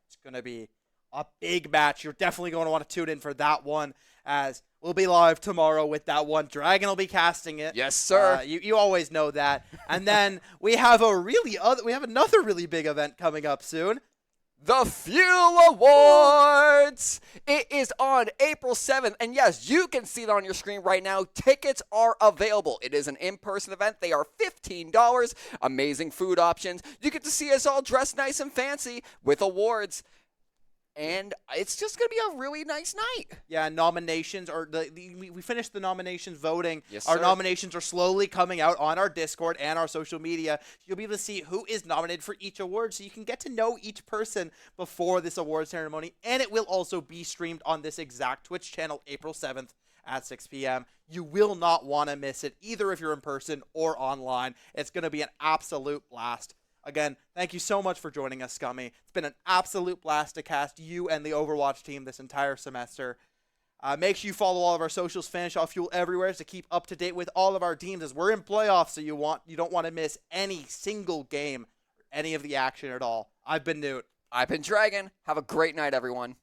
It's going to be a big match. You're definitely going to want to tune in for that one, as we'll be live tomorrow with that one. Dragon will be casting it. Yes, sir. You always know that. And then we have another really big event coming up soon. The Fuel Awards! It is on April 7th, and yes, you can see it on your screen right now. Tickets are available. It is an in-person event. They are $15. Amazing food options. You get to see us all dressed nice and fancy with awards. And it's just going to be a really nice night. Yeah, nominations are we finished the nominations voting. Yes, our sir. nominations are slowly coming out on our Discord and our social media. You'll be able to see who is nominated for each award, so you can get to know each person before this award ceremony. And it will also be streamed on this exact Twitch channel April 7th at 6 p.m. You will not want to miss it, either if you're in person or online. It's going to be an absolute blast. Again, thank you so much for joining us, Scummy. It's been an absolute blast to cast you and the Overwatch team this entire semester. Make sure you follow all of our socials, Fanshawe Fuel everywhere, to keep up to date with all of our teams, as we're in playoffs, so you don't want to miss any single game, or any of the action at all. I've been Newt. I've been Dragon. Have a great night, everyone.